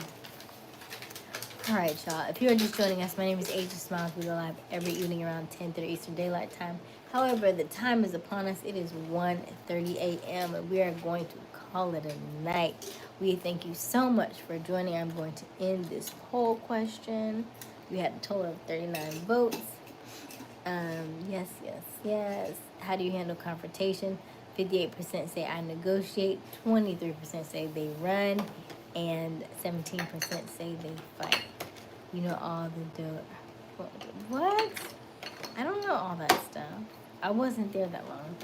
All right, y'all. If you're just joining us, my name is Aysia Smiles. We go live every evening around 10:30 Eastern Daylight Time. However, the time is upon us. It is 1:30 a.m. and we are going to call it a night. We thank you so much for joining. I'm going to end this poll question. We had a total of 39 votes. Yes, yes, yes. How do you handle confrontation? 58% say I negotiate, 23% say they run, and 17% say they fight. You know all the dirt. What? I don't know all that stuff. I wasn't there that long.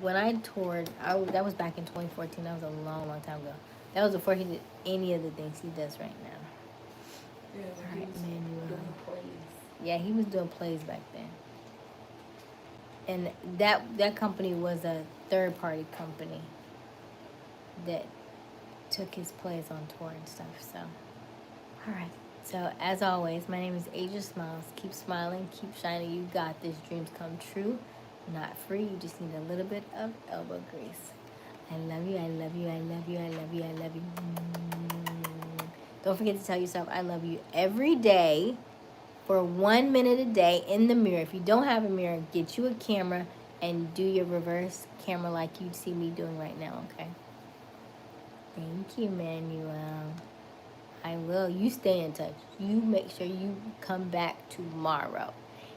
When I toured, that was back in 2014. That was a long, long time ago. That was before he did any of the things he does right now. Yeah, All he right, was Manuel. doing plays. Yeah, he was doing plays back then. And that company was a third party company that took his plays on tour and stuff. So, all right. So as always, my name is Aysia Smiles. Keep smiling, keep shining. You got this. Dreams come true. Not free. You just need a little bit of elbow grease. I love you. I love you. I love you. I love you. I love you. Don't forget to tell yourself I love you every day. For 1 minute a day in the mirror. If you don't have a mirror, get you a camera and do your reverse camera like you see me doing right now, okay? Thank you, Manuel. I will. You stay in touch. You make sure you come back tomorrow.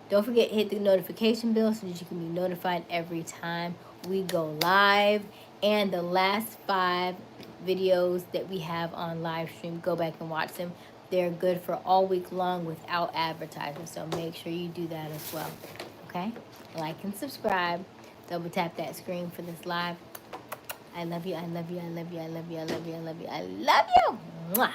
Don't forget hit the notification bell so that you can be notified every time we go live. And the last 5 videos that we have on live stream, go back and watch them. They're good for all week long without advertising. So make sure you do that as well. Okay? Like and subscribe. Double tap that screen for this live. I love you. I love you. I love you. I love you. I love you. I love you. I love you. Mwah.